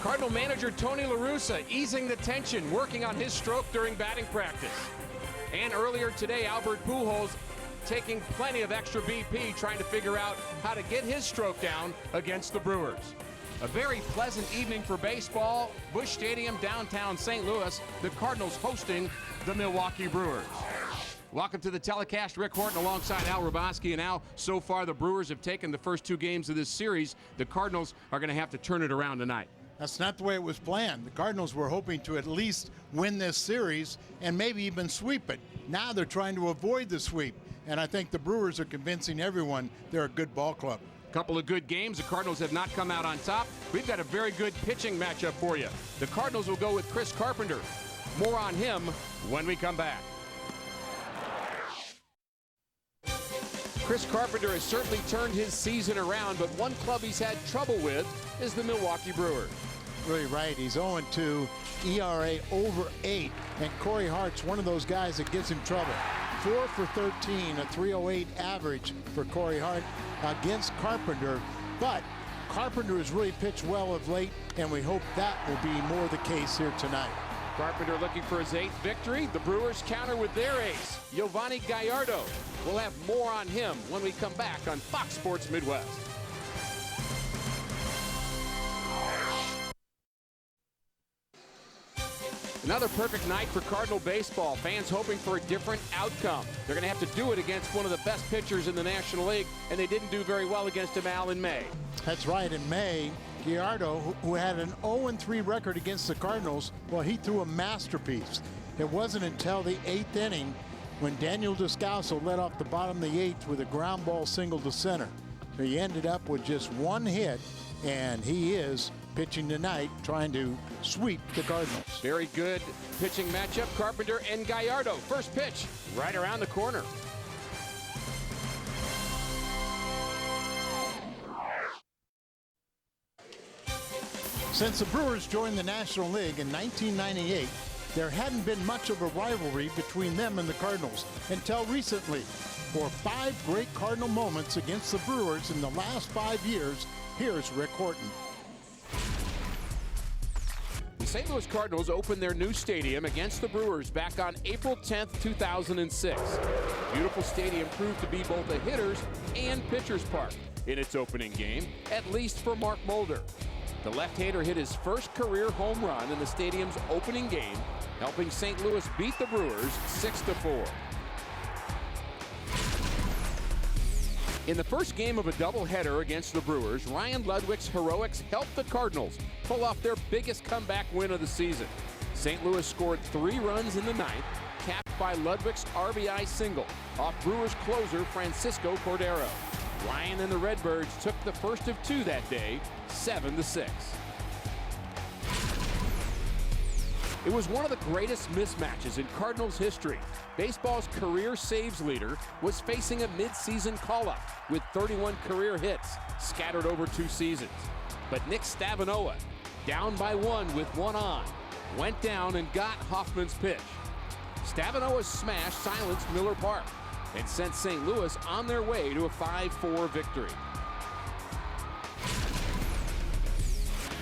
Cardinal manager Tony La Russa easing the tension, working on his stroke during batting practice. And earlier today, Albert Pujols taking plenty of extra BP, trying to figure out how to get his stroke down against the Brewers. A very pleasant evening for baseball. Busch Stadium, downtown St. Louis. The Cardinals hosting the Milwaukee Brewers. Welcome to the telecast. Rick Horton alongside Al Roboski. And Al, so far the Brewers have taken the first two games of this series. The Cardinals are going to have to turn it around tonight. That's not the way it was planned. The Cardinals were hoping to at least win this series and maybe even sweep it. Now they're trying to avoid the sweep. And I think the Brewers are convincing everyone they're a good ball club. Couple of good games. The Cardinals have not come out on top. We've got a very good pitching matchup for you. The Cardinals will go with Chris Carpenter. More on him when we come back. Chris Carpenter has certainly turned his season around, but one club he's had trouble with is the Milwaukee Brewers. Really right. He's 0-2, ERA over 8, and Corey Hart's one of those guys that gives him trouble. 4 for 13, a .308 average for Corey Hart against Carpenter, but Carpenter has really pitched well of late, and we hope that will be more the case here tonight. Carpenter looking for his 8th victory. The Brewers counter with their ace, Yovani Gallardo. We'll have more on him when we come back on Fox Sports Midwest. Another perfect night for Cardinal baseball. Fans hoping for a different outcome. They're going to have to do it against one of the best pitchers in the National League, and they didn't do very well against him, Al, in May. That's right. In May, Gallardo, who had an 0-3 record against the Cardinals, well, he threw a masterpiece. It wasn't until the 8th inning when Daniel Descalso led off the bottom of the 8th with a ground ball single to center. So he ended up with just one hit, and he is pitching tonight, trying to sweep the Cardinals. Very good pitching matchup, Carpenter and Gallardo. First pitch, right around the corner. Since the Brewers joined the National League in 1998, there hadn't been much of a rivalry between them and the Cardinals until recently. For 5 great Cardinal moments against the Brewers in the last 5 years, here's Rick Horton. The St. Louis Cardinals opened their new stadium against the Brewers back on April 10th, 2006. Beautiful stadium proved to be both a hitter's and pitcher's park in its opening game, at least for Mark Mulder. The left-hander hit his first career home run in the stadium's opening game, helping St. Louis beat the Brewers 6-4. In the first game of a doubleheader against the Brewers, Ryan Ludwig's heroics helped the Cardinals pull off their biggest comeback win of the season. St. Louis scored 3 runs in the 9th, capped by Ludwig's RBI single off Brewers closer Francisco Cordero. Ryan and the Redbirds took the first of 2 that day, 7-6. It was one of the greatest mismatches in Cardinals history. Baseball's career saves leader was facing a midseason call-up with 31 career hits scattered over 2 seasons. But Nick Stavinoha, down by 1 with 1 on, went down and got Hoffman's pitch. Stavinoha's smash silenced Miller Park and sent St. Louis on their way to a 5-4 victory.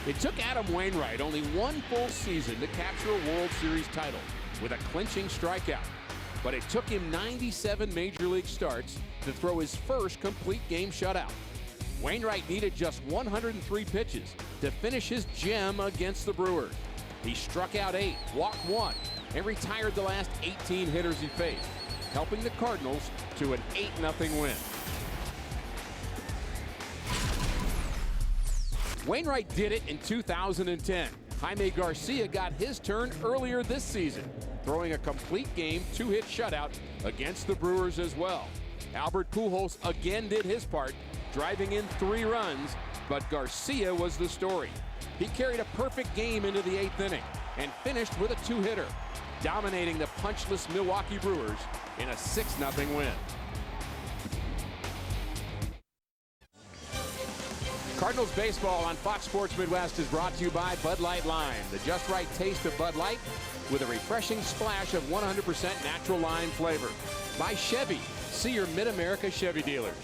It took Adam Wainwright only 1 full season to capture a World Series title with a clinching strikeout. But it took him 97 Major League starts to throw his first complete game shutout. Wainwright needed just 103 pitches to finish his gem against the Brewers. He struck out 8, walked 1, and retired the last 18 hitters he faced, helping the Cardinals to an 8-0 win. Wainwright did it in 2010. Jaime Garcia got his turn earlier this season, throwing a complete game 2-hit shutout against the Brewers as well. Albert Pujols again did his part, driving in 3 runs, but Garcia was the story. He carried a perfect game into the 8th inning and finished with a 2-hitter, dominating the punchless Milwaukee Brewers in a 6-0 win. Cardinals baseball on Fox Sports Midwest is brought to you by Bud Light Lime, the just right taste of Bud Light with a refreshing splash of 100% natural lime flavor. By Chevy, see your Mid-America Chevy dealers.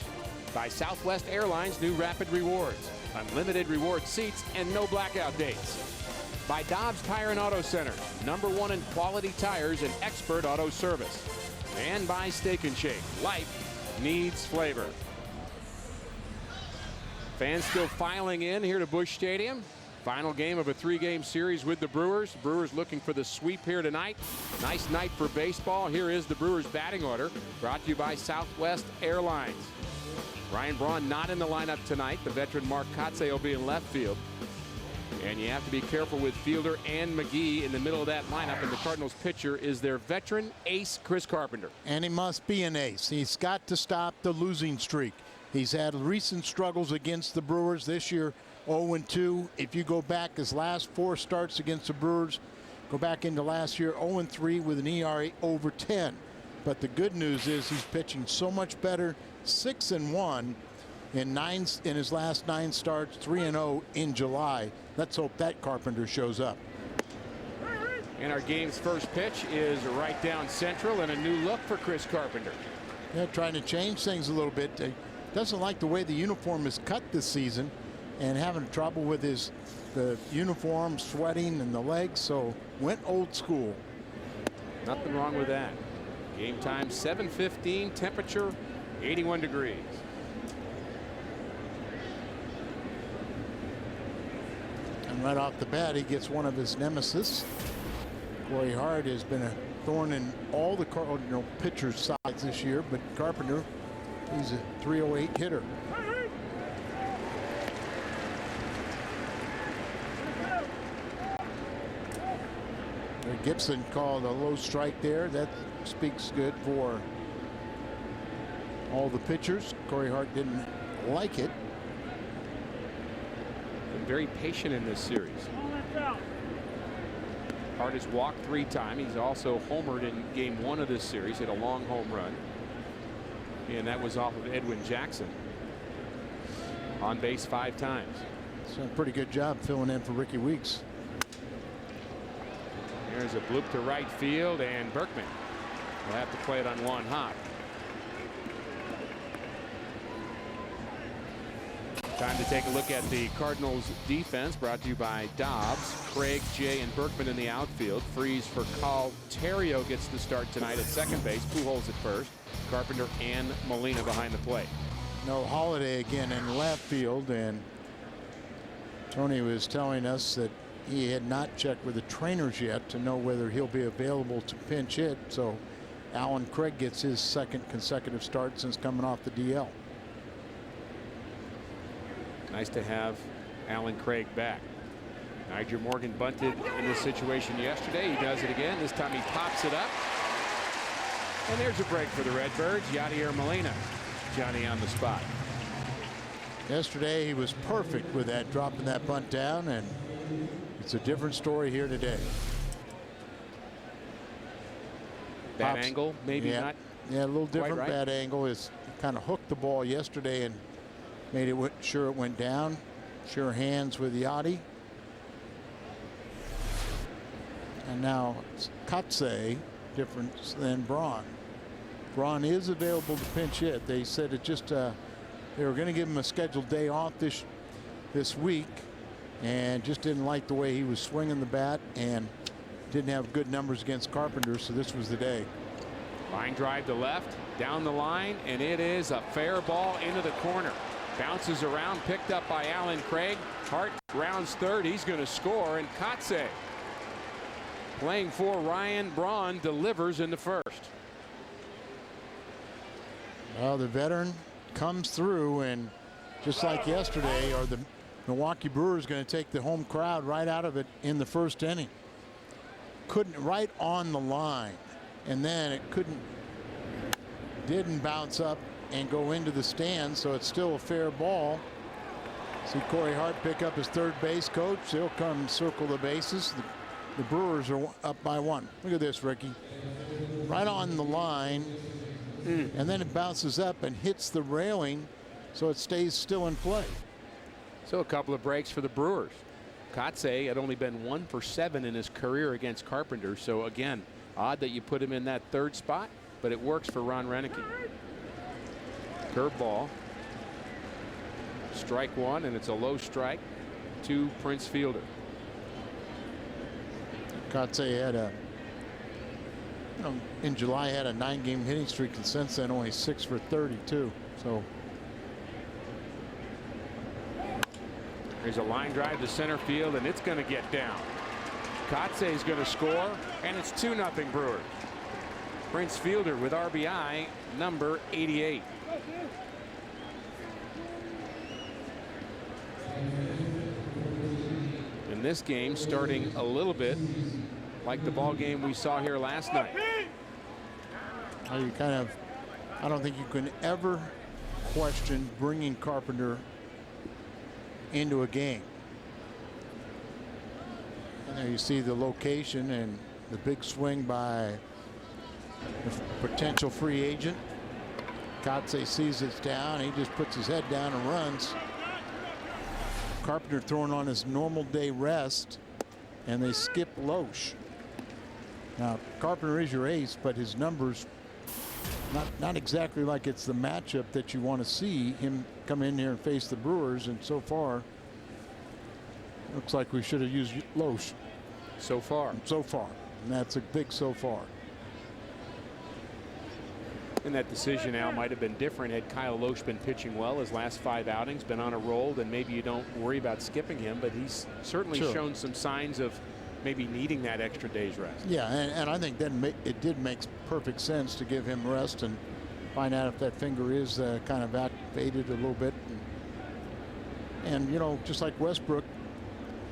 By Southwest Airlines new Rapid Rewards. Unlimited reward seats and no blackout dates. By Dobbs Tire and Auto Center. #1 in quality tires and expert auto service. And by Steak and Shake. Life needs flavor. Fans still filing in here to Busch Stadium. Final game of a 3-game series with the Brewers. Brewers looking for the sweep here tonight. Nice night for baseball. Here is the Brewers batting order, brought to you by Southwest Airlines. Ryan Braun not in the lineup tonight. The veteran Mark Kotze will be in left field. And you have to be careful with Fielder and McGee in the middle of that lineup. And the Cardinals pitcher is their veteran ace, Chris Carpenter. And he must be an ace. He's got to stop the losing streak. He's had recent struggles against the Brewers this year. 0-2. If you go back his last 4 starts against the Brewers, go back into last year, 0-3 with an ERA over 10. But the good news is he's pitching so much better. 6-1 in his last 9 starts, 3-0 in July. Let's hope that Carpenter shows up. And our game's first pitch is right down central, and a new look for Chris Carpenter. Yeah, trying to change things a little bit. Doesn't like the way the uniform is cut this season, and having trouble with the uniform, sweating, and the legs, so went old school. Nothing wrong with that. Game time 7:15, temperature 81 degrees. And right off the bat, he gets one of his nemesis. Corey Hart has been a thorn in all the Cardinal pitchers' sides this year, but Carpenter, he's a .308 hitter. Gibson called a low strike there. That speaks good for all the pitchers. Corey Hart didn't like it. Been very patient in this series. Hart has walked 3 times. He's also homered in game 1 of this series. Hit a long home run. And that was off of Edwin Jackson. On base 5 times. He's done a pretty good job filling in for Ricky Weeks. There's a bloop to right field, and Berkman will have to play it on one hop. Time to take a look at the Cardinals defense, brought to you by Dobbs. Craig, Jay, and Berkman in the outfield. Freeze for Cal. Terrio gets the start tonight at second base. Pujols at first. Carpenter and Molina behind the plate. No Holiday again in left field, and Tony was telling us that he had not checked with the trainers yet to know whether he'll be available to pinch hit. So Alan Craig gets his 2nd consecutive start since coming off the DL. Nice to have Alan Craig back. Niger Morgan bunted in this situation yesterday. He does it again. This time he pops it up. And there's a break for the Redbirds. Yadier Molina. Johnny on the spot. Yesterday he was perfect with that, dropping that bunt down, and it's a different story here today. Bad angle, maybe not. Yeah, a little different right. bad angle. Is kind of hooked the ball yesterday and made it sure it went down. Sure hands with Yachty. And now it's Kotze, different than Braun. Braun is available to pinch hit. They said it just they were going to give him a scheduled day off this week, and just didn't like the way he was swinging the bat and didn't have good numbers against Carpenter, so this was the day. Line drive to left, down the line, and it is a fair ball into the corner. Bounces around, picked up by Alan Craig. Hart rounds third. He's going to score, and Kotze, playing for Ryan Braun, delivers in the first. Well, the veteran comes through, and just like yesterday, are the Milwaukee Brewers going to take the home crowd right out of it in the first inning. Couldn't, right on the line, and then it didn't bounce up and go into the stands, so it's still a fair ball. See Corey Hart pick up his third base coach. He'll come circle the bases. The Brewers are up by 1. Look at this, Ricky. Right on the line, and then it bounces up and hits the railing, so it stays still in play. So a couple of breaks for the Brewers. Kotze had only been 1 for 7 in his career against Carpenter, so again, odd that you put him in that third spot, but it works for Ron Renneke. Curveball Strike one, and it's a low strike to Prince Fielder. Kotze had a, in July had a 9-game hitting streak, and since then only 6 for 32. So there's a line drive to center field, and it's going to get down. Kotze is going to score, and it's 2-0 Brewers. Prince Fielder with RBI number 88. In this game, starting a little bit like the ball game we saw here last night. You kind of, I don't think you can ever question bringing Carpenter into a game. And there you see the location and the big swing by the potential free agent. Kotze sees it's down. He just puts his head down and runs. Carpenter throwing on his normal day rest, and they skip Loesch. Now Carpenter is your ace, but his numbers not exactly like it's the matchup that you want to see him come in here and face the Brewers. And so far, looks like we should have used Loesch. So far, and that's a big so far. And that decision, Al, might have been different had Kyle Loesch been pitching well his last 5 outings, been on a roll, then maybe you don't worry about skipping him, but he's certainly shown some signs of maybe needing that extra day's rest. Yeah, and I think then it did make perfect sense to give him rest and find out if that finger is kind of activated a little bit. And you know, just like Westbrook,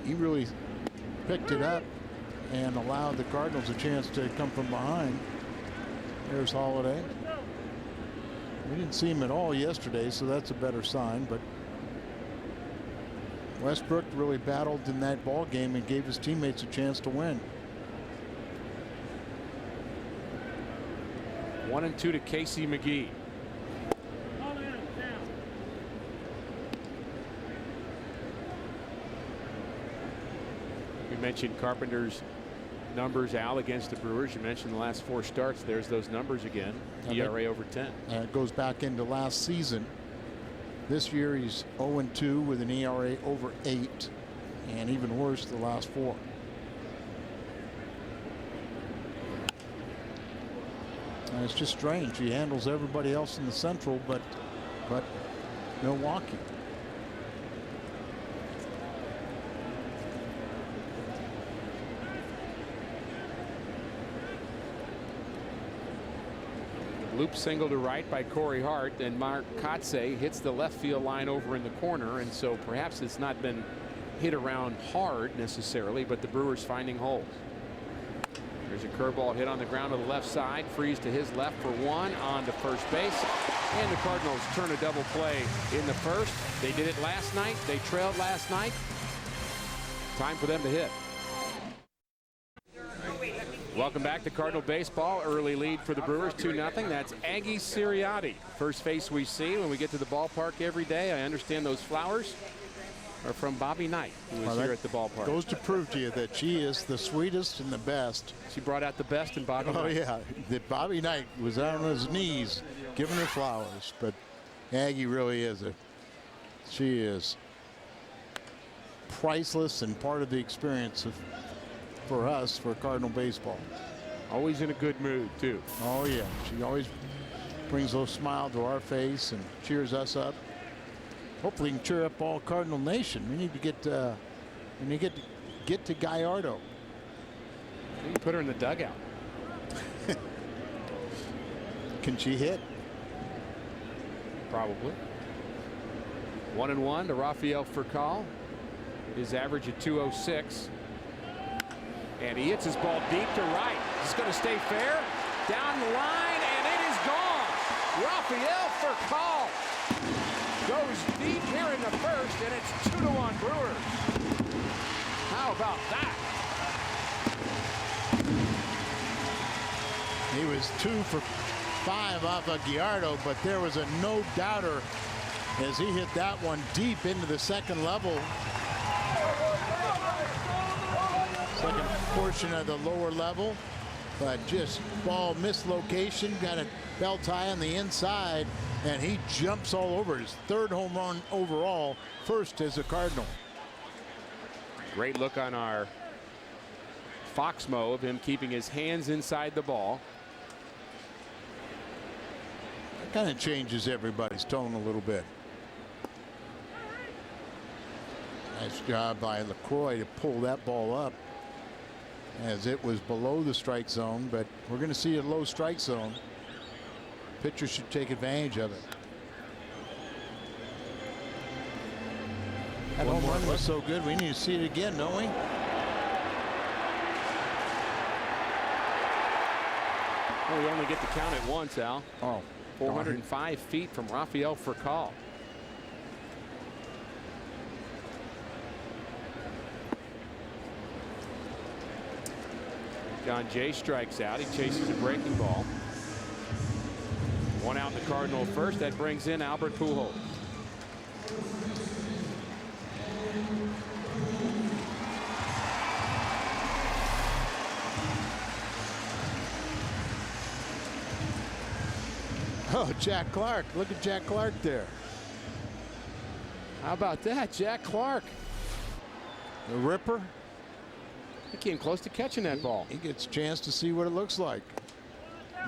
he really picked it up and allowed the Cardinals a chance to come from behind. There's Holiday. We didn't see him at all yesterday, so that's a better sign. But Westbrook really battled in that ball game and gave his teammates a chance to win. 1-2 to Casey McGee. We mentioned Carpenter's numbers, Al, against the Brewers. You mentioned the last 4 starts. There's those numbers again. ERA over 10. It goes back into last season. This year he's 0-2 with an ERA over 8, and even worse the last 4. And it's just strange. He handles everybody else in the Central, but Milwaukee. Loop single to right by Corey Hart, and Mark Kotze hits the left field line over in the corner, and so perhaps it's not been hit around hard necessarily, but the Brewers finding holes. There's a curveball hit on the ground to the left side. Freeze to his left for 1 on to first base, and the Cardinals turn a double play in the first. They did it last night. They trailed last night. Time for them to hit. Welcome back to Cardinal baseball. Early lead for the Brewers, 2-0. That's Aggie Siriati. First face we see when we get to the ballpark every day. I understand those flowers are from Bobby Knight, who was here at the ballpark. Goes to prove to you that she is the sweetest and the best. She brought out the best in Bobby Knight. Oh yeah, that Bobby Knight was on his knees giving her flowers, but Aggie really is she is priceless and part of the experience for us, for Cardinal baseball. Always in a good mood too. Oh yeah, she always brings a smile to our face and cheers us up. Hopefully can cheer up all Cardinal Nation. We need to get to Gallardo. You can put her in the dugout. Can she hit? Probably. 1-1 to Rafael Furcal. His average at 206. And he hits his ball deep to right. It's going to stay fair. Down the line, and it is gone. Rafael Furcal goes deep here in the first, and it's 2-1 Brewers. How about that? He was 2 for 5 off of Gallardo, but there was a no-doubter as he hit that one deep into the second level. Second portion of the lower level. but just ball mislocation, got a belt tie on the inside, and he jumps all over. His 3rd home run overall, 1st as a Cardinal. Great look on our Foxmo of him keeping his hands inside the ball. That kind of changes everybody's tone a little bit. Nice job by LaCroix to pull that ball up as it was below the strike zone, but we're going to see a low strike zone. Pitcher should take advantage of it. That home run was so good, we need to see it again, don't we? Well, we only get to count it once, Al. Oh, 405 feet from Rafael Furcal. John Jay strikes out. He chases a breaking ball. 1 out in the Cardinal first. That brings in Albert Pujols. Oh, Jack Clark. Look at Jack Clark there. How about that, Jack Clark? The Ripper. He came close to catching that ball. He gets a chance to see what it looks like.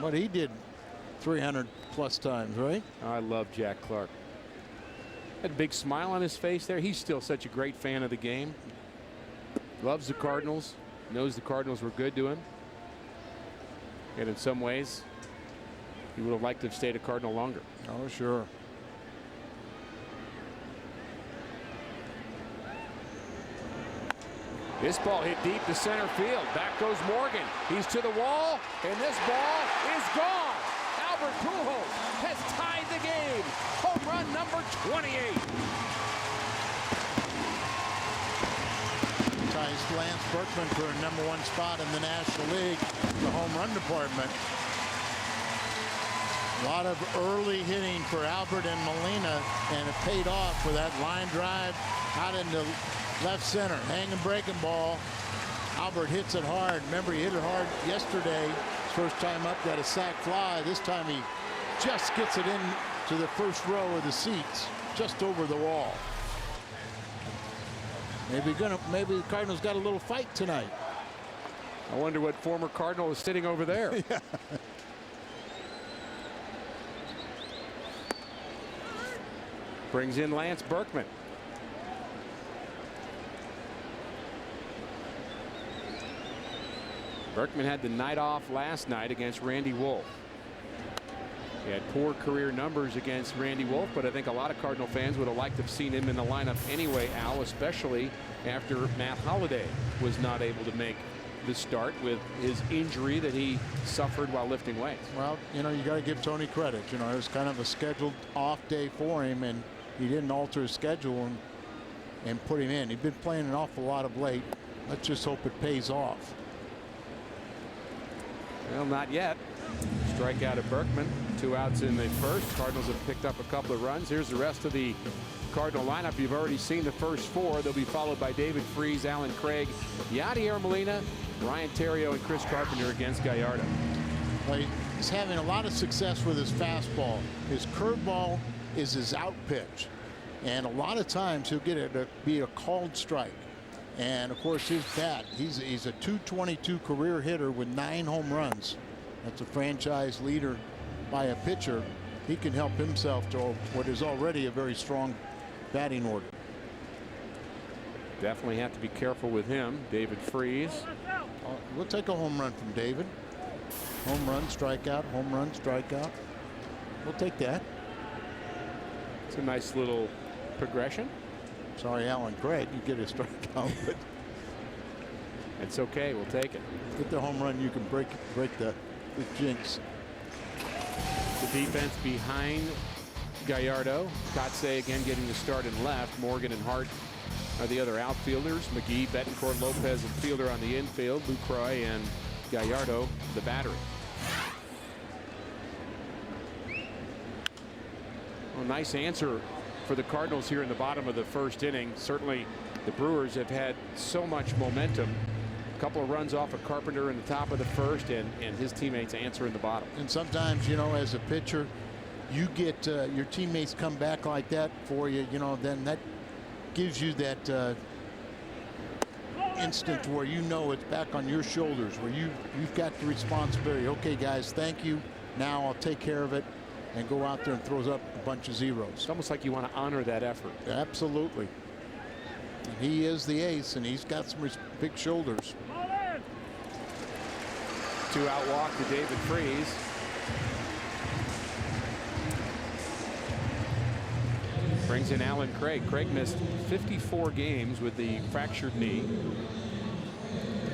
What he did 300 plus times, right? I love Jack Clark. Had a big smile on his face there. He's still such a great fan of the game. Loves the Cardinals. Knows the Cardinals were good to him. And in some ways, he would have liked to have stayed a Cardinal longer. Oh, sure. This ball hit deep to center field. Back goes Morgan. He's to the wall, and this ball is gone. Albert Pujols has tied the game. Home run number 28. Ties Lance Berkman for a #1 spot in the National League, the home run department. A lot of early hitting for Albert and Molina, and it paid off for that line drive out into left center. Hanging breaking ball. Albert hits it hard. Remember, he hit it hard yesterday. His first time up, got a sac fly. This time he just gets it in to the first row of the seats, just over the wall. Maybe the Cardinals got a little fight tonight. I wonder what former Cardinal is sitting over there. Yeah. Brings in Lance Berkman. Berkman had the night off last night against Randy Wolf. He had poor career numbers against Randy Wolf, but I think a lot of Cardinal fans would have liked to have seen him in the lineup anyway, Al, especially after Matt Holliday was not able to make the start with his injury that he suffered while lifting weights. Well, you know, you got to give Tony credit. You know, it was kind of a scheduled off day for him, and he didn't alter his schedule and put him in. He'd been playing an awful lot of late. Let's just hope it pays off. Well, not yet. Strikeout of Berkman. 2 outs in the first. Cardinals have picked up a couple of runs. Here's the rest of the Cardinal lineup. You've already seen the first 4. They'll be followed by David Freese, Alan Craig, Yadier Molina, Ryan Theriot, and Chris Carpenter against Gallardo. Well, he's having a lot of success with his fastball. His curveball is his out pitch, and a lot of times he'll get it to be a called strike. And of course, his bat, he's a .222 career hitter with 9 home runs. That's a franchise leader by a pitcher. He can help himself to what is already a very strong batting order. Definitely have to be careful with him. David Freese. We'll take a home run from David. Home run, strikeout, home run, strikeout. We'll take that. It's a nice little progression. Sorry, Alan Craig, you get a strikeout, but it's okay. We'll take it. Get the home run, you can break the jinx. The defense behind Gallardo. Kotze again getting the start in left. Morgan and Hart are the other outfielders. McGee, Betancourt, Lopez, and Fielder on the infield. Lucroy and Gallardo, the battery. Well, nice answer for the Cardinals here in the bottom of the first inning. Certainly the Brewers have had so much momentum A couple of runs off of Carpenter in the top of the first, and his teammates answer in the bottom. And sometimes, you know, as a pitcher, you get your teammates come back like that for you, you know, then that gives you that instant where you know it's back on your shoulders, where you've got the responsibility. Okay, guys, thank you. Now I'll take care of it, and go out there and throws up a bunch of zeros. It's almost like you want to honor that effort. Absolutely. And he is the ace, and he's got some big shoulders. 2-out walk to David Freese. Brings in Alan Craig. Craig missed 54 games with the fractured knee.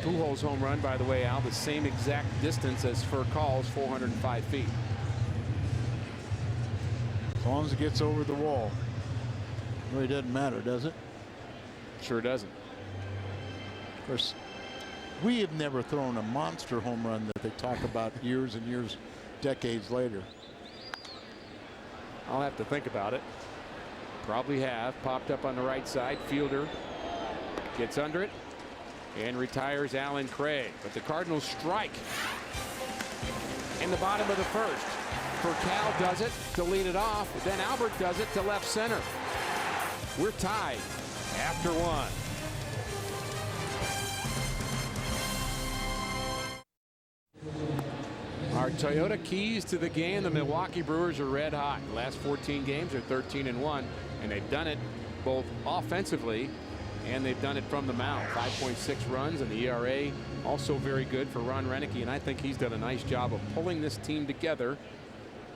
Pujols home run, by the way, Al, the same exact distance as Furcall's 405 feet. As long as it gets over the wall. It really doesn't matter, does it? Sure doesn't. Of course, we have never thrown a monster home run that they talk about years and years, decades later. I'll have to think about it. Probably have. Popped up on the right side. Fielder gets under it and retires Alan Craig. But the Cardinals strike in the bottom of the first. Furcal does it to lead it off. Then Albert does it to left center. We're tied after one. Our Toyota keys to the game. The Milwaukee Brewers are red hot. The last 14 games are 13-1, and they've done it both offensively and they've done it from the mound. 5.6 runs, and the ERA also very good for Ron Renicky, and I think he's done a nice job of pulling this team together.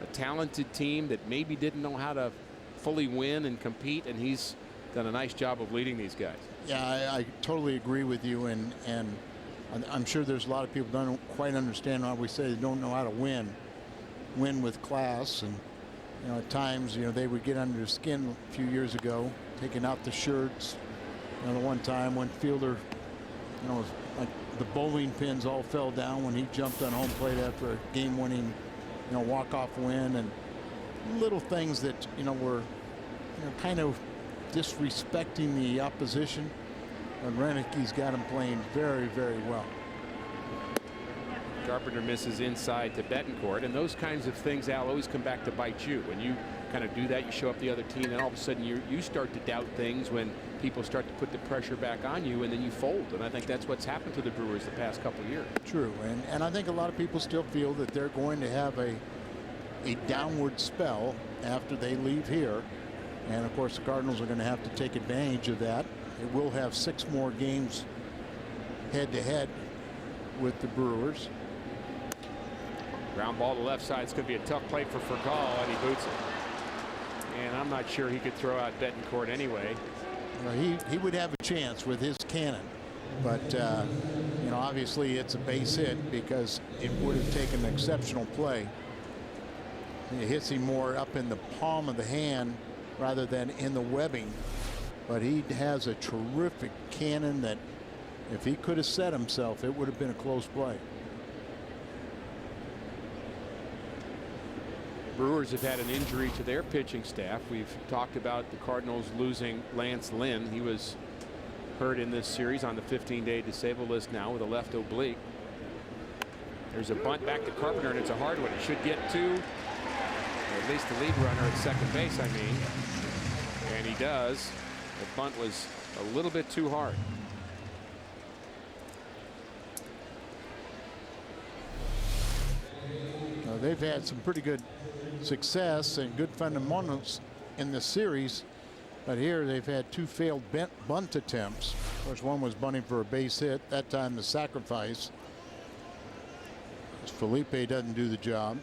A talented team that maybe didn't know how to fully win and compete, and he's done a nice job of leading these guys. Yeah, I totally agree with you, and I'm sure there's a lot of people don't quite understand why we say they don't know how to win with class. And you know, at times, you know, they would get under their skin a few years ago, taking out the shirts. You know, the one time when Fielder, you know, like the bowling pins all fell down when he jumped on home plate after a game-winning, you know, walk-off win, and little things that, you know, were, you know, kind of disrespecting the opposition. And Renicky's got him playing very, very well. Carpenter misses inside to Betancourt, and those kinds of things, Al, always come back to bite you. When you kind of do that, you show up the other team, and all of a sudden you start to doubt things when people start to put the pressure back on you, and then you fold. And I think that's what's happened to the Brewers the past couple of years. True, and I think a lot of people still feel that they're going to have a downward spell after they leave here. And of course, the Cardinals are going to have to take advantage of that. It will have 6 more games head-to-head with the Brewers. Ground ball to left side. It's going to be a tough play for Furcal, and he boots it. And I'm not sure he could throw out Betancourt anyway. Well, he would have a chance with his cannon, but you know, obviously it's a base hit because it would have taken an exceptional play. It hits him more up in the palm of the hand rather than in the webbing. But he has a terrific cannon that if he could have set himself, it would have been a close play. Brewers have had an injury to their pitching staff. We've talked about the Cardinals losing Lance Lynn. He was hurt in this series on the 15-day disabled list now with a left oblique. There's a bunt back to Carpenter, and it's a hard one. He should get to, or at least the lead runner at second base, I mean. And he does. The bunt was a little bit too hard. They've had some pretty good success and good fundamentals in the series, but here they've had 2 failed bunt attempts. Of course, one was bunting for a base hit. That time the sacrifice. Felipe doesn't do the job.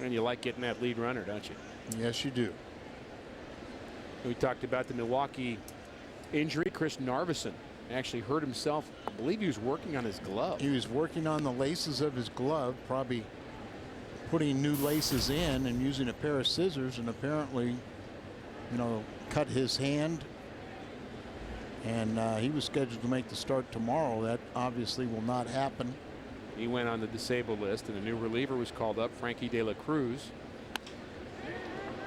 And you like getting that lead runner, don't you? Yes, you do. We talked about the Milwaukee injury. Chris Narveson actually hurt himself. I believe he was working on his glove. He was working on the laces of his glove, probably putting new laces in and using a pair of scissors, and apparently, you know, cut his hand. And he was scheduled to make the start tomorrow. That obviously will not happen. He went on the disabled list, and a new reliever was called up, Frankie De La Cruz.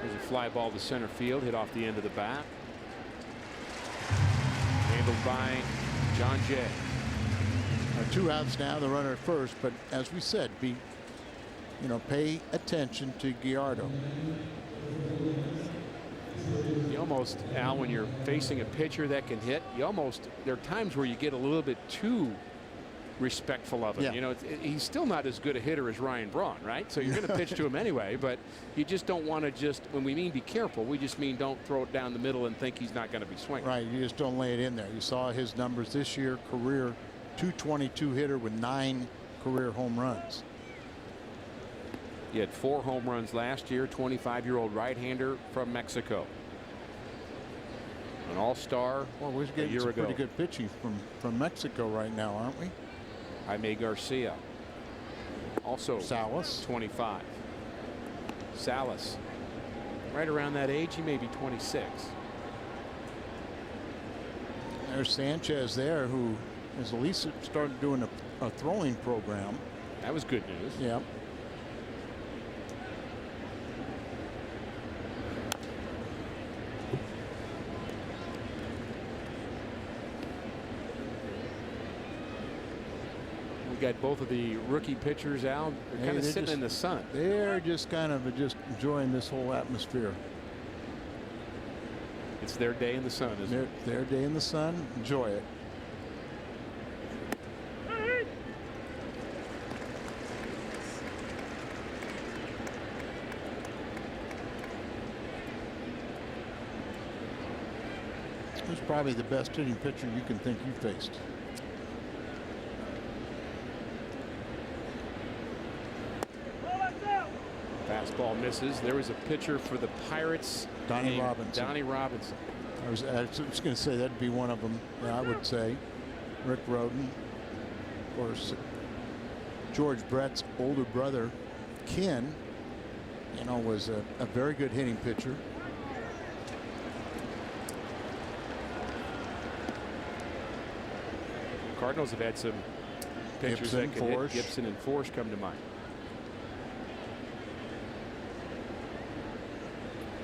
There's a fly ball to center field, hit off the end of the bat. Handled by John Jay. 2 outs now, the runner at first, but as we said, pay attention to Gallardo. You almost, Al, when you're facing a pitcher that can hit, there are times where you get a little bit too respectful of him. Yeah. You know, he's still not as good a hitter as Ryan Braun, right? So you're going to pitch to him anyway, but you just don't want to when we mean be careful, we just mean don't throw it down the middle and think he's not going to be swinging. Right, you just don't lay it in there. You saw his numbers this year, career .222 hitter with 9 career home runs. He had 4 home runs last year, 25-year-old right-hander from Mexico. An all-star we're getting a year some ago. pretty good pitching from Mexico right now, aren't we? Jaime Garcia, also Salas, 25. Salas, right around that age, he may be 26. There's Sanchez there, who has at least started doing a throwing program. That was good news. Yeah. We got both of the rookie pitchers out. They're kind of sitting in the sun. They're just kind of enjoying this whole atmosphere. It's their day in the sun, isn't it? Their day in the sun. Enjoy it. Who's probably the best hitting pitcher you can think you faced? Fastball misses. There was a pitcher for the Pirates. Donnie Robinson. Donnie Robinson. I was going to say that'd be one of them. I would say Rick Rhoden. Of course, George Brett's older brother, Ken, was a very good hitting pitcher. Cardinals have had some pitchers Gibson, that can hit. Forsch. Gibson and Forsch come to mind.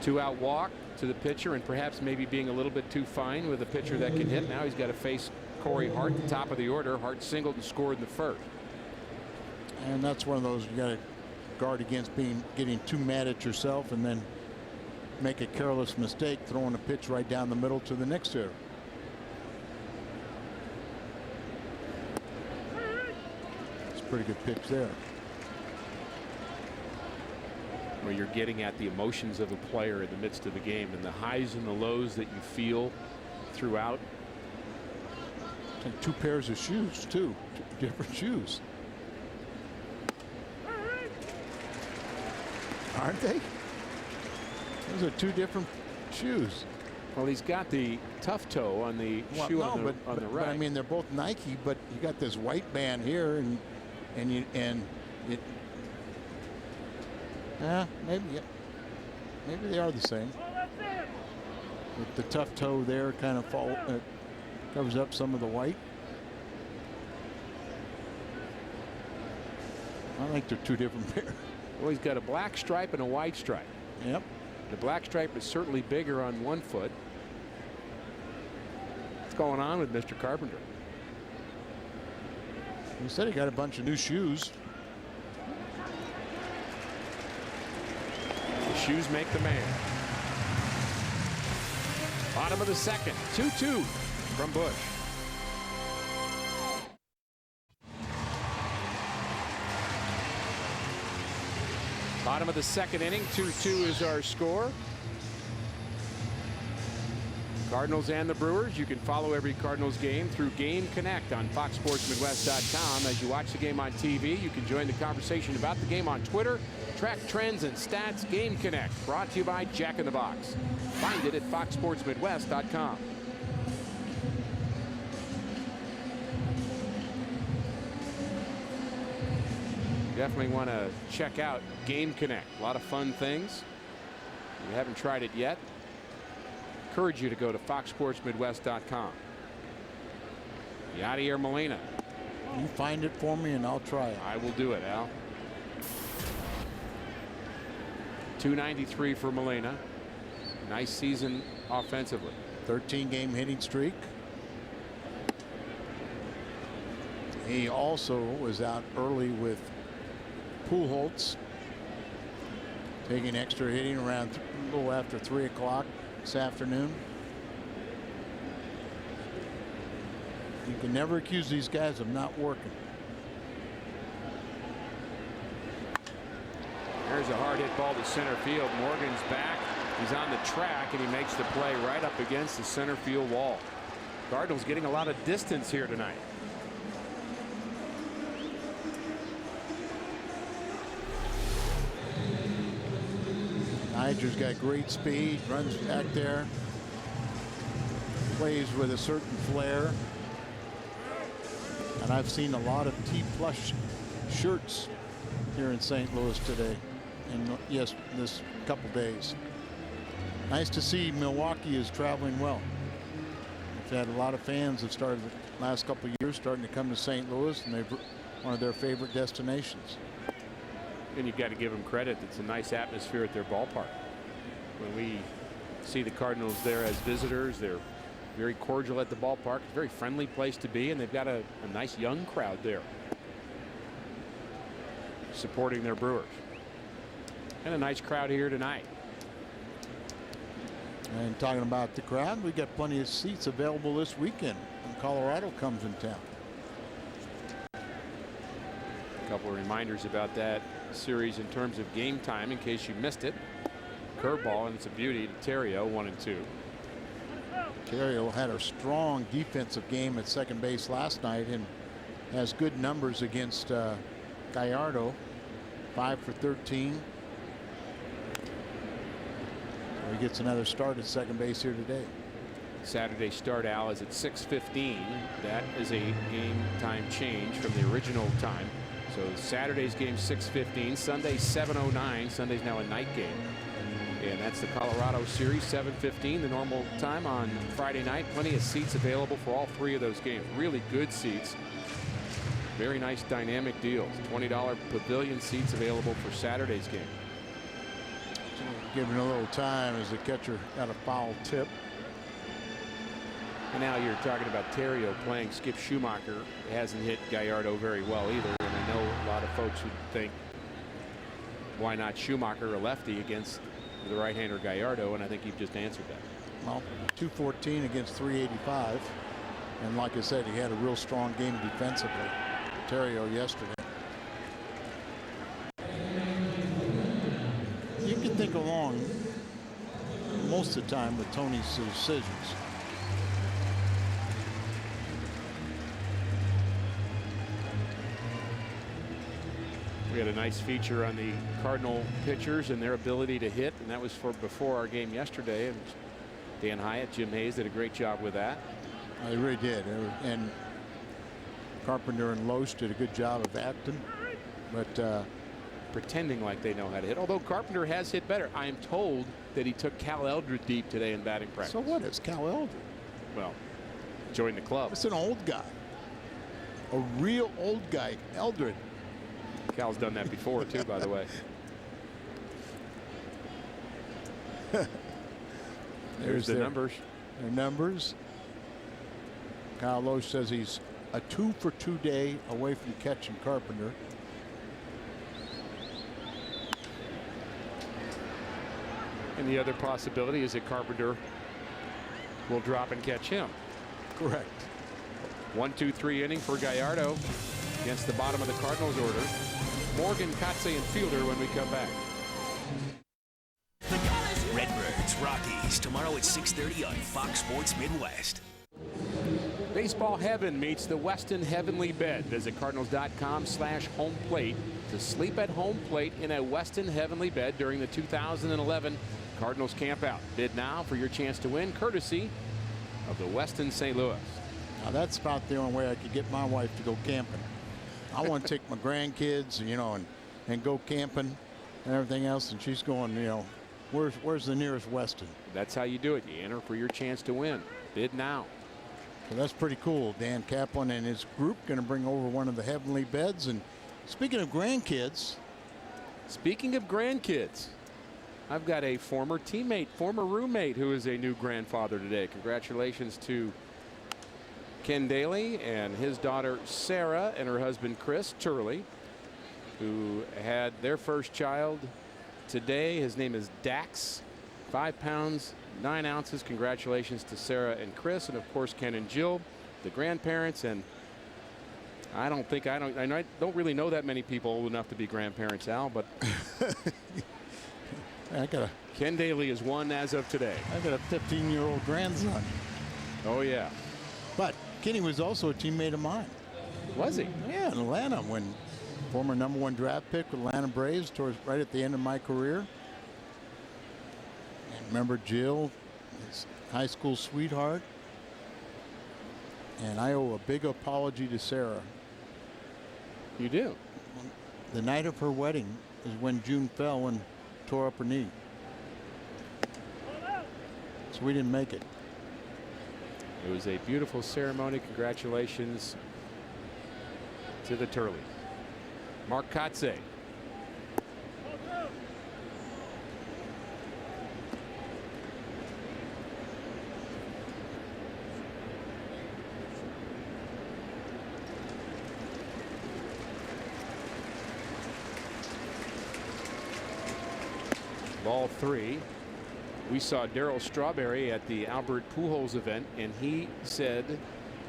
2-out walk to the pitcher, and perhaps maybe being a little bit too fine with a pitcher that can hit. Now he's got to face Corey Hart, the top of the order. Hart singled and scored in the first. And that's one of those you got to guard against getting too mad at yourself and then make a careless mistake throwing a pitch right down the middle to the next hitter. It's a pretty good pitch there. Where you're getting at the emotions of a player in the midst of the game and the highs and the lows that you feel throughout. It's like 2 pairs of shoes, too. 2 different shoes. Aren't they? Those are 2 different shoes. Well, he's got the tough toe on the shoe on the right. But I mean, they're both Nike, but you got this white band here, and it. Maybe they are the same. With the tough toe there, kind of covers up some of the white. I think they're 2 different pairs. Well, he's got a black stripe and a white stripe. Yep. The black stripe is certainly bigger on one foot. What's going on with Mr. Carpenter? He said he got a bunch of new shoes. The shoes make the man. Bottom of the second, 2-2 from Busch. Bottom of the second inning, 2-2 is our score. Cardinals and the Brewers. You can follow every Cardinals game through Game Connect on FoxSportsMidwest.com. As you watch the game on TV, you can join the conversation about the game on Twitter. Track trends and stats. Game Connect, brought to you by Jack in the Box. Find it at FoxSportsMidwest.com. Definitely want to check out Game Connect. A lot of fun things. If you haven't tried it yet, encourage you to go to FoxSportsMidwest.com. Yadier Molina. You find it for me and I'll try it. I will do it, Al. 293 for Molina. Nice season offensively. 13-game hitting streak. He also was out early with Pujols, taking extra hitting around a little after 3 o'clock this afternoon. You can never accuse these guys of not working. There's a hard hit ball to center field. Morgan's back. He's on the track, and he makes the play right up against the center field wall. Cardinals getting a lot of distance here tonight. Niger's got great speed, runs back there, plays with a certain flair. And I've seen a lot of T-plush shirts here in St. Louis today, and yes, this couple days. Nice to see Milwaukee is traveling well. We've had a lot of fans that started the last couple of years starting to come to St. Louis, and they're one of their favorite destinations. And you've got to give them credit. It's a nice atmosphere at their ballpark. When we see the Cardinals there as visitors, they're very cordial at the ballpark. It's a very friendly place to be, and they've got a nice young crowd there supporting their Brewers. And a nice crowd here tonight. And talking about the crowd, we got plenty of seats available this weekend when Colorado comes in town. A couple of reminders about that series in terms of game time in case you missed it. Curveball, and it's a beauty to Terrio, 1-2. Terrio had a strong defensive game at second base last night and has good numbers against Gallardo, 5 for 13. So he gets another start at second base here today. Saturday start, Al, is at 6:15. That is a game time change from the original time. So Saturday's game 6:15, Sunday 7:09. Sunday's now a night game. And that's the Colorado series, 7:15, the normal time on Friday night. Plenty of seats available for all three of those games. Really good seats. Very nice dynamic deals. $20 pavilion seats available for Saturday's game. Giving a little time as the catcher got a foul tip. And now you're talking about Terrio playing Skip Schumacher. Hasn't hit Gallardo very well either. And I know a lot of folks would think, why not Schumacher, a lefty, against the right-hander Gallardo? And I think you've just answered that. Well, 214 against 385. And like I said, he had a real strong game defensively. Terrio yesterday. You can think along most of the time with Tony's decisions. We had a nice feature on the Cardinal pitchers and their ability to hit, and that was for before our game yesterday. And Dan Hyatt, Jim Hayes did a great job with that. They really did. And Carpenter and Loesch did a good job of acting, but pretending like they know how to hit. Although Carpenter has hit better. I am told that he took Cal Eldred deep today in batting practice. So what is Cal Eldred? Well, joined the club. It's an old guy. A real old guy, Eldred. Cal's done that before too, by the way. There's the numbers. Their numbers. Kyle Loesch says he's a 2-for-2 day away from catching Carpenter. And the other possibility is that Carpenter will drop and catch him. Correct. 1-2-3 inning for Gallardo against the bottom of the Cardinals order. Morgan, Kotze, and Fielder when we come back. Redbirds Rockies tomorrow at 6:30 on Fox Sports Midwest. Baseball heaven meets the Westin Heavenly Bed. Visit Cardinals.com/home plate to sleep at home plate in a Westin Heavenly Bed during the 2011 Cardinals campout. Bid now for your chance to win, courtesy of the Westin St. Louis. Now that's about the only way I could get my wife to go camping. I want to take my grandkids, you know, and go camping and everything else, and she's going, you know, where's the nearest Westin? That's how you do it. You enter for your chance to win. Bid now. So that's pretty cool. Dan Kaplan and his group going to bring over one of the Heavenly Beds. And speaking of grandkids. Speaking of grandkids, I've got a former teammate, former roommate who is a new grandfather today. Congratulations to Ken Daly and his daughter Sarah and her husband Chris Turley, who had their first child today. His name is Dax, 5 pounds 9 ounces. Congratulations to Sarah and Chris, and of course Ken and Jill, the grandparents. And I don't really know that many people old enough to be grandparents, Al, but Ken Daly is one as of today. I got a 15-year-old grandson. Oh yeah. But Kenny was also a teammate of mine. Was he? Yeah, in Atlanta, when former #1 draft pick with Atlanta Braves towards right at the end of my career. And remember Jill, his high school sweetheart. And I owe a big apology to Sarah. You do? The night of her wedding is when June fell and tore up her knee. So we didn't make it. It was a beautiful ceremony. Congratulations to the Turleys. Mark Kotze. Ball 3. We saw Darryl Strawberry at the Albert Pujols event, and he said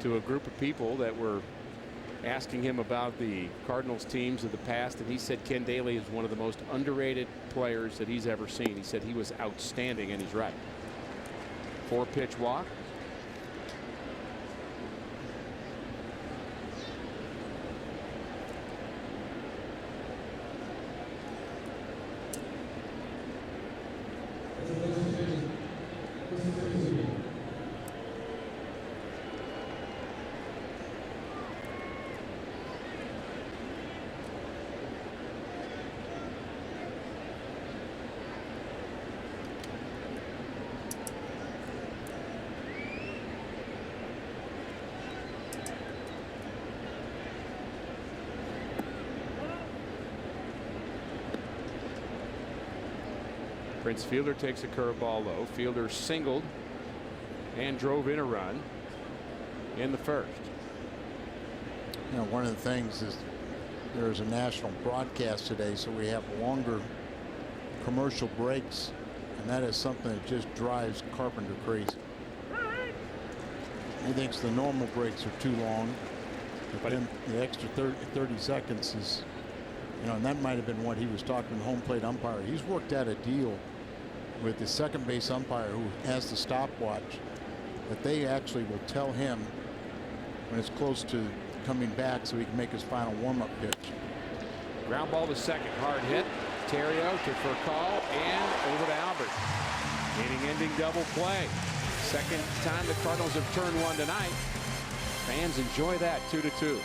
to a group of people that were asking him about the Cardinals teams of the past, and he said Ken Daly is one of the most underrated players that he's ever seen. He said he was outstanding, and he's right. 4-pitch walk. Prince Fielder takes a curveball low. Fielder singled and drove in a run in the first. You know, one of the things is there's a national broadcast today, so we have longer commercial breaks, and that is something that just drives Carpenter crazy. He thinks the normal breaks are too long, but then the extra 30 seconds is, you know, and that might have been what he was talking to the home plate umpire. He's worked out a deal with the second base umpire who has the stopwatch, that they actually will tell him when it's close to coming back so he can make his final warm-up pitch. Ground ball to second, hard hit. Terrio to Furcal and over to Albert. Inning-ending double play. Second time the Cardinals have turned one tonight. Fans enjoy that. 2-2.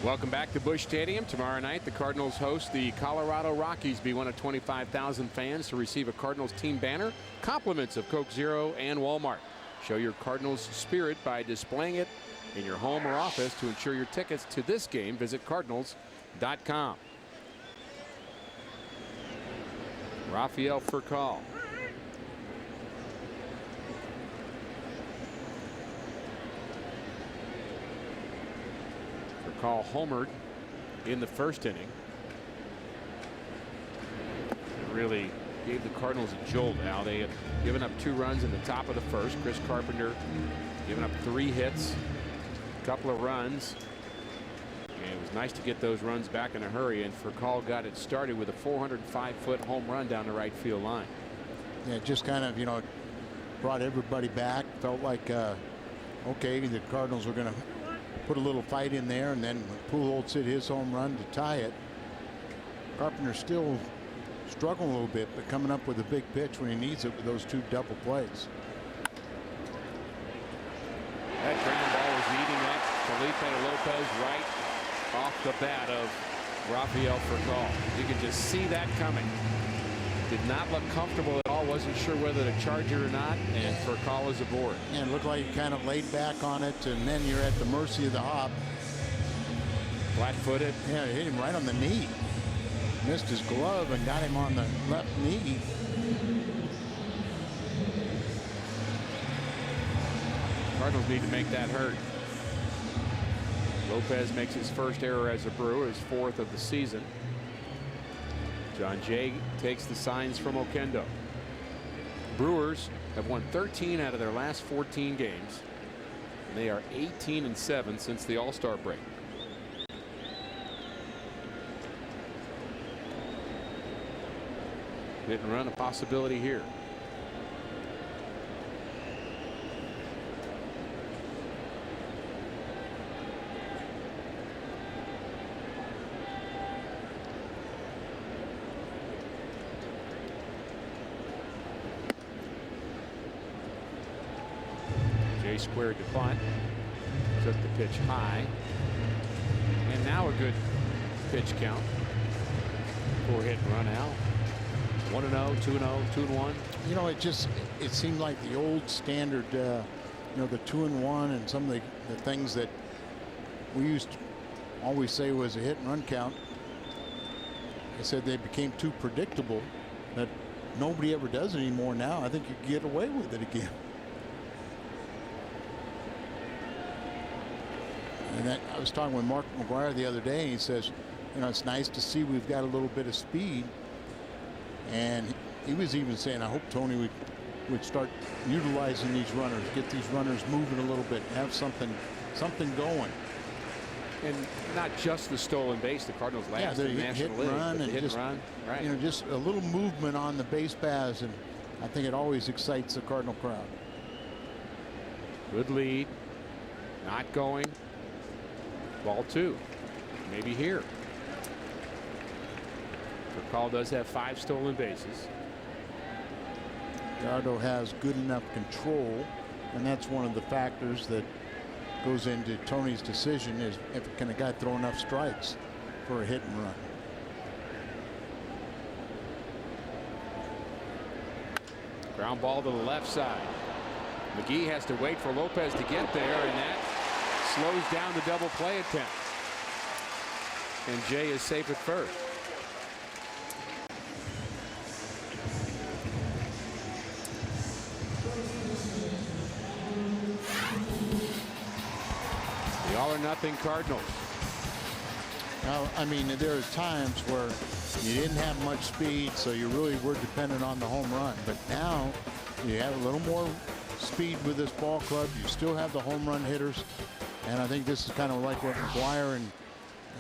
Welcome back to Busch Stadium. Tomorrow night, the Cardinals host the Colorado Rockies. Be one of 25,000 fans to receive a Cardinals team banner, compliments of Coke Zero and Walmart. Show your Cardinals spirit by displaying it in your home or office. To ensure your tickets to this game, visit Cardinals.com. Rafael Furcal. Furcal homered in the first inning. It really gave the Cardinals a jolt. Now they had given up 2 runs in the top of the first. Chris Carpenter giving up 3 hits, a couple of runs. And it was nice to get those runs back in a hurry, and Furcal got it started with a 405-foot home run down the right field line. Yeah, just kind of, you know, brought everybody back. Felt like, okay, the Cardinals were going to put a little fight in there, and then when Pujols hit his home run to tie it, Carpenter still struggling a little bit, but coming up with a big pitch when he needs it with those 2 double plays. That ground ball was eating up Felipe Lopez right off the bat of Rafael Furcal. You could just see that coming. Did not look comfortable at all. Wasn't sure whether to charge it or not, and Furcal is aboard. And it looked like he kind of laid back on it, and then you're at the mercy of the hop. Flat-footed. Yeah, he hit him right on the knee. Missed his glove and got him on the left knee. Cardinals need to make that hurt. Lopez makes his first error as a Brewer, his 4th of the season. John Jay takes the signs from Oquendo. Brewers have won 13 out of their last 14 games. And they are 18-7 since the All-Star break. Hit and run a possibility here. Jay squared to bunt. Took the pitch high. And now a good pitch count. For hit and run out. 1-0, 2-0, 2-1. You know, it seemed like the old standard, you know, the 2-1 and some of the things that we used to always say was a hit and run count. I said they became too predictable that nobody ever does anymore now. I think you can get away with it again. And that, I was talking with Mark McGuire the other day, and he says, you know, it's nice to see we've got a little bit of speed. And he was even saying, I hope Tony would start utilizing these runners, get these runners moving a little bit, have something going. And not just the stolen base. The Cardinals last in the National League. Hit and run, right? You know, just a little movement on the base paths, and I think it always excites the Cardinal crowd. Good lead. Not going. Ball 2. Maybe here. Call does have 5 stolen bases. Gallardo has good enough control, and that's one of the factors that goes into Tony's decision, is if can a guy throw enough strikes for a hit and run. Ground ball to the left side. McGee has to wait for Lopez to get there, and that slows down the double play attempt. And Jay is safe at first. The all-or-nothing Cardinals. Now, I mean, there are times where you didn't have much speed, so you really were dependent on the home run. But now you have a little more speed with this ball club. You still have the home run hitters. And I think this is kind of like what McGuire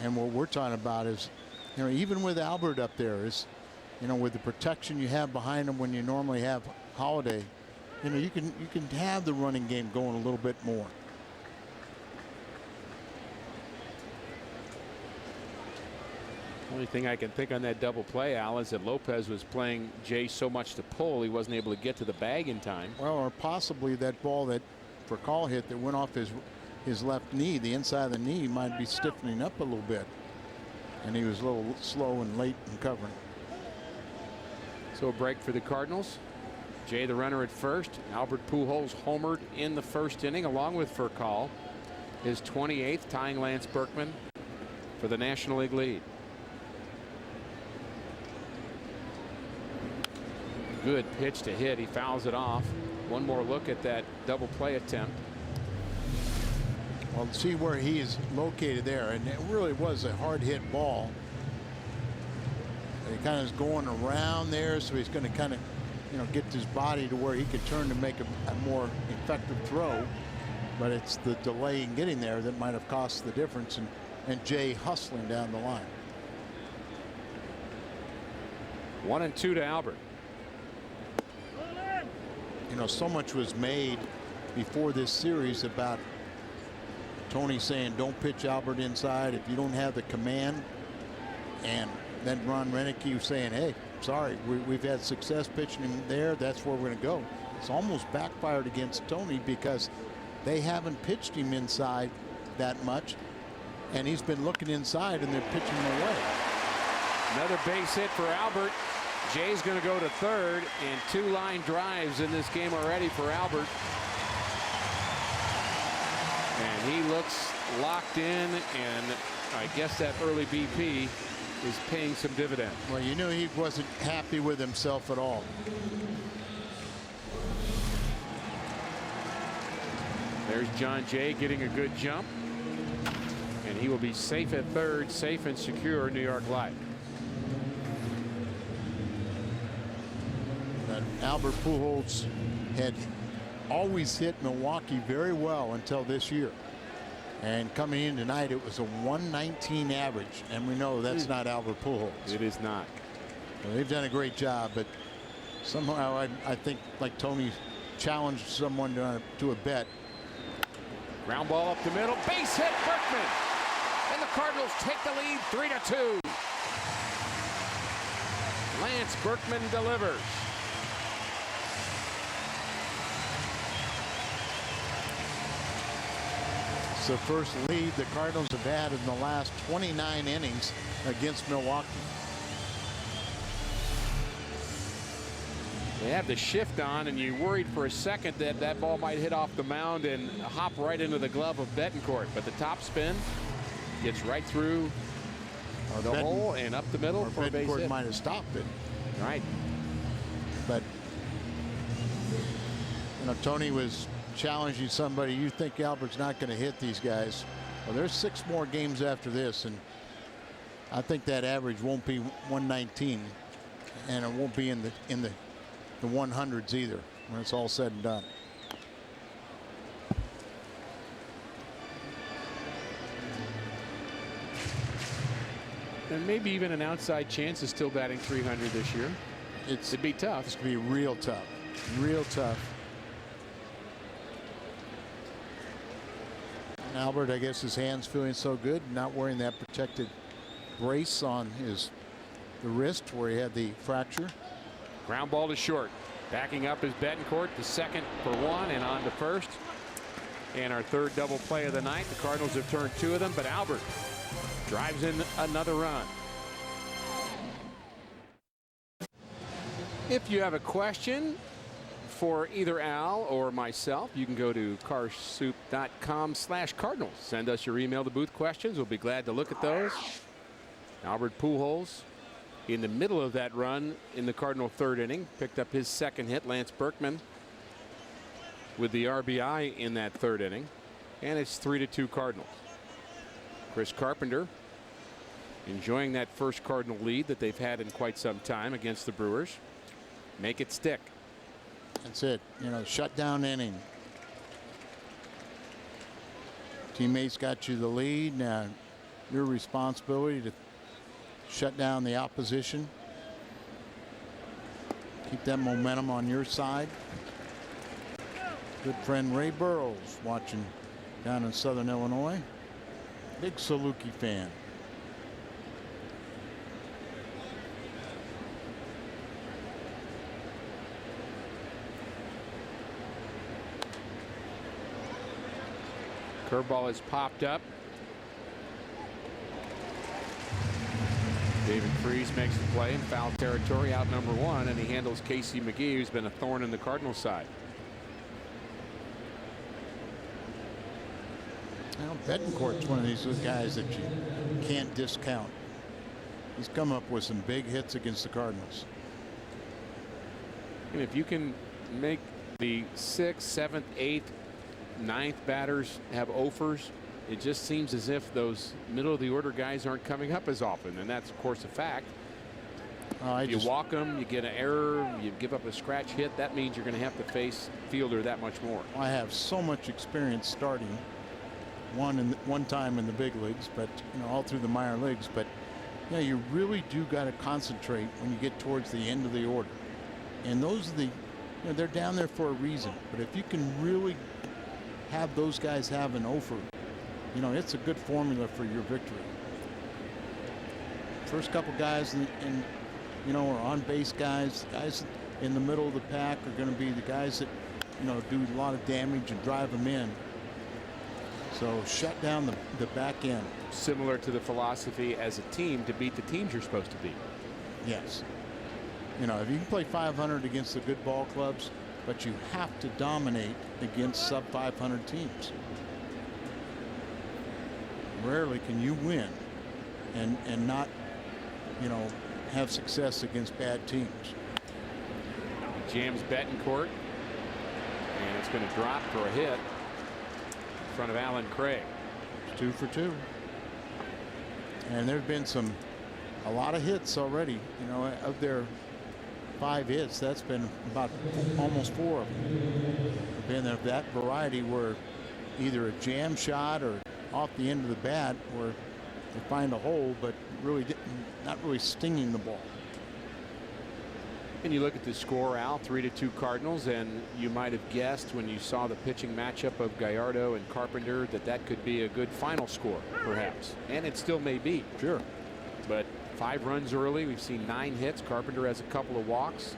and what we're talking about is, you know, even with Albert up there, is, you know, with the protection you have behind him when you normally have Holiday, you know, you can have the running game going a little bit more. Only thing I can think on that double play, Al, is that Lopez was playing Jay so much to pull he wasn't able to get to the bag in time. Well, or possibly that ball that for call hit that went off his left knee, the inside of the knee might be stiffening up a little bit, and he was a little slow and late in covering. So a break for the Cardinals. Jay the runner at first. Albert Pujols homered in the first inning along with Furcal, his 28th, tying Lance Berkman for the National League lead. Good pitch to hit. He fouls it off. One more look at that double play attempt. Well, see where he is located there, and it really was a hard hit ball. He kind of is going around there, so he's going to kind of, you know, get his body to where he could turn to make a more effective throw. But it's the delay in getting there that might have cost the difference, and Jay hustling down the line. 1-2 to Albert. You know, so much was made before this series about Tony saying don't pitch Albert inside if you don't have the command, and then Ron Renicky saying, hey, sorry, we've had success pitching him there, that's where we're going to go. It's almost backfired against Tony because they haven't pitched him inside that much, and he's been looking inside and they're pitching him away. Another base hit for Albert. Jay's going to go to third, and 2 line drives in this game already for Albert. And he looks locked in, and I guess that early BP is paying some dividends. Well, you knew he wasn't happy with himself at all. There's John Jay getting a good jump. And he will be safe at third, safe and secure, New York Life. Albert Pujols had always hit Milwaukee very well until this year. And coming in tonight, it was a 119 average. And we know that's not Albert Pujols. It is not. Well, they've done a great job, but somehow I think, like Tony challenged someone to a bet. Ground ball up the middle. Base hit, Berkman. And the Cardinals take the lead 3-2. Lance Berkman delivers. It's the first lead the Cardinals have had in the last 29 innings against Milwaukee. They have the shift on, and you worried for a second that that ball might hit off the mound and hop right into the glove of Betancourt. But the top spin gets right through the hole and up the middle for a base hit. Betancourt might have stopped it. Right. But you know, Tony was challenging somebody. You think Albert's not going to hit these guys? Well, there's 6 more games after this, and I think that average won't be 119, and it won't be in the 100s either when it's all said and done. And maybe even an outside chance of still batting 300 this year. It'd be tough. It's going to be real tough. Real tough. And Albert, I guess his hand's feeling so good, not wearing that protected brace on the wrist where he had the fracture. Ground ball to short. Backing up is Betancourt, the second for 1 and on to first. And our third double play of the night. The Cardinals have turned 2 of them, but Albert drives in another run. If you have a question for either Al or myself, you can go to carsoup.com/Cardinals. Send us your email to booth questions. We'll be glad to look at those. Albert Pujols in the middle of that run in the Cardinal third inning, picked up his second hit. Lance Berkman with the RBI in that third inning, and it's 3-2 Cardinals. Chris Carpenter enjoying that first Cardinal lead that they've had in quite some time against the Brewers. Make it stick. That's it. You know, shutdown inning. Teammates got you the lead. Now your responsibility to shut down the opposition. Keep that momentum on your side. Good friend Ray Burrows watching down in Southern Illinois. Big Saluki fan. Curveball has popped up. David Freese makes the play in foul territory, out number 1, and he handles Casey McGee, who's been a thorn in the Cardinals side. Well, Betancourt's one of these guys that you can't discount. He's come up with some big hits against the Cardinals. And if you can make the 6th, 7th, 8th, 9th batters have offers, it just seems as if those middle of the order guys aren't coming up as often, and that's of course a fact. You walk them, you get an error, you give up a scratch hit, that means you're going to have to face fielder that much more. I have so much experience starting one time in the big leagues, but you know, all through the minor leagues. But yeah, you really do got to concentrate when you get towards the end of the order, and those are the, you know, they're down there for a reason. But if you can really have those guys have an offer, you know, it's a good formula for your victory. First couple guys and you know, are on base guys in the middle of the pack are going to be the guys that, you know, do a lot of damage and drive them in. So shut down the back end. Similar to the philosophy as a team to beat the teams you're supposed to beat. Yes. You know, if you can play 500 against the good ball clubs, but you have to dominate against sub 500 teams. Rarely can you win and not, you know, have success against bad teams. Jams Betancourt, and it's going to drop for a hit. front of Alan Craig. It's 2 for 2. And there's been a lot of hits already. You know, of their 5 hits, that's been about almost 4 of them. Have been of that variety where either a jam shot or off the end of the bat where they find a hole, but really not really stinging the ball. And you look at the score, Al, 3-2 Cardinals, and you might have guessed when you saw the pitching matchup of Gallardo and Carpenter that could be a good final score, perhaps. And it still may be. Sure. But 5 runs early. We've seen 9 hits. Carpenter has a couple of walks.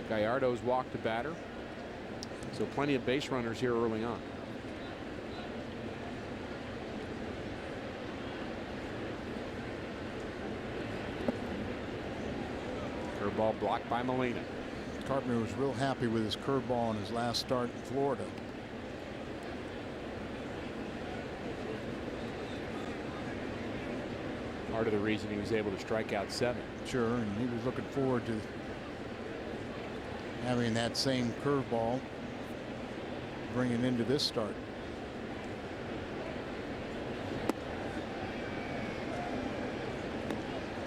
Gallardo's walked a batter. So plenty of base runners here early on. Curveball blocked by Molina. Carpenter was real happy with his curveball in his last start in Florida. Part of the reason he was able to strike out 7. Sure, and he was looking forward to having that same curveball bringing into this start.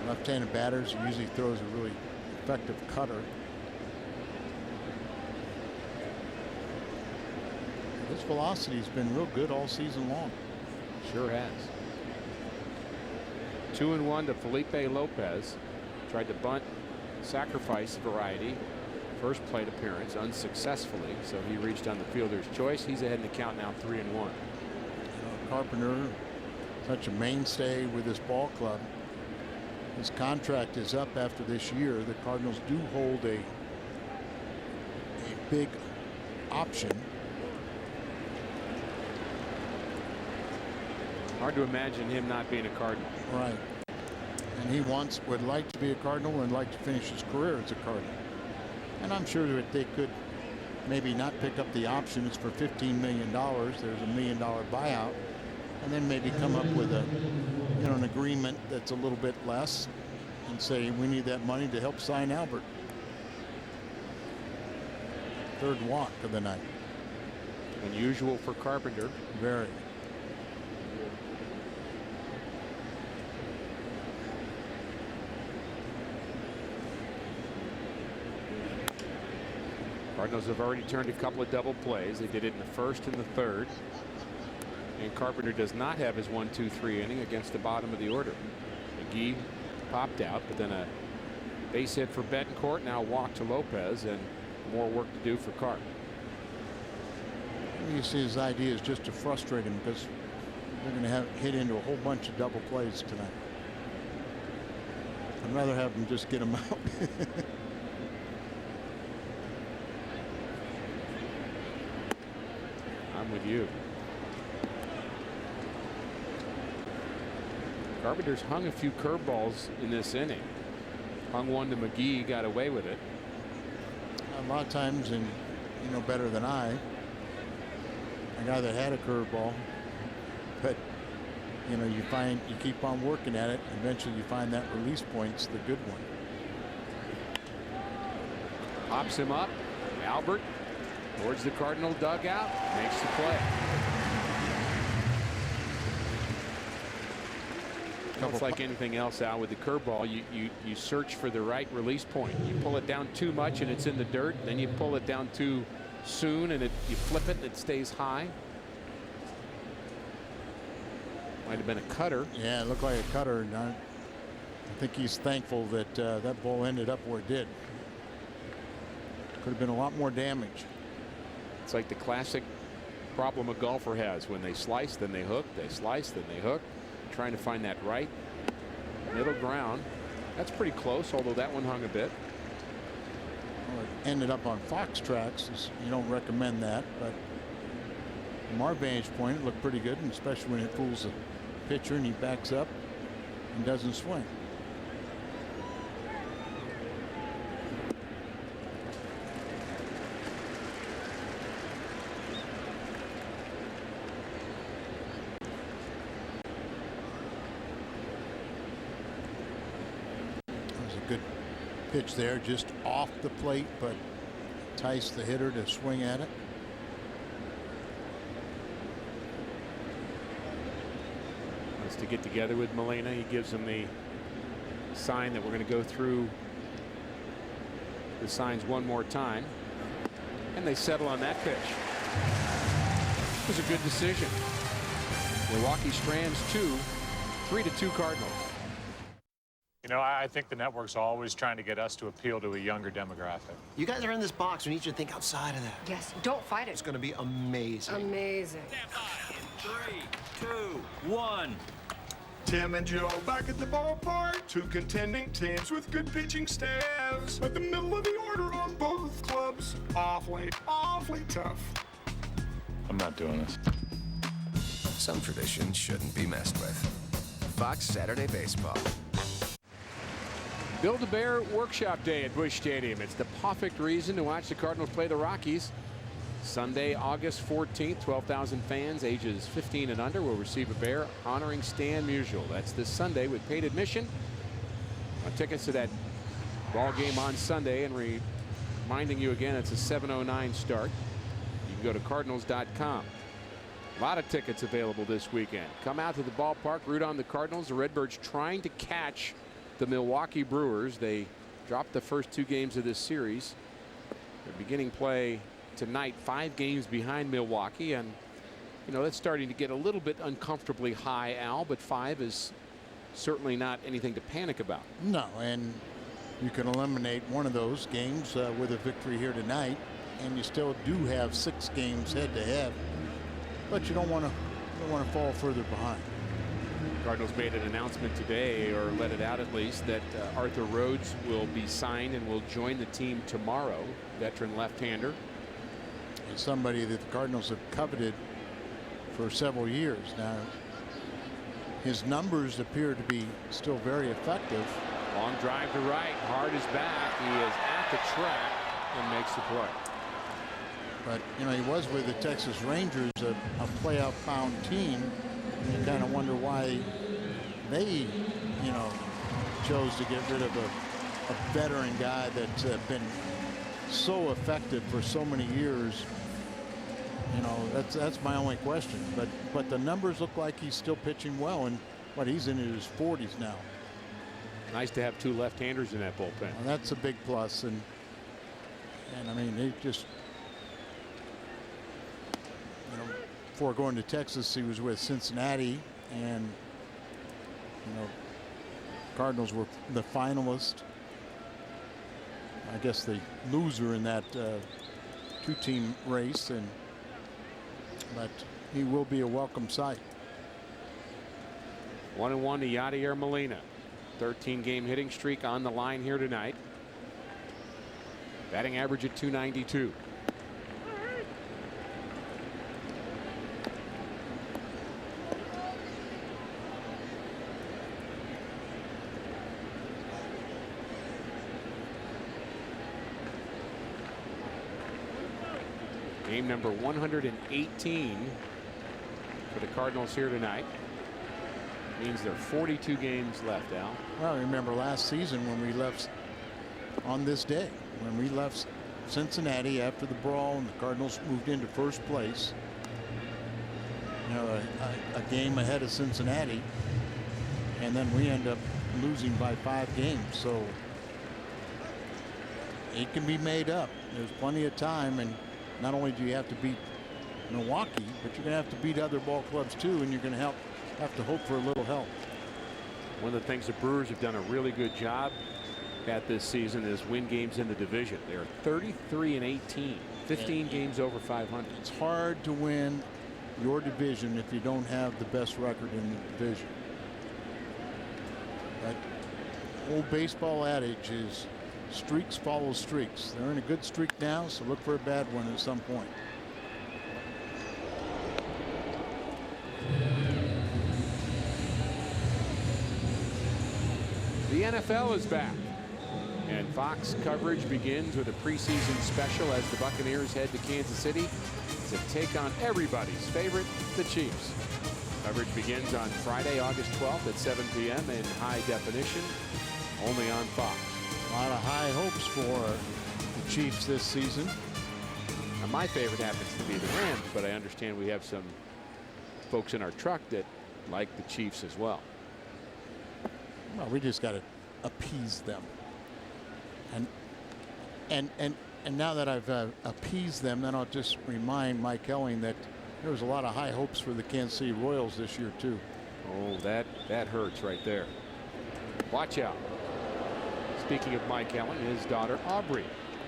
Left-handed batters usually throws a really effective cutter. His velocity has been real good all season long. Sure has. 2-1 to Felipe Lopez. Tried to bunt, sacrifice variety. First plate appearance unsuccessfully, so he reached on the fielder's choice. He's ahead in the count now, 3-1. Carpenter, such a mainstay with this ball club. His contract is up after this year. The Cardinals do hold a big option. Hard to imagine him not being a Cardinal. Right. And he would like to be a Cardinal and like to finish his career as a Cardinal. And I'm sure that they could maybe not pick up the option. It's for $15 million. There's $1 million buyout. And then maybe come up with an agreement that's a little bit less and say we need that money to help sign Albert. 3rd walk of the night. Unusual for Carpenter. Very. Cardinals have already turned a couple of double plays. They did it in the 1st and the 3rd. And Carpenter does not have his 1-2-3 inning against the bottom of the order. McGee popped out, but then a base hit for Betancourt. Now walk to Lopez, and more work to do for Carp. You see his idea is just to frustrate him because they're going to have hit into a whole bunch of double plays tonight. I'd rather have him just get him out. I'm with you. Carpenter's hung a few curveballs in this inning. Hung one to McGee, got away with it. A lot of times, and you know better than I, a guy that had a curveball, but you know you keep on working at it. Eventually, you find that release point's the good one. Pops him up. Albert towards the Cardinal dugout, makes the play. It's like anything else, Al, with the curveball, you search for the right release point. You pull it down too much and it's in the dirt, then you pull it down too soon and you flip it and it stays high. Might have been a cutter. Yeah, it looked like a cutter. And I think he's thankful that that ball ended up where it did. Could have been a lot more damage. It's like the classic problem a golfer has. When they slice, then they hook. They slice, then they hook. Trying to find that right middle ground. That's pretty close, although that one hung a bit. Well, it ended up on Fox tracks. You don't recommend that, but from our vantage point, it looked pretty good, and especially when it fools the pitcher and he backs up and doesn't swing. Good pitch there, just off the plate, but enticed the hitter to swing at it. wants to get together with Molina. He gives him the sign that we're going to go through the signs one more time, and they settle on that pitch. It was a good decision. Milwaukee strands 2, 3-2 Cardinals. You know, I think the network's always trying to get us to appeal to a younger demographic. You guys are in this box. We need you to think outside of that. Yes, don't fight it. It's going to be amazing. Amazing. In 3, 2, 1. Tim and Joe back at the ballpark. Two contending teams with good pitching staffs. At the middle of the order on both clubs. Awfully tough. I'm not doing this. Some traditions shouldn't be messed with. Fox Saturday Baseball. Build-A-Bear Workshop Day at Busch Stadium. It's the perfect reason to watch the Cardinals play the Rockies. Sunday, August 14th, 12,000 fans ages 15 and under will receive a bear honoring Stan Musial. That's this Sunday with paid admission. Tickets to that ball game on Sunday, and reminding you again, it's a 7:09 start. You can go to cardinals.com. A lot of tickets available this weekend. Come out to the ballpark, root on the Cardinals. The Redbirds trying to catch the Milwaukee Brewers. They dropped the first 2 games of this series. They're beginning play tonight, 5 games behind Milwaukee, and you know that's starting to get a little bit uncomfortably high, Al, but 5 is certainly not anything to panic about. No, and you can eliminate one of those games with a victory here tonight, and you still do have 6 games head to head, but you don't want to fall further behind. Cardinals made an announcement today, or let it out at least, that Arthur Rhodes will be signed and will join the team tomorrow. Veteran left-hander. And somebody that the Cardinals have coveted for several years now. His numbers appear to be still very effective. Long drive to right, hard is back. He is at the track and makes the play. But you know, he was with the Texas Rangers, a playoff bound team. And you kind of wonder why they, you know, chose to get rid of a veteran guy that's been so effective for so many years. You know, that's my only question. But the numbers look like he's still pitching well, and he's in his 40s now. Nice to have 2 left-handers in that bullpen. Well, that's a big plus, and I mean, they just, you know, before going to Texas, he was with Cincinnati, and you know, Cardinals were the finalist. I guess the loser in that 2-team race, but he will be a welcome sight. 1-1 to Yadier Molina. 13-game hitting streak on the line here tonight. Batting average at .292. Game number 118 for the Cardinals here tonight. Means there are 42 games left, Al. Well, remember last season when we left on this day, when we left Cincinnati after the brawl and the Cardinals moved into first place, you know, a game ahead of Cincinnati, and then we end up losing by 5 games. So it can be made up. There's plenty of time, and not only do you have to beat Milwaukee, but you're going to have to beat other ball clubs too, and you're going to have to hope for a little help. One of the things the Brewers have done a really good job at this season is win games in the division. They are 33-18, 15 games over 500. It's hard to win your division if you don't have the best record in the division. That old baseball adage is streaks follow streaks. They're in a good streak now, so look for a bad one at some point. The NFL is back, and Fox coverage begins with a preseason special as the Buccaneers head to Kansas City to take on everybody's favorite, the Chiefs. Coverage begins on Friday, August 12th at 7 p.m. in high definition, only on Fox. A lot of high hopes for the Chiefs this season. Now, my favorite happens to be the Rams, but I understand we have some folks in our truck that like the Chiefs as well. Well, we just got to appease them. And now that I've appeased them, then I'll just remind Mike Elling that there was a lot of high hopes for the Kansas City Royals this year too. Oh, that hurts right there. Watch out. Speaking of Mike Elling, his daughter Aubrey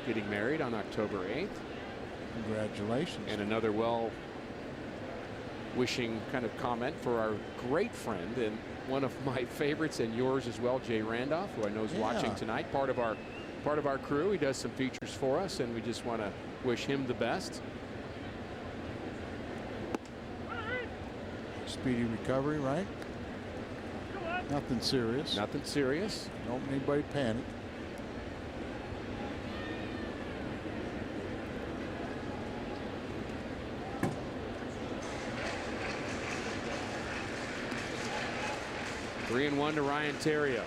getting married on October 8th. Congratulations. And another well-wishing kind of comment for our great friend and one of my favorites and yours as well, Jay Randolph, who I know is watching tonight, part of our crew. He does some features for us, and we just want to wish him the best. Speedy recovery, right? Nothing serious. Nothing serious. Don't anybody panic. Three and one to Ryan Theriot.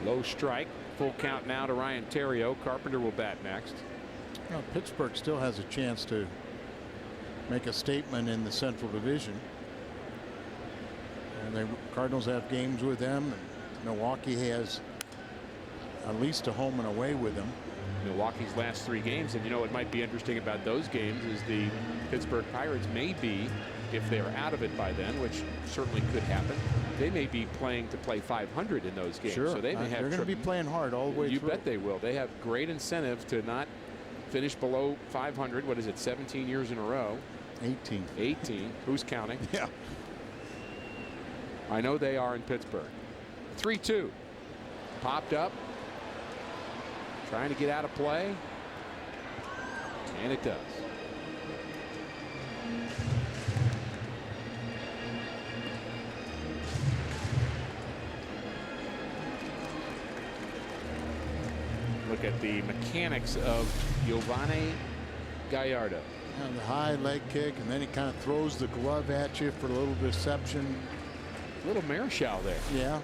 Low strike. Full count now to Ryan Theriot. Carpenter will bat next. You know, Pittsburgh still has a chance to make a statement in the Central Division. And the Cardinals have games with them. And Milwaukee has at least a home and away with them. Milwaukee's last three games, and you know what might be interesting about those games is the Pittsburgh Pirates may be, if they're out of it by then, which certainly could happen, they may be playing to play 500 in those games. Sure. So they may have. They're going to be playing hard all the way you through. bet they will. They have great incentive to not finish below 500. What is it, 17 years in a row? 18. 18. Who's counting? Yeah. I know they are in Pittsburgh. 3-2. Popped up. Trying to get out of play. And it does. Look at the mechanics of Giovanni Gallardo. And the high leg kick, and then he kind of throws the glove at you for a little deception. Little Marichal there. Yeah.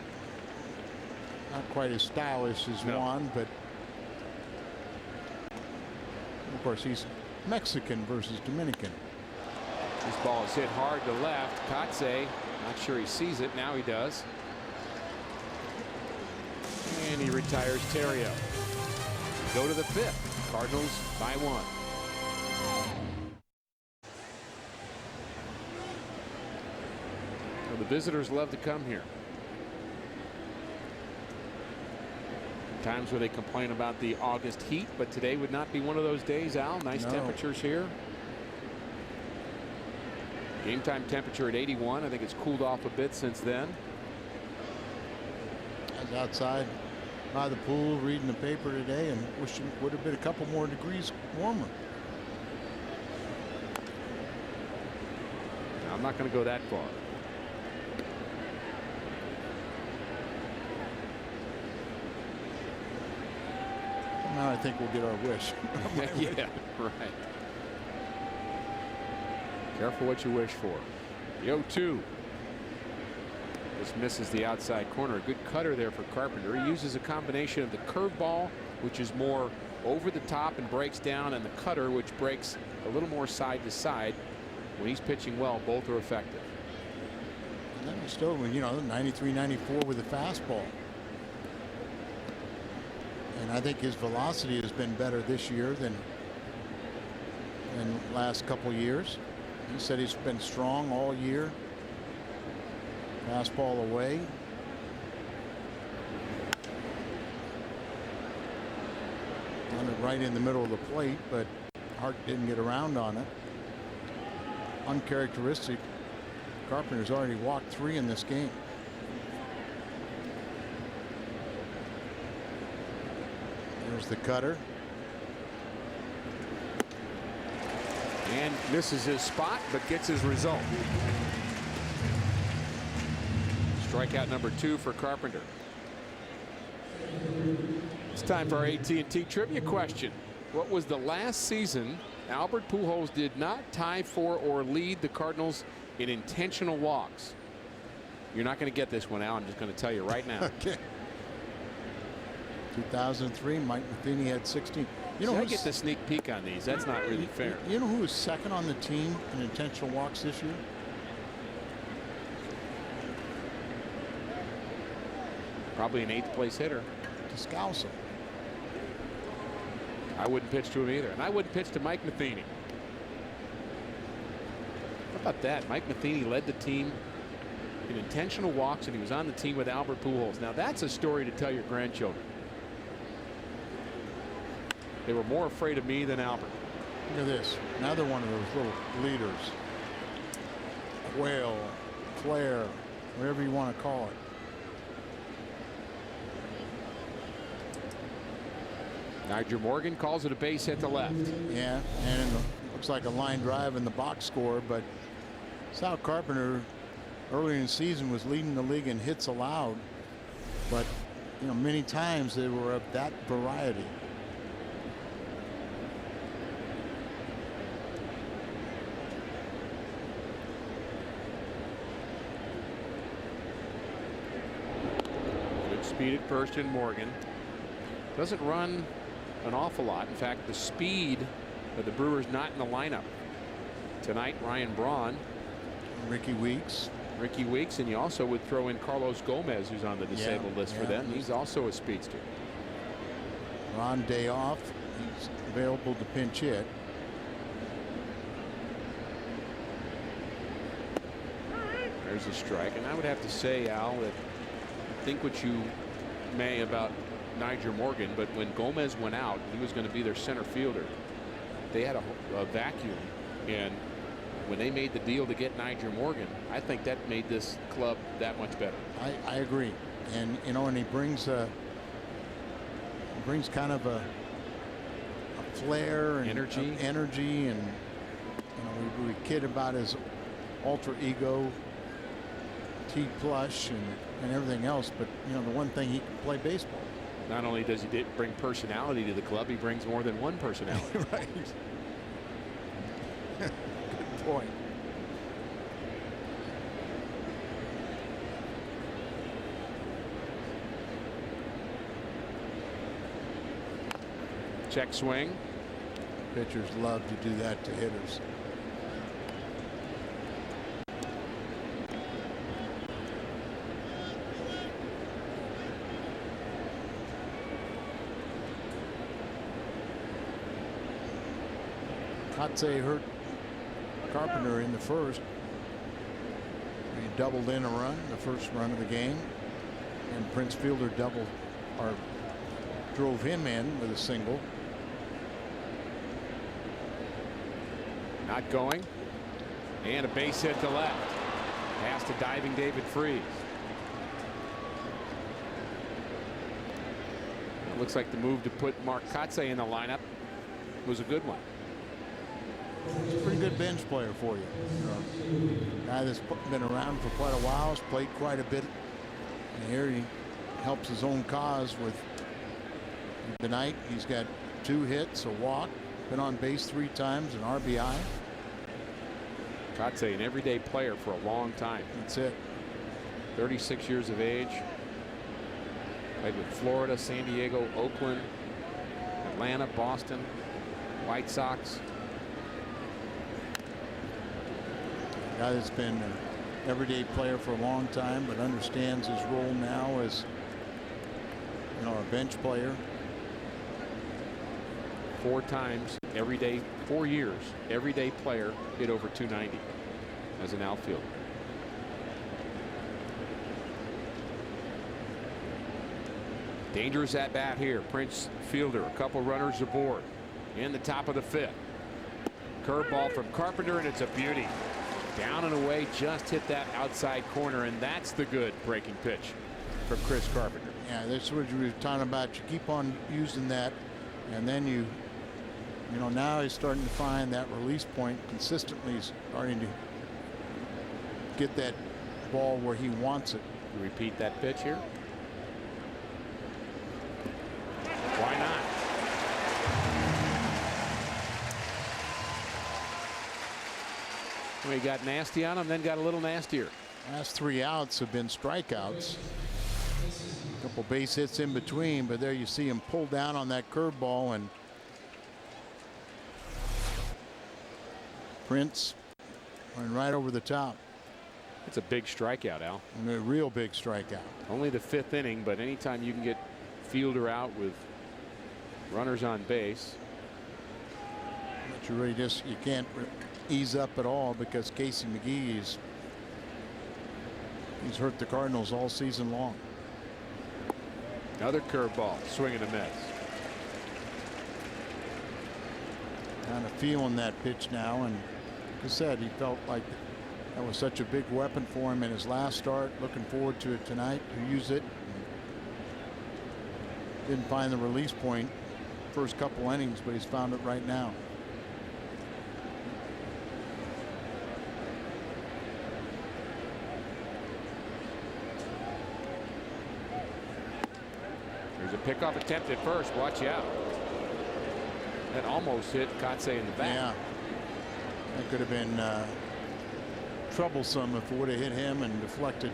Not quite as stylish as Juan, but of course he's Mexican versus Dominican. This ball is hit hard to left. Kotze, not sure he sees it. Now he does. And he retires Theriot. Go to the fifth. Cardinals by one. Well, the visitors love to come here. Times where they complain about the August heat, but today would not be one of those days, Al. Nice temperatures here. Game time temperature at 81. I think it's cooled off a bit since then. I was outside by the pool reading the paper today and wishing it would have been a couple more degrees warmer. Now, I'm not going to go that far. Now I think we'll get our wish. Yeah, right. Careful what you wish for. The 0-2. This misses the outside corner. A good cutter there for Carpenter. He uses a combination of the curveball, which is more over the top and breaks down, and the cutter, which breaks a little more side to side. When he's pitching well, both are effective. And then still, you know, 93, 94 with the fastball. And I think his velocity has been better this year than last couple years. He said he's been strong all year. Fastball away. On it right in the middle of the plate, but Hart didn't get around on it. Uncharacteristic. Carpenter's already walked 3 in this game. There's the cutter. And misses his spot, but gets his result. Strikeout number 2 for Carpenter. It's time for our AT&T trivia question. What was the last season Albert Pujols did not tie for or lead the Cardinals in intentional walks? You're not going to get this one, Al. I'm just going to tell you right now. Okay. 2003, Mike Matheny had 16. You know, I get the sneak peek on these. That's not really fair. You know who was second on the team in intentional walks this year? Probably an 8th place hitter. Descalso. I wouldn't pitch to him either. And I wouldn't pitch to Mike Matheny. How about that? Mike Matheny led the team in intentional walks, and he was on the team with Albert Pujols. Now that's a story to tell your grandchildren. They were more afraid of me than Albert. Look at this. Another one of those little leaders. Quail, Flair, whatever you want to call it. Nigel Morgan calls it a base hit to left. Yeah, and looks like a line drive in the box score, but Sal Carpenter earlier in the season was leading the league in hits allowed, but you know, many times they were of that variety. Good speed at first in Morgan. Doesn't run an awful lot. In fact, the speed of the Brewers not in the lineup tonight. Ryan Braun, Ricky Weeks, and you also would throw in Carlos Gomez, who's on the disabled list for them. He's also a speedster. Ron day off. He's available to pinch hit. There's a strike, and I would have to say, Al, that think what you may about Nigel Morgan, but when Gomez went out, he was going to be their center fielder. They had a vacuum, and when they made the deal to get Nigel Morgan, I think that made this club that much better. I agree, and you know, and he brings kind of a flair and energy, and you know, we kid about his alter ego, T plush, and everything else, but you know, the one thing, he can play baseball. Not only does he bring personality to the club, he brings more than one personality. Right. Good point. Check swing. Pitchers love to do that to hitters. Kotze hurt Carpenter in the first. He doubled in a run, the first run of the game, and Prince Fielder drove him in with a single. Not going, and a base hit to left. Pass to diving David Freese. It looks like the move to put Mark Kotze in the lineup was a good one. He's a pretty good bench player for you. Guy that's been around for quite a while, has played quite a bit. And here he helps his own cause with tonight. He's got 2 hits, a walk, been on base 3 times, an RBI. Kotze, an everyday player for a long time. That's it. 36 years of age. Played with Florida, San Diego, Oakland, Atlanta, Boston, White Sox. Guy that's been an everyday player for a long time, but understands his role now as, you know, a bench player. 4 times every day, 4 years, everyday player, hit over 290 as an outfielder. Dangerous at bat here. Prince Fielder, a couple runners aboard in the top of the 5th. Curveball from Carpenter, and it's a beauty. Down and away, just hit that outside corner, and that's the good breaking pitch from Chris Carpenter. Yeah, that's what you were talking about. You keep on using that, and then you know, now he's starting to find that release point consistently. He's starting to get that ball where he wants it. You repeat that pitch here. Why not? We got nasty on him, then got a little nastier. Last 3 outs have been strikeouts. A couple base hits in between, but there you see him pull down on that curveball, and Prince went right over the top. It's a big strikeout, Al. And a real big strikeout. Only the 5th inning, but anytime you can get fielder out with runners on base. But you can't ease up at all, because Casey McGee he's hurt the Cardinals all season long. Another curveball, swing and a miss. Kind of feeling that pitch now, and like I said, he felt like that was such a big weapon for him in his last start. Looking forward to it tonight to use it. Didn't find the release point first couple innings, but he's found it right now. There's a pickoff attempt at first. Watch out. That almost hit Kotze in the back. Yeah. That could have been troublesome if it would have hit him and deflected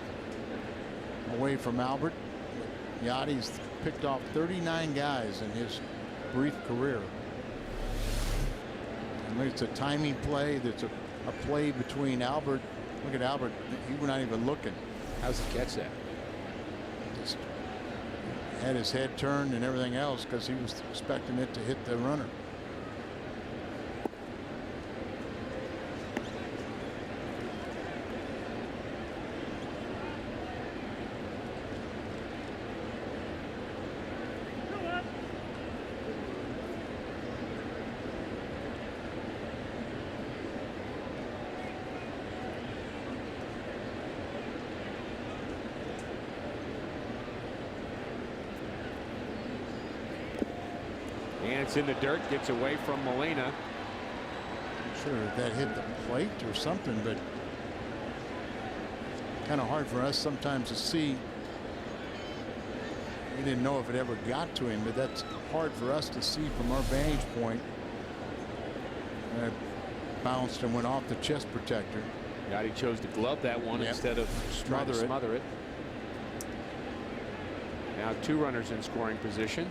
away from Albert. Yachty's picked off 39 guys in his brief career. And it's a timing play. That's a play between Albert. Look at Albert. He was not even looking. How's he catch that? Just had his head turned and everything else, because he was expecting it to hit the runner. And it's in the dirt, gets away from Molina. I'm sure that hit the plate or something, but kind of hard for us sometimes to see. We didn't know if it ever got to him, but that's hard for us to see from our vantage point. And it bounced and went off the chest protector. Yachty chose to glove that one instead of trying to smother it. Now 2 runners in scoring position.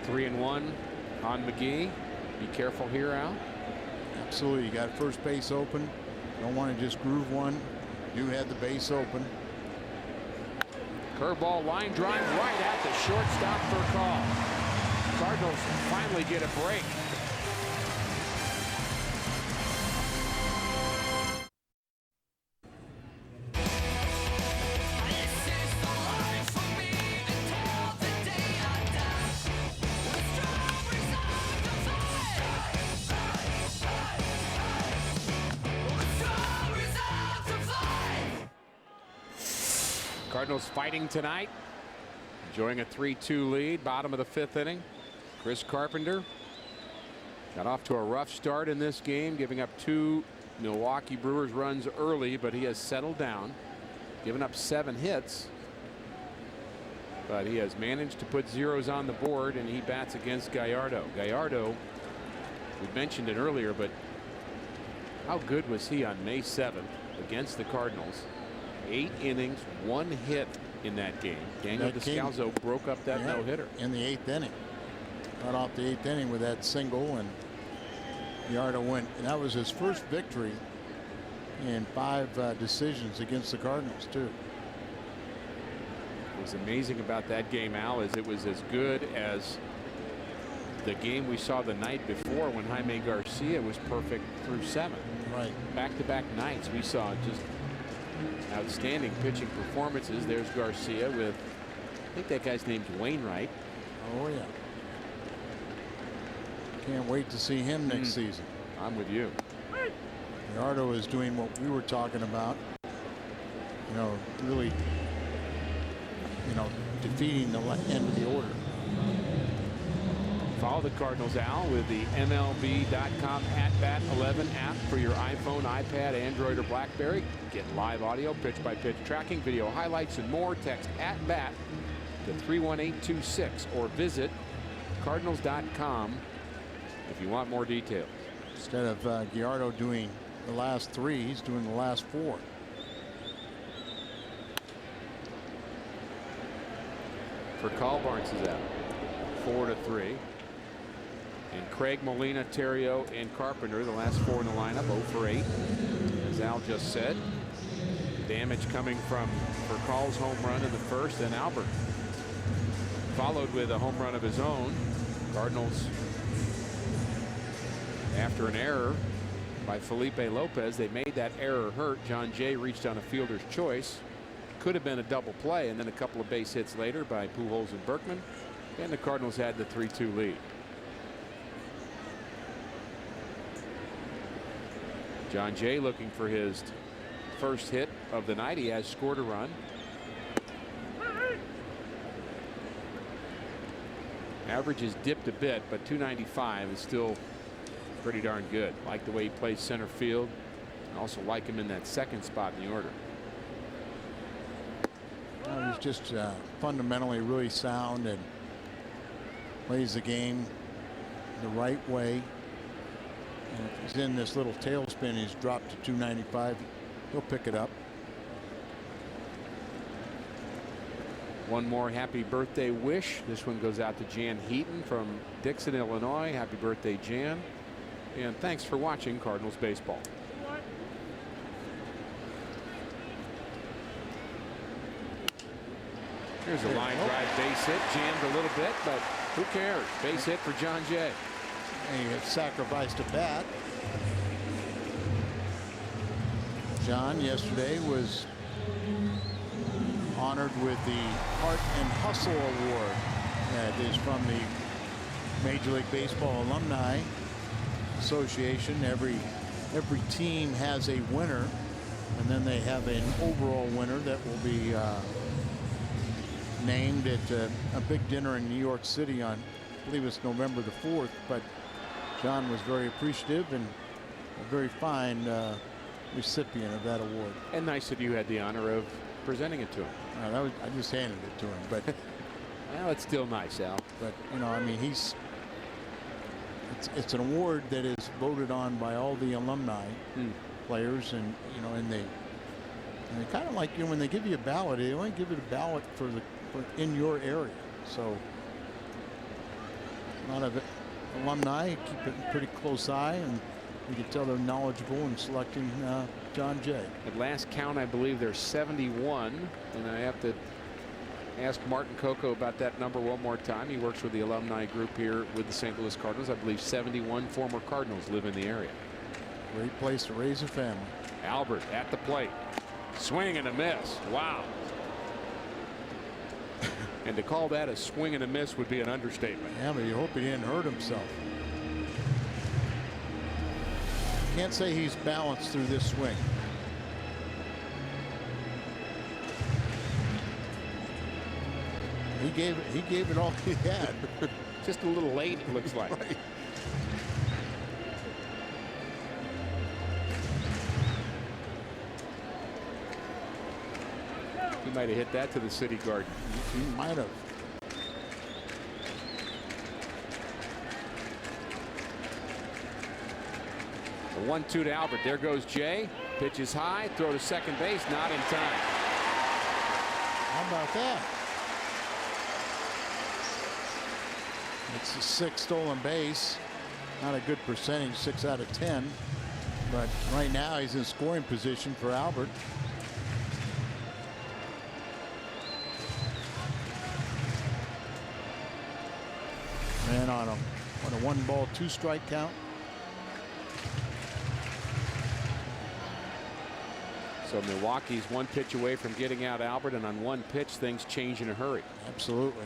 3-1 on McGee. Be careful here, Al. Absolutely. You got first base open. Don't want to just groove one. You had the base open. Curveball, line drive right at the shortstop for a call. Cardinals finally get a break. Cardinals fighting tonight, enjoying a 3-2 lead, bottom of the 5th inning. Chris Carpenter got off to a rough start in this game, giving up 2 Milwaukee Brewers runs early, but he has settled down, given up 7 hits, but he has managed to put zeros on the board, and he bats against Gallardo. Gallardo, we mentioned it earlier, but how good was he on May 7th against the Cardinals? 8 innings, 1 hit in that game. Daniel Descalzo broke up that no-hitter in the 8th inning. Got off the 8th inning with that single, and Gallardo went. And that was his first victory in 5 decisions against the Cardinals, too. What was amazing about that game, Al, is it was as good as the game we saw the night before when Jaime Garcia was perfect through 7. Right. Back-to-back nights we saw just outstanding pitching performances. There's Garcia with, I think that guy's name's Wainwright. Oh yeah. Can't wait to see him next season. I'm with you. Gallardo is doing what we were talking about. You know, really, defeating the end of the order. Follow the Cardinals, Al, with the MLB.com @BAT11 app for your iPhone, iPad, Android, or BlackBerry. Get live audio, pitch-by-pitch tracking, video highlights, and more. Text @BAT to 31826 or visit Cardinals.com if you want more details. Instead of Gallardo doing the last 3. He's doing the last 4. For Barnes is out 4-3. And Craig, Molina, Terrio, and Carpenter, the last 4 in the lineup, 0 for 8. As Al just said, damage coming from Furcall's home run in the first, and Albert followed with a home run of his own. Cardinals, after an error by Felipe Lopez, they made that error hurt. John Jay reached on a fielder's choice. Could have been a double play, and then a couple of base hits later by Pujols and Berkman, and the Cardinals had the 3-2 lead. John Jay looking for his first hit of the night. He has scored a run. Average has dipped a bit, but 295 is still pretty darn good. Like the way he plays center field. I also like him in that second spot in the order. Well, he's just fundamentally really sound and plays the game the right way. And if he's in this little tailspin, he's dropped to 295. He'll pick it up. One more happy birthday wish. This one goes out to Jan Heaton from Dixon, Illinois. Happy birthday, Jan. And thanks for watching Cardinals baseball. Here's a line drive base hit. Jammed a little bit, but who cares? Base hit for John Jay. And he sacrificed a bat. John yesterday was honored with the Heart and Hustle Award. That is from the Major League Baseball Alumni Association. Every team has a winner, and then they have an overall winner that will be named at a big dinner in New York City on, I believe it's November the 4th. But John was very appreciative and a very fine recipient of that award. And nice that you had the honor of presenting it to him. I just handed it to him, but well, it's still nice, Al. But you know, I mean, it's an award that is voted on by all the alumni players, and you know, and they kind of like, you know, when they give you a ballot, they only give it a ballot for in your area. So a lot of alumni keep it a pretty close eye, and you can tell they're knowledgeable in selecting John Jay. At last count, I believe there's 71, and I have to ask Martin Coco about that number one more time. He works with the alumni group here with the St. Louis Cardinals. I believe 71 former Cardinals live in the area. Great place to raise a family. Albert at the plate. Swing and a miss. Wow. And to call that a swing and a miss would be an understatement. Yeah, but you hope he didn't hurt himself. Can't say he's balanced through this swing. He gave it all he had. Just a little late, it looks like. Right. He might have hit that to the city garden. He might have. The 1-2 to Albert. There goes Jay. Pitch is high. Throw to second base. Not in time. How about that? It's the 6th stolen base. Not a good percentage, 6 out of 10. But right now he's in scoring position for Albert. And on a 1-ball, 2-strike count. So Milwaukee's one pitch away from getting out Albert, and on one pitch things change in a hurry. Absolutely.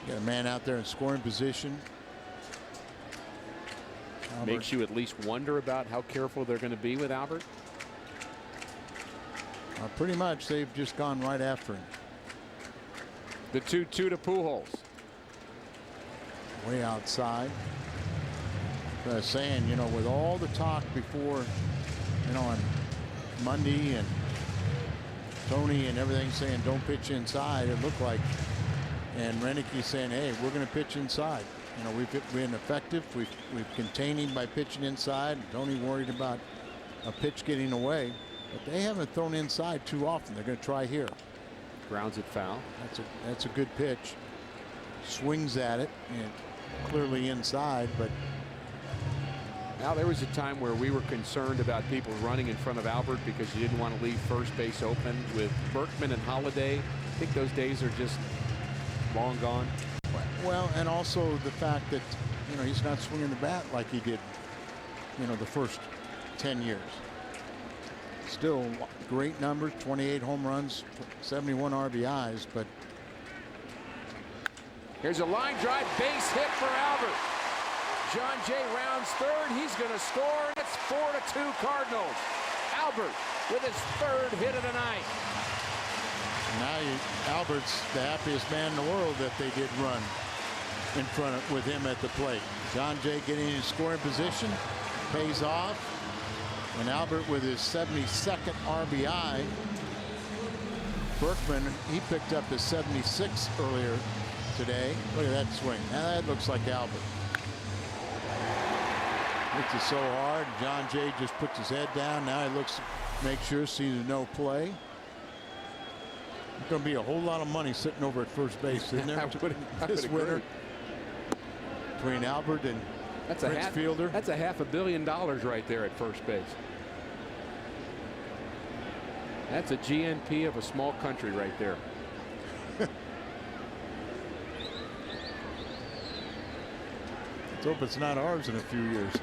Got a man out there in scoring position. Albert. Makes you at least wonder about how careful they're going to be with Albert. Pretty much they've just gone right after him. The 2-2 to Pujols. Way outside. I was saying, you know, with all the talk before, you know, on Monday and Tony and everything saying don't pitch inside, it looked like And Renicky saying, hey, we're going to pitch inside. You know, we've been effective. We've contained him by pitching inside. Tony worried about a pitch getting away, but they haven't thrown inside too often. They're going to try here. Grounds it foul. That's a good pitch. Swings at it and clearly inside, but now there was a time where we were concerned about people running in front of Albert because you didn't want to leave first base open. With Berkman and Holiday, I think those days are just long gone. Well, and also the fact that, you know, he's not swinging the bat like he did, you know, the first 10 years. Still great numbers, 28 home runs, 71 RBIs, but here's a line drive base hit for Albert. John Jay rounds third. He's going to score, and it's 4-2 Cardinals. Albert with his third hit of the night. Now Albert's the happiest man in the world that they did run in front of with him at the plate. John Jay getting in scoring position pays off, and Albert with his 72nd RBI. Berkman, he picked up his 76 earlier today. Look at that swing. Now that looks like Albert. Hits it so hard. John Jay just puts his head down. Now he looks, makes sure, sees no play. There's going to be a whole lot of money sitting over at first base, isn't there? This winter between Albert and Prince Fielder. That's $500 million right there at first base. That's a GNP of a small country right there. Let's hope it's not ours in a few years.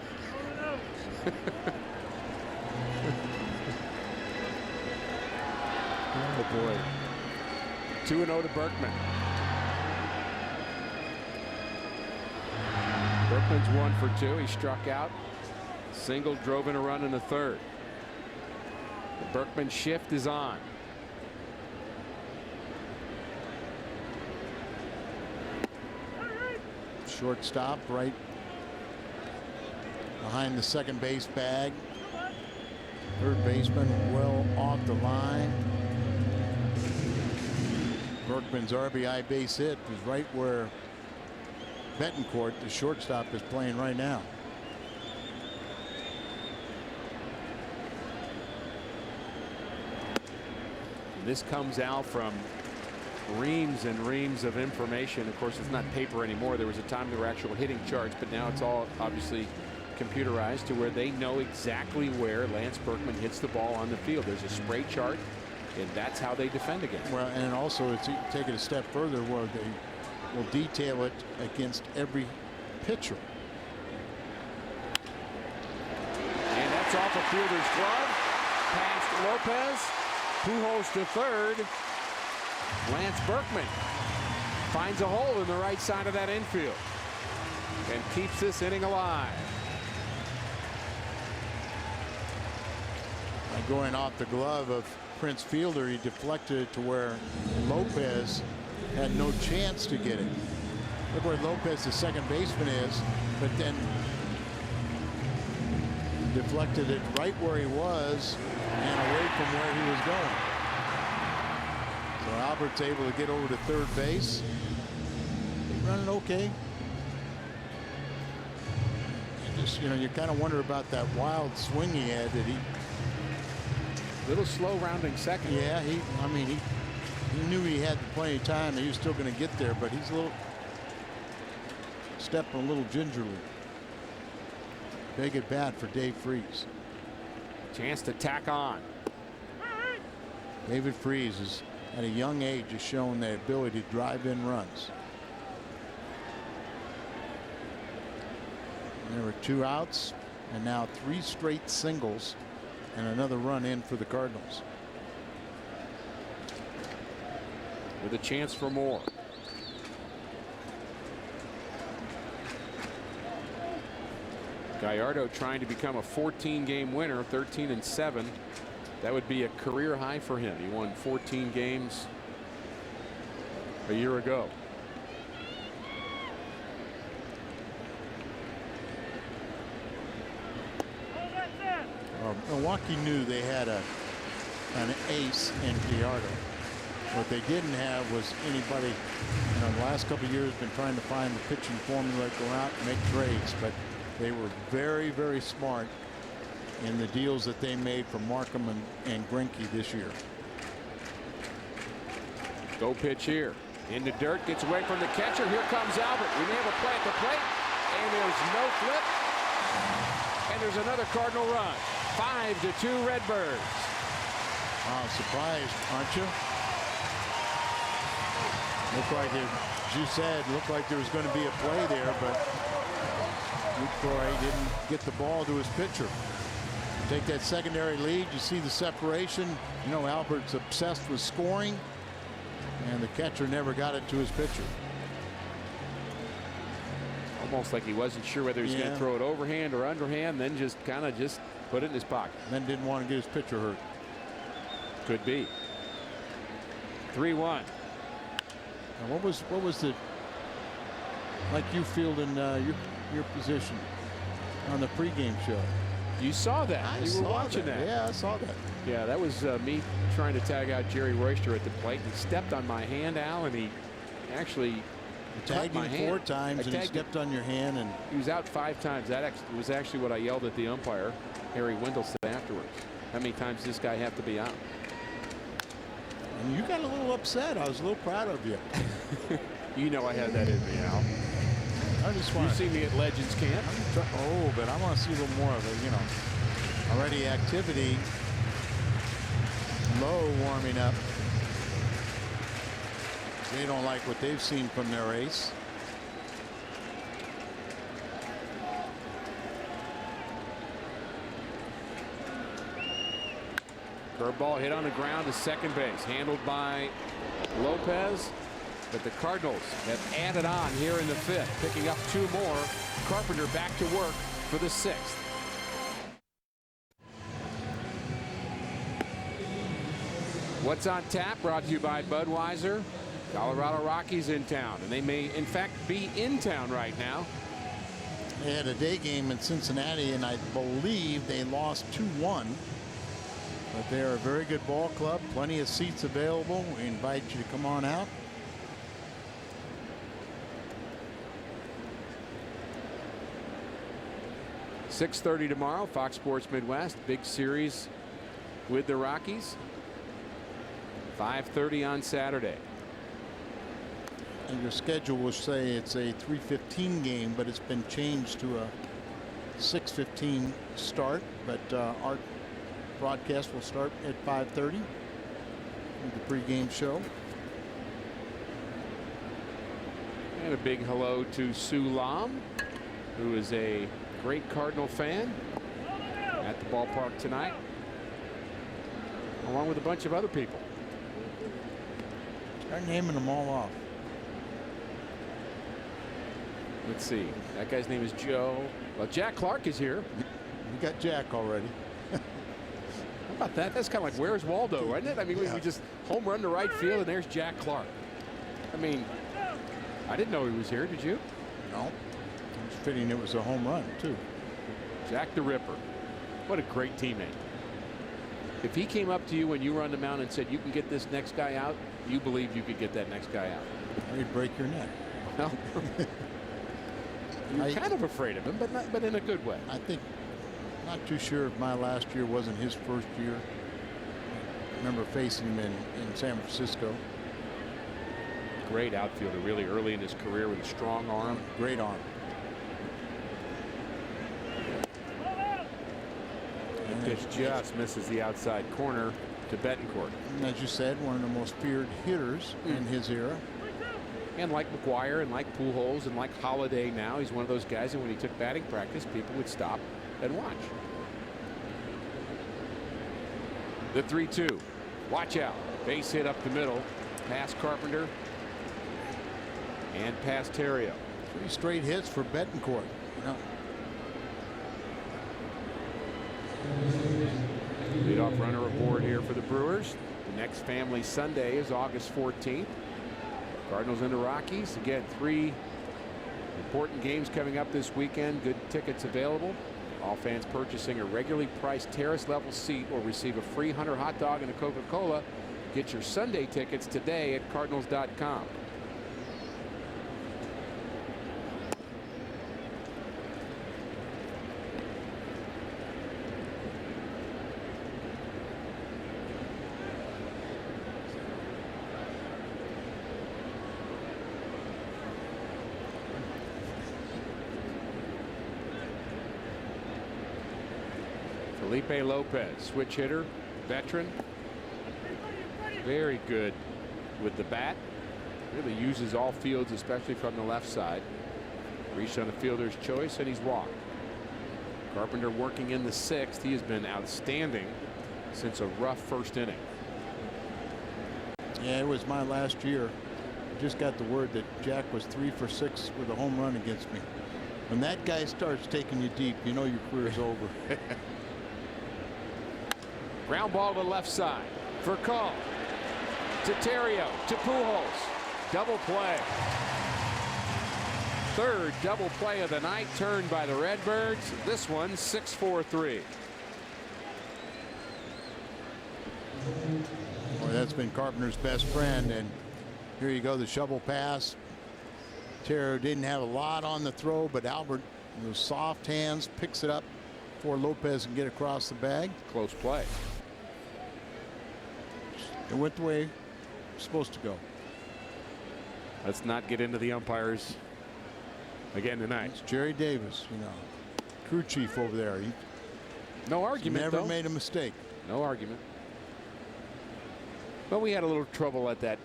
Oh boy. 2-0 to Berkman. Berkman's 1 for 2. He struck out. Single, drove in a run in the third. The Berkman shift is on. Shortstop right behind the second base bag. Third baseman well off the line. Berkman's RBI base hit is right where Betancourt, the shortstop, is playing right now. This comes out from reams and reams of information. Of course, it's not paper anymore. There was a time there were actual hitting charts, but now it's all obviously computerized to where they know exactly where Lance Berkman hits the ball on the field. There's a spray chart, and that's how they defend against it. Well, and also it's take it a step further where they will detail it against every pitcher. And that's off a fielder's glove. Past Lopez. Pujols to third. Lance Berkman finds a hole in the right side of that infield and keeps this inning alive. By going off the glove of Prince Fielder, he deflected it to where Lopez had no chance to get it. Look where Lopez, the second baseman, is, but then deflected it right where he was and away from where he was going. So Albert's able to get over to third base. He's running okay. And just, you know, you kind of wonder about that wild swing he had. That he little slow rounding second. Yeah, he knew he had plenty of time. He was still going to get there, but he's a little stepping a little gingerly. Big at bat for Dave Freese. Chance to tack on. David Freese is at a young age has shown the ability to drive in runs. And there were 2 outs and now 3 straight singles and another run in for the Cardinals. With a chance for more. Gallardo trying to become a 14-game winner, 13-7. That would be a career high for him. He won 14 games a year ago. Milwaukee knew they had an ace in Gallardo. What they didn't have was anybody, in the last couple of years, been trying to find the pitching formula, go out and make trades, but they were very, very smart in the deals that they made for Markham and Greinke this year. Go pitch here. In the dirt, gets away from the catcher. Here comes Albert. We may have a play at the plate, and there's no flip. And there's another Cardinal run. 5-2 Redbirds. Wow, surprised, aren't you? Looked like, as you said, looked like there was going to be a play there, but Lucroy didn't get the ball to his pitcher. Take that secondary lead. You see the separation. Albert's obsessed with scoring, and the catcher never got it to his pitcher. Almost like he wasn't sure whether he was going to throw it overhand or underhand, then just kind of just put it in his pocket. Then didn't want to get his pitcher hurt. Could be. 3-1. And what was the, like you fielding your position on the pregame show? You saw that. You were watching that. Yeah, I saw that. Yeah, that was me trying to tag out Jerry Royster at the plate. He stepped on my hand, Al, and he actually tagged him 4 times, and he stepped on your hand, and he was out 5 times. That was actually what I yelled at the umpire, Harry Wendell, said afterwards. How many times does this guy have to be out? And you got a little upset. I was a little proud of you. You know I had that in me, Al. I just want. You see me at Legends Camp. But I want to see a little more of it. Already activity. Low warming up. They don't like what they've seen from their ace. Curveball hit on the ground to second base, handled by Lopez. But the Cardinals have added on here in the 5th, picking up 2 more. Carpenter back to work for the 6th. What's on tap? Brought to you by Budweiser. Colorado Rockies in town, and they may in fact be in town right now. They had a day game in Cincinnati, and I believe they lost 2-1. But they're a very good ball club. Plenty of seats available. We invite you to come on out. .6:30 tomorrow, Fox Sports Midwest. Big series with the Rockies. 5:30 on Saturday. And your schedule will say it's a 3:15 game, but it's been changed to a 6:15 start. But our broadcast will start at 5:30 with the pregame show. And a big hello to Sue Lam, who is a great Cardinal fan at the ballpark tonight, along with a bunch of other people. Start naming them all off. Let's see. That guy's name is Joe. Well, Jack Clark is here. We got Jack already. How about that? That's kind of like Where's Waldo, isn't it? I mean, we just home run to right field, and there's Jack Clark. I mean, I didn't know he was here. Did you? No. It's fitting it was a home run, too. Jack the Ripper. What a great teammate. If he came up to you when you were on the mound and said, you can get this next guy out, you believe you could get that next guy out. He'd break your neck. No. You're kind of afraid of him, but in a good way. I think, not too sure if my last year wasn't his first year. I remember facing him in San Francisco. Great outfielder, really early in his career with a strong arm. Great arm. Pitch just misses the outside corner to Betancourt. And as you said, one of the most feared hitters in his era. And like McGuire and like Pujols and like Holiday now, he's one of those guys that when he took batting practice, people would stop and watch. The 3-2. Watch out. Base hit up the middle. Past Carpenter. And past Terrio. 3 straight hits for Betancourt. Leadoff runner aboard here for the Brewers. The next Family Sunday is August 14th. Cardinals and the Rockies. Again, 3 important games coming up this weekend. Good tickets available. All fans purchasing a regularly priced terrace level seat will receive a free Hunter hot dog and a Coca-Cola Get your Sunday tickets today at Cardinals.com. Felipe Lopez, switch hitter, veteran. Very good with the bat. Really uses all fields, especially from the left side. Reached on the fielder's choice, and he's walked. Carpenter working in the 6th. He has been outstanding since a rough first inning. Yeah, it was my last year. I just got the word that Jack was 3 for 6 with a home run against me. When that guy starts taking you deep, you know your career's over. Ground ball to the left side for call. To Terrio, to Pujols. Double play. Third double play of the night turned by the Redbirds. This one 6-4-3. Boy, that's been Carpenter's best friend, and here you go, the shovel pass. Terrio didn't have a lot on the throw, but Albert, with soft hands, picks it up before Lopez can get across the bag. Close play. It went the way it was supposed to go. Let's not get into the umpires again tonight. It's Jerry Davis, you know, crew chief over there. He no argument. Never though. made a mistake. No argument. But we had a little trouble at that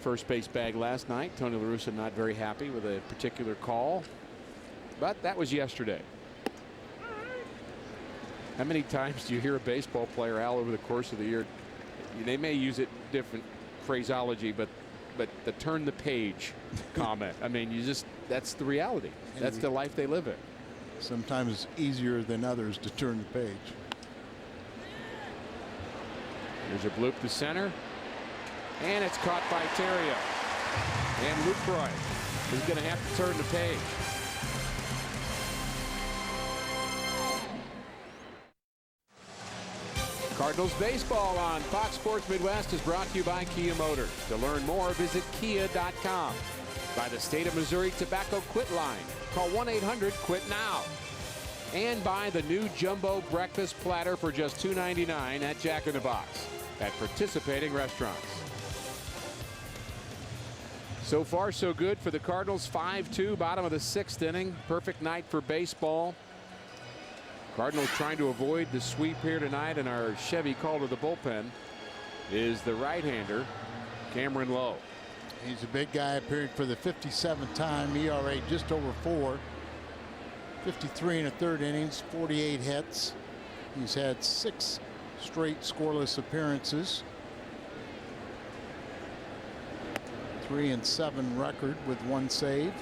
first base bag last night. Tony La Russa not very happy with a particular call. But that was yesterday. How many times do you hear a baseball player, Al, over the course of the year? They may use it different phraseology, but the turn the page comment. I mean, that's the reality. That's the life they live in. Sometimes it's easier than others to turn the page. There's a bloop to center. And it's caught by Terrio. And Lucroy is going to have to turn the page. Cardinals baseball on Fox Sports Midwest is brought to you by Kia Motors. To learn more, visit kia.com. By the State of Missouri Tobacco Quit Line. Call 1-800-QUIT-NOW. And by the new Jumbo Breakfast Platter for just $2.99 at Jack in the Box at participating restaurants. So far, so good for the Cardinals. 5-2, bottom of the 6th inning. Perfect night for baseball. Cardinals trying to avoid the sweep here tonight, and our Chevy call to the bullpen is the right-hander, Cameron Lowe. He's a big guy, appearing for the 57th time, ERA just over 4. 53 in the 3rd innings, 48 hits. He's had 6 straight scoreless appearances. 3-7 record with 1 save.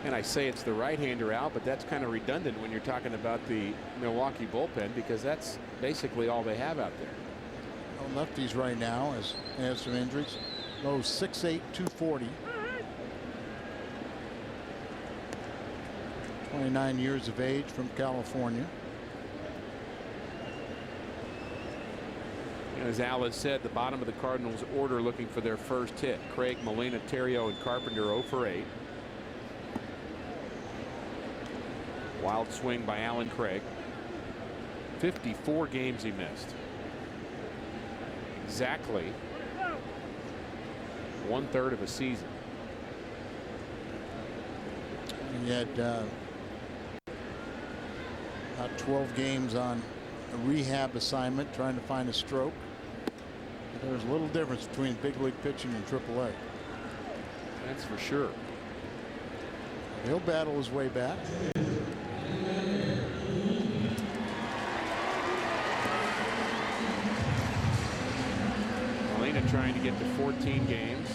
And I say it's the right-hander, Al, but that's kind of redundant when you're talking about the Milwaukee bullpen, because that's basically all they have out there. No lefties right now, as they have some injuries. Lowe's 6'8", 240. 29 years of age, from California. And as Al has said, the bottom of the Cardinals order looking for their first hit. Craig, Molina, Terrio, and Carpenter 0 for 8. Wild swing by Alan Craig. 54 games he missed. Exactly 1/3 of a season. He had about 12 games on a rehab assignment trying to find a stroke. But there's a little difference between big league pitching and AAA. That's for sure. He'll battle his way back. Molina trying to get to 14 games.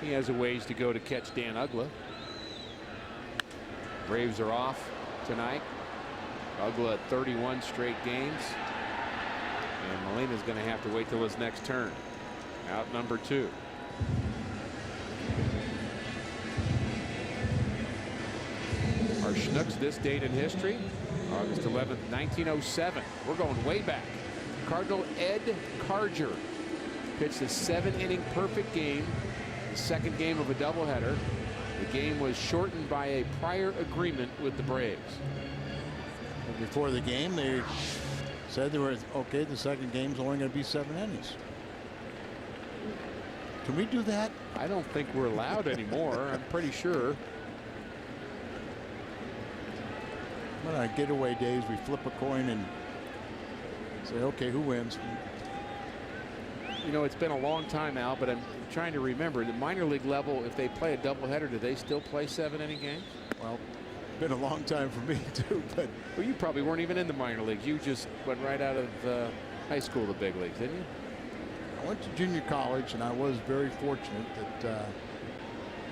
He has a ways to go to catch Dan Uggla. Braves are off tonight. Uggla at 31 straight games. And Molina's going to have to wait till his next turn. Out number 2. Chinooks, this date in history, August 11th, 1907. We're going way back. Cardinal Ed Carger pitched a 7-inning perfect game, the second game of a doubleheader. The game was shortened by a prior agreement with the Braves. And before the game, they said they were okay. The second game's only going to be 7 innings. Can we do that? I don't think we're allowed anymore. I'm pretty sure. When on getaway days, we flip a coin and say, okay, who wins? You know, it's been a long time, Al, but I'm trying to remember the minor league level. If they play a doubleheader, do they still play 7-inning games? Well, been a long time for me too. But well, you probably weren't even in the minor leagues. You just went right out of high school to the big leagues, didn't you? I went to junior college, and I was very fortunate that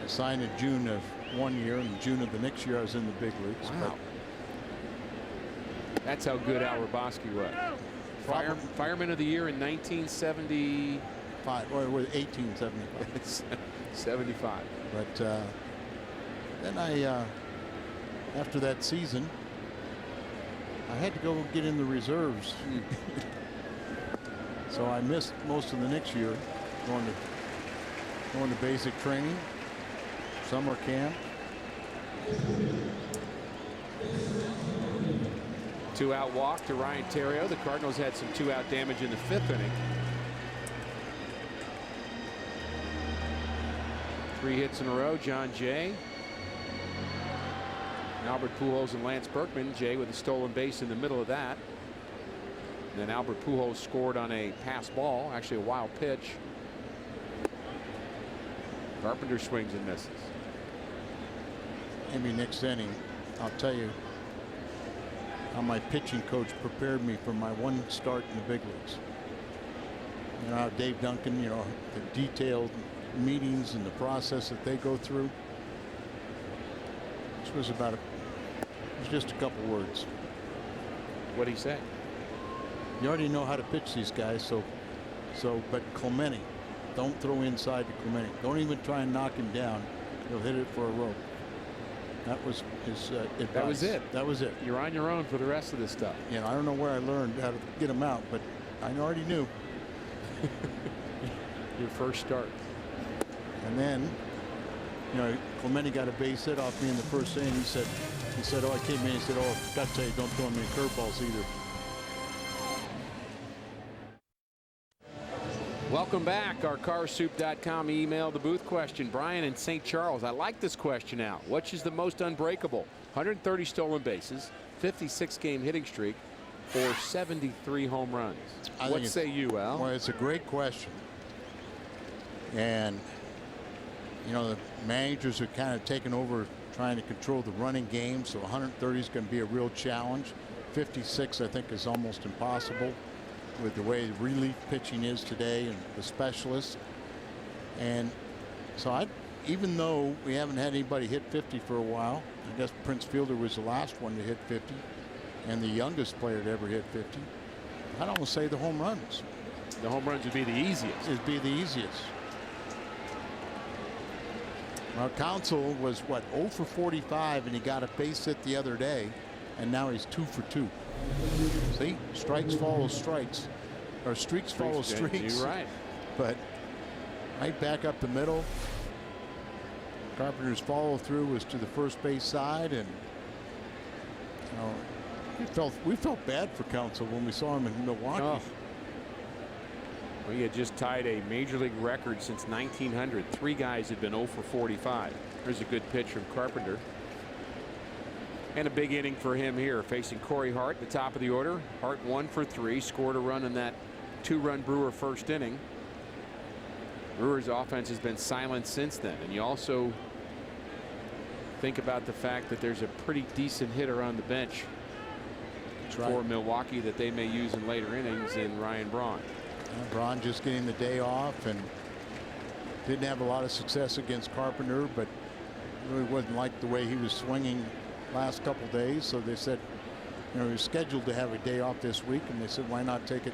I signed in June of one year, and in June of the next year I was in the big leagues. Wow. But that's how good Al Roboski was. Fireman of the year in 1975. Or 1875. 75. But then after that season, I had to go get in the reserves. So I missed most of the next year, going to basic training, summer camp. 2-out walk to Ryan Theriot. The Cardinals had some 2-out damage in the 5th inning. 3 hits in a row. John Jay, Albert Pujols, and Lance Berkman. Jay with a stolen base in the middle of that. And then Albert Pujols scored on a pass ball, actually a wild pitch. Carpenter swings and misses. Maybe next inning, I'll tell you how my pitching coach prepared me for my one start in the big leagues. You know how Dave Duncan, you know, the detailed meetings and the process that they go through. This was it was just a couple words. What'd he say? You already know how to pitch these guys, but Clemente, don't throw inside to Clemente. Don't even try and knock him down. He'll hit it for a rope. That was his advice. That was it. That was it. You're on your own for the rest of this stuff. You know, I don't know where I learned how to get him out, but I already knew. Your first start. And then, you know, Clemente got a base hit off me in the first inning. He said, oh, I came in. He said, oh, I forgot to tell you, don't throw him any curveballs either. Welcome back. Our carsoup.com email the booth question. Brian in St. Charles. I like this question now. Which is the most unbreakable? 130 stolen bases, 56-game hitting streak, or 73 home runs? What say you, Al? Well, it's a great question. And, you know, the managers are kind of taking over trying to control the running game. So 130 is going to be a real challenge. 56, I think, is almost impossible with the way relief pitching is today and the specialists. And so even though we haven't had anybody hit 50 for a while, I guess Prince Fielder was the last one to hit 50 and the youngest player to ever hit 50. I'd almost say the home runs. The home runs would be the easiest. It'd be the easiest. Well, Counsell was what, 0 for 45, and he got a base hit the other day, and now he's 2 for 2. See, strikes follow strikes, or streaks follow streaks. You're right. But right back up the middle. Carpenter's follow through was to the first base side, and you know, we felt bad for Counsell when we saw him in Milwaukee. Oh. Well, he had just tied a major league record since 1900. 3 guys had been 0 for 45. There's a good pitch from Carpenter. And a big inning for him here, facing Corey Hart, the top of the order. Hart 1 for 3, scored a run in that 2-run Brewer first inning. Brewers offense has been silent since then. And you also think about the fact that there's a pretty decent hitter on the bench for Milwaukee that they may use in later innings in Ryan Braun. Braun just getting the day off and didn't have a lot of success against Carpenter, but really wasn't like the way he was swinging last couple days. So they said, you know, he was scheduled to have a day off this week, and they said, why not take it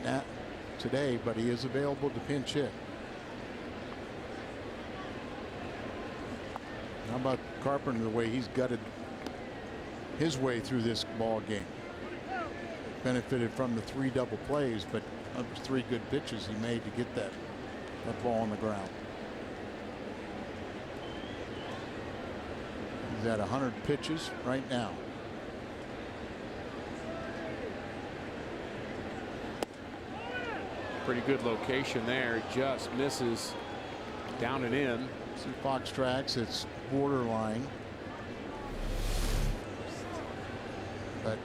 today? But he is available to pinch hit. How about Carpenter, the way he's gutted his way through this ball game. Benefited from the 3 double plays, but that was 3 good pitches he made to get that ball on the ground. He's at 100 pitches right now. Pretty good location there. Just misses down and in. See Fox tracks, it's borderline. But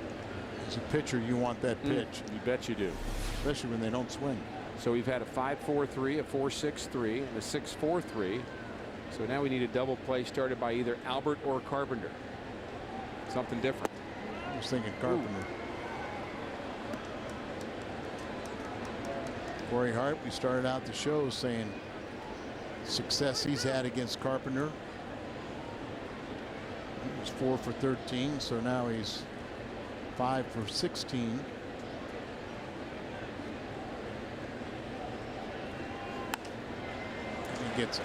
as a pitcher, you want that pitch. You bet you do. Especially when they don't swing. So we've had a 5-4-3, a 4-6-3, and a 6-4-3. So now we need a double play started by either Albert or Carpenter. Something different. I was thinking Carpenter. Ooh. Corey Hart, we started out the show saying success he's had against Carpenter. He was 4 for 13, so now he's 5 for 16. And he gets it.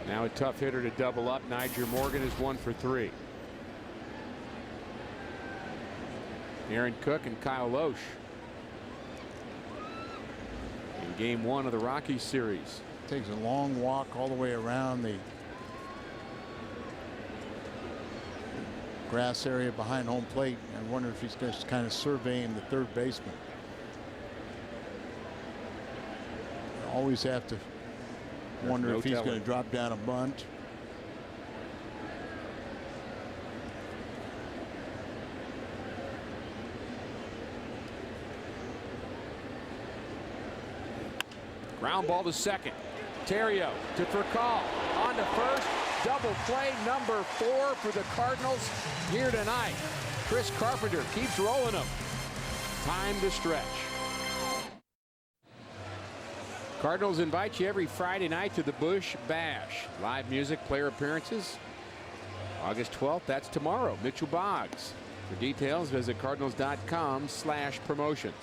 Now a tough hitter to double up. Niger Morgan is 1 for 3. Aaron Cook and Kyle Loesch in game 1 of the Rockies series. Takes a long walk all the way around the grass area behind home plate. I wonder if he's just kind of surveying the third baseman. You always have to wonder if he's going to drop down a bunt. Ground ball to second. Terrio to Furcal. On to first. Double play number 4 for the Cardinals here tonight. Chris Carpenter keeps rolling them. Time to stretch. Cardinals invite you every Friday night to the Busch Bash. Live music, player appearances. August 12th, that's tomorrow. Mitchell Boggs. For details, visit cardinals.com/promotions.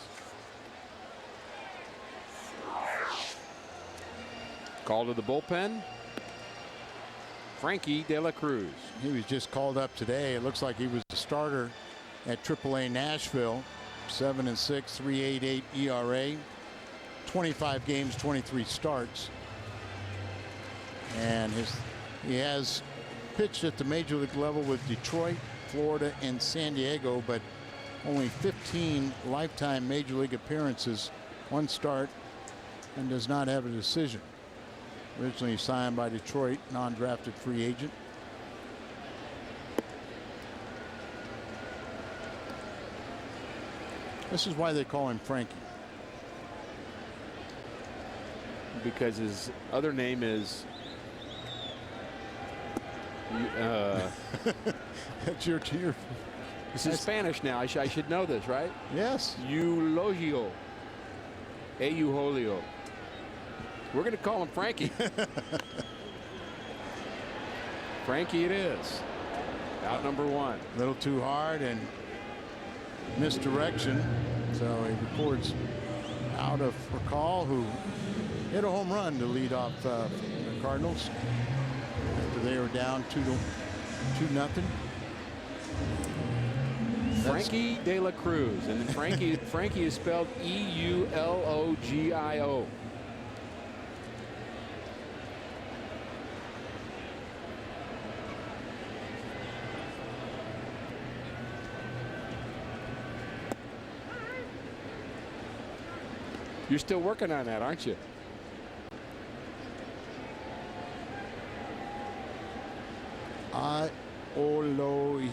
Call to the bullpen. Frankie De La Cruz. He was just called up today. It looks like he was a starter at AAA Nashville. 7-6, 3.88 ERA. 25 games, 23 starts. And he has pitched at the major league level with Detroit, Florida, and San Diego, but only 15 lifetime major league appearances, 1 start, and does not have a decision. Originally signed by Detroit, non-drafted free agent. This is why they call him Frankie. Because his other name is that's your tier. This is Spanish now. I should know this, right? Yes. Eulogio. Eulogio. We're going to call him Frankie. Frankie it is. Out number 1. A little too hard and misdirection. So he records out of Furcal, who hit a home run to lead off the Cardinals after they were down 2-0. Frankie De La Cruz, and Frankie is spelled E-U-L-O-G-I-O. You're still working on that, aren't you? I-O-L-O-E-O.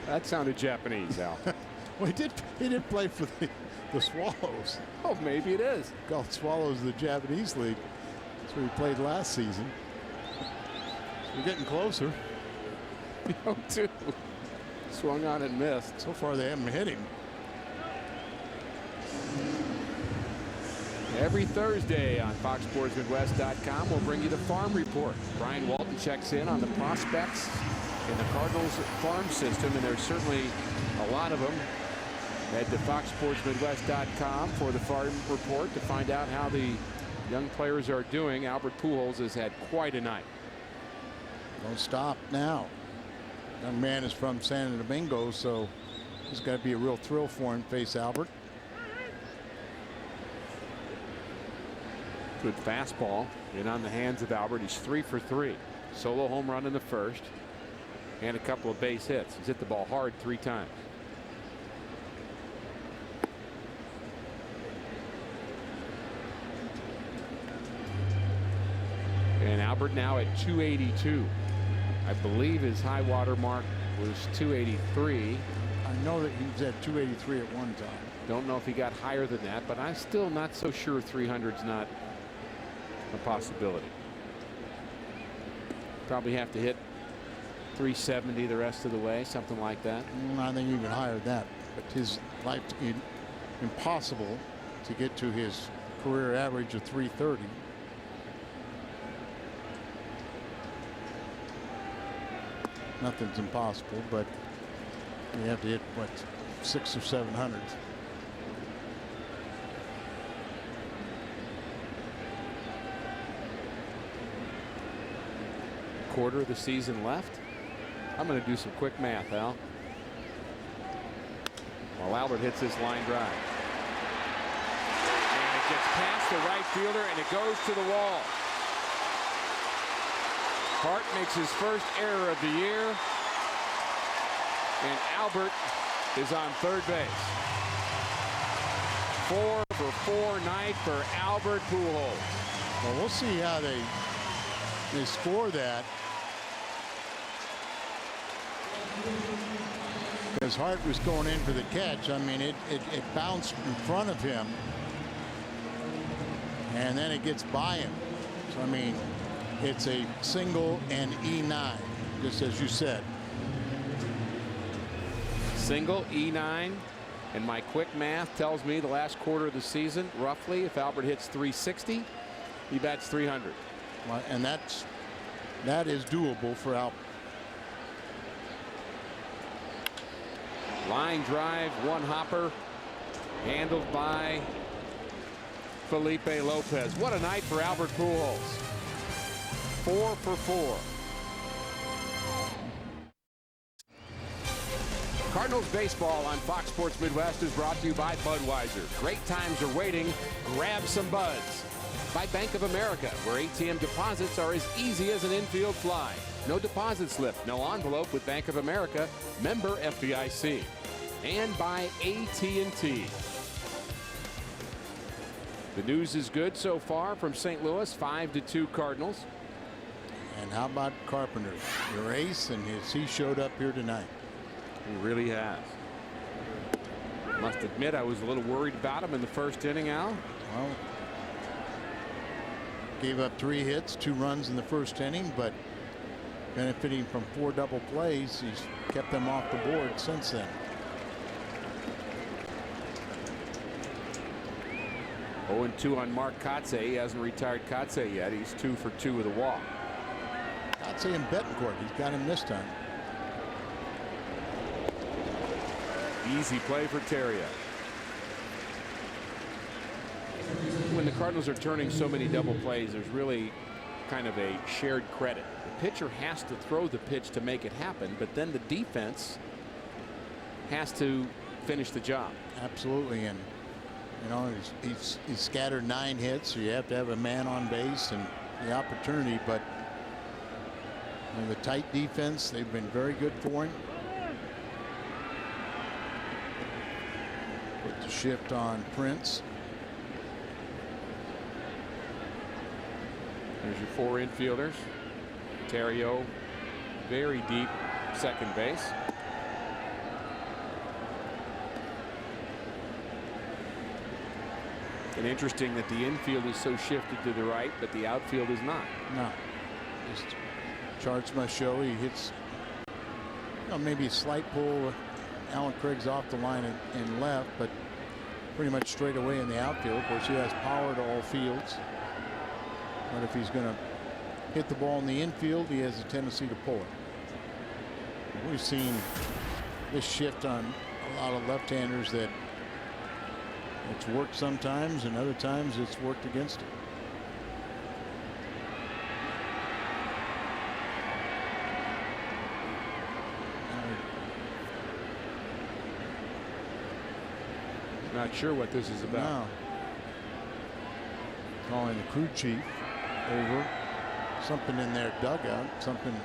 That sounded Japanese, Al. Well, he did play for the Swallows. Oh, maybe it is. Called Swallows the Japanese League. That's where he played last season. So we're getting closer. 0-2. Swung on and missed. So far they haven't hit him. Every Thursday on FoxSportsMidwest.com, we'll bring you the Farm Report. Brian Walton checks in on the prospects in the Cardinals farm system, and there's certainly a lot of them. Head to FoxSportsMidwest.com for the Farm Report to find out how the young players are doing. Albert Pujols has had quite a night. Don't stop now. Young man is from San Domingo, so it's got to be a real thrill for him to face Albert. Good fastball in on the hands of Albert. He's 3 for 3. Solo home run in the first and a couple of base hits. He's hit the ball hard 3 times. And Albert now at 282. I believe his high water mark was 283. I know that he was at 283 at one time. Don't know if he got higher than that, but I'm still not so sure 300's not a possibility. Probably have to hit 370 the rest of the way, something like that. I think even higher than that. But his life impossible to get to his career average of 330. Nothing's impossible, but you have to hit what, 600 or 700. Quarter of the season left. I'm going to do some quick math, Al. While Albert hits this line drive. And it gets past the right fielder and it goes to the wall. Hart makes his first error of the year. And Albert is on third base. 4 for 4 night for Albert Pujols. Well, we'll see how they score that. Because Hart was going in for the catch. I mean, it bounced in front of him. And then it gets by him. So, I mean, it's a single and E9, just as you said. Single, E9, and my quick math tells me the last quarter of the season, roughly, if Albert hits 360, he bats 300. Well, and that is doable for Albert. Line drive, one hopper, handled by Felipe Lopez. What a night for Albert Pujols. 4 for 4. Cardinals baseball on Fox Sports Midwest is brought to you by Budweiser. Great times are waiting. Grab some buds. By Bank of America, where ATM deposits are as easy as an infield fly. No deposit slip, no envelope with Bank of America. Member FDIC. And by AT&T. The news is good so far from St. Louis. 5-2 Cardinals. And how about Carpenter, your ace, and he showed up here tonight. He really has. Must admit I was a little worried about him in the first inning, Al. Well, gave up 3 hits, 2 runs in the first inning, but benefiting from 4 double plays, he's kept them off the board since then. 0-2 on Mark Kotze. He hasn't retired Kotze yet. He's 2 for 2 with a walk. Kotze and Betancourt, he's got him this time. Easy play for Terrio. When the Cardinals are turning so many double plays, there's really kind of a shared credit. The pitcher has to throw the pitch to make it happen, but then the defense has to finish the job. Absolutely, and you know he's scattered 9 hits, so you have to have a man on base and the opportunity. But you know, the tight defense, they've been very good for him. Put the shift on Prince. There's your 4 infielders. Terrio, very deep second base. And interesting that the infield is so shifted to the right, but the outfield is not. No. Just charts must show he hits, you know, maybe a slight pull. Alan Craig's off the line and left, but pretty much straight away in the outfield. Of course, he has power to all fields. But if he's going to hit the ball in the infield, he has a tendency to pull it. We've seen this shift on a lot of left-handers that it's worked sometimes, and other times it's worked against it. Not sure what this is about. No. Calling the crew chief over. Something in their dugout. Something.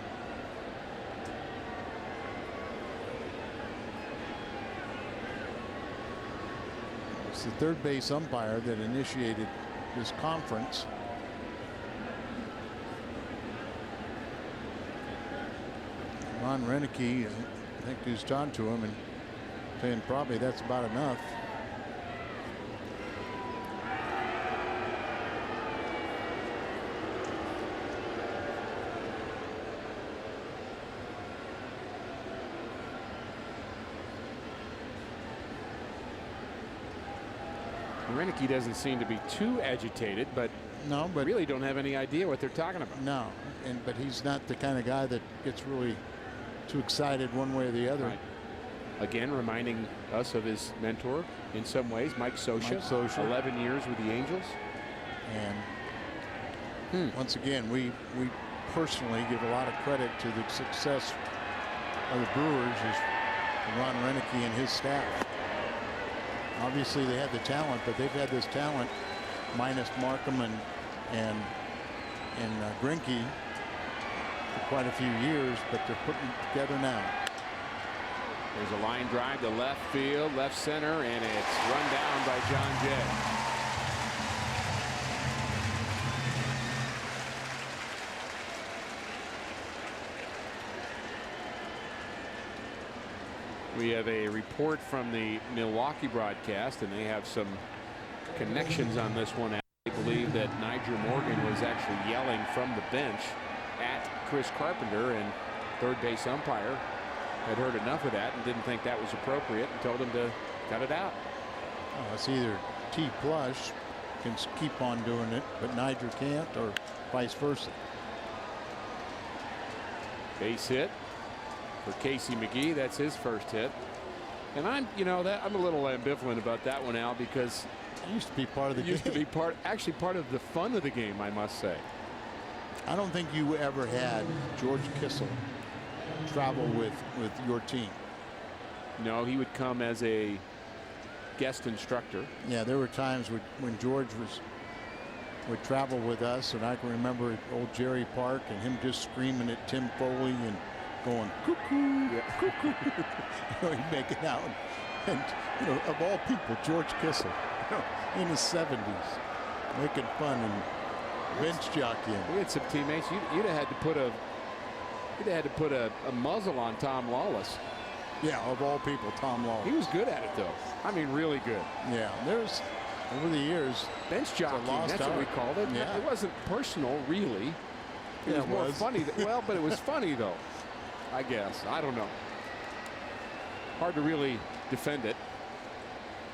It's the third base umpire that initiated this conference. Ron Renicky, I think, he's talking to him and saying probably that's about enough. Renicky doesn't seem to be too agitated, but really don't have any idea what they're talking about. No, but he's not the kind of guy that gets really too excited one way or the other. Right. Again, reminding us of his mentor in some ways, Mike Scioscia. 11 years with the Angels. And once again, we personally give a lot of credit to the success of the Brewers is Ron Renicky and his staff. Obviously, they had the talent, but they've had this talent minus Markham and Greinke for quite a few years, but they're putting it together now. There's a line drive to left field, left center, and it's run down by John Jay. We have a report from the Milwaukee broadcast, and they have some connections on this one. I believe that Nigel Morgan was actually yelling from the bench at Chris Carpenter, and third base umpire had heard enough of that and didn't think that was appropriate and told him to cut it out. Oh, it's either T. Plush can keep on doing it, but Nigel can't, or vice versa. Base hit for Casey McGee. That's his first hit. And I'm a little ambivalent about that one, Al, because it used to be part of the game. Used to be part of the fun of the game, I must say. I don't think you ever had George Kissel travel with your team. No, he would come as a guest instructor. Yeah, there were times when George would travel with us, and I can remember old Jerry Park and him just screaming at Tim Foley and going cuckoo, cuckoo. He'd make it out, and of all people, George Kissel, in his 70s, making fun and bench jockeying. We had some teammates. You'd have had to put a muzzle on Tom Lawless. Yeah, of all people, Tom Lawless. He was good at it, though. I mean, really good. Yeah, there's over the years bench jockeying. That's what we called it. Yeah. It wasn't personal, really. It was more funny. Well, but it was funny though. I guess. I don't know. Hard to really defend it,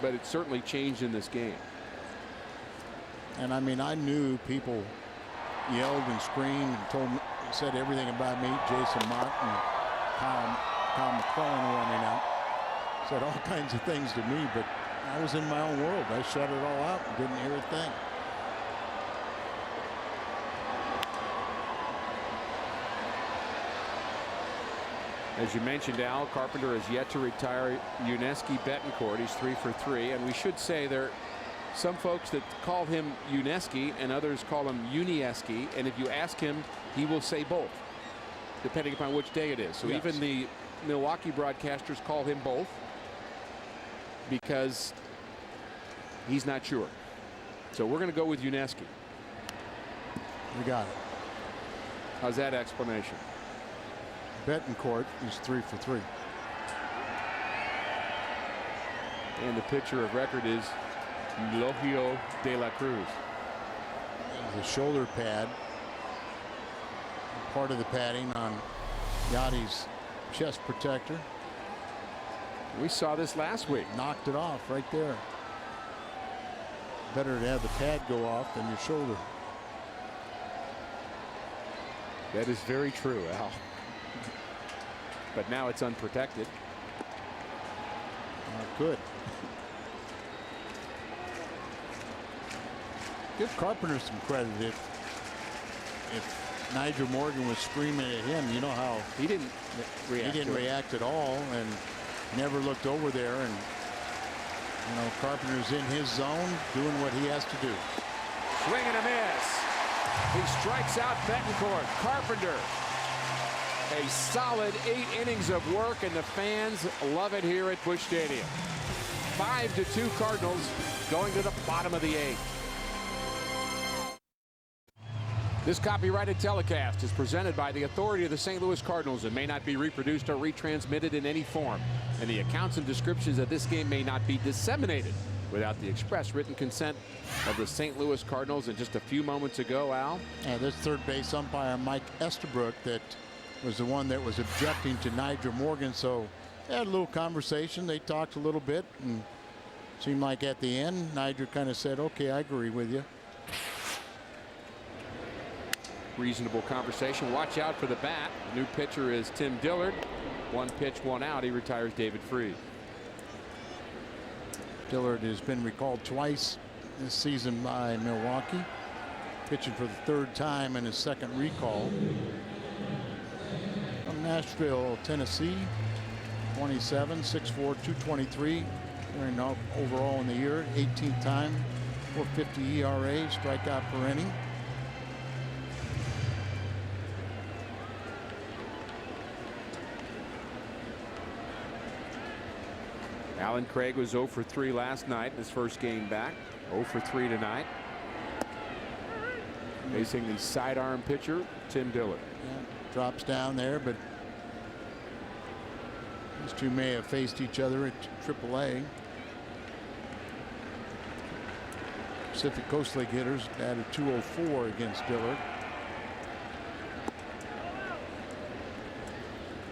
but it certainly changed in this game. And I mean, I knew people yelled and screamed and said everything about me. Jason Mott and Kyle McClellan warming up, said all kinds of things to me, but I was in my own world. I shut it all out and didn't hear a thing. As you mentioned, Al, Carpenter has yet to retire Yuniesky Betancourt. He's 3 for 3, and we should say there are some folks that call him Yuniesky and others call him Unieski, and if you ask him, he will say both, depending upon which day it is. So yes. Even the Milwaukee broadcasters call him both because he's not sure. So we're going to go with Yuniesky. We got it. How's that explanation? Betancourt is 3 for 3. And the pitcher of record is Eulogio de la Cruz. The shoulder pad, part of the padding on Yachty's chest protector. We saw this last week. Knocked it off right there. Better to have the pad go off than your shoulder. That is very true, Al. But now it's unprotected. Good. Give Carpenter some credit. If Nigel Morgan was screaming at him, you know how he didn't react at all and never looked over there. And you know, Carpenter's in his zone doing what he has to do. Swing and a miss. He strikes out Betancourt. Carpenter, a solid 8 innings of work, and the fans love it here at Busch Stadium. 5-2 Cardinals going to the bottom of the 8th. This copyrighted telecast is presented by the authority of the St. Louis Cardinals and may not be reproduced or retransmitted in any form. And the accounts and descriptions of this game may not be disseminated without the express written consent of the St. Louis Cardinals. And just a few moments ago, Al. Yeah, this third base umpire, Mike Estabrook, that was the one that was objecting to Nigel Morgan. So they had a little conversation. They talked a little bit, and seemed like at the end, Nigel kind of said, okay, I agree with you. Reasonable conversation. Watch out for the bat. The new pitcher is Tim Dillard. 1 pitch, 1 out. He retires David Freed. Dillard has been recalled twice this season by Milwaukee, pitching for the 3rd time in his 2nd recall. From Nashville, Tennessee, 27, 6'4", 223. Overall in the year, 18th time, 4.50 ERA, strikeout per inning. Alan Craig was 0 for 3 last night in his first game back. 0 for 3 tonight. Facing the sidearm pitcher, Tim Dillard. Yeah, drops down there, but these two may have faced each other at AAA. Pacific Coast League hitters batted .204 against Dillard.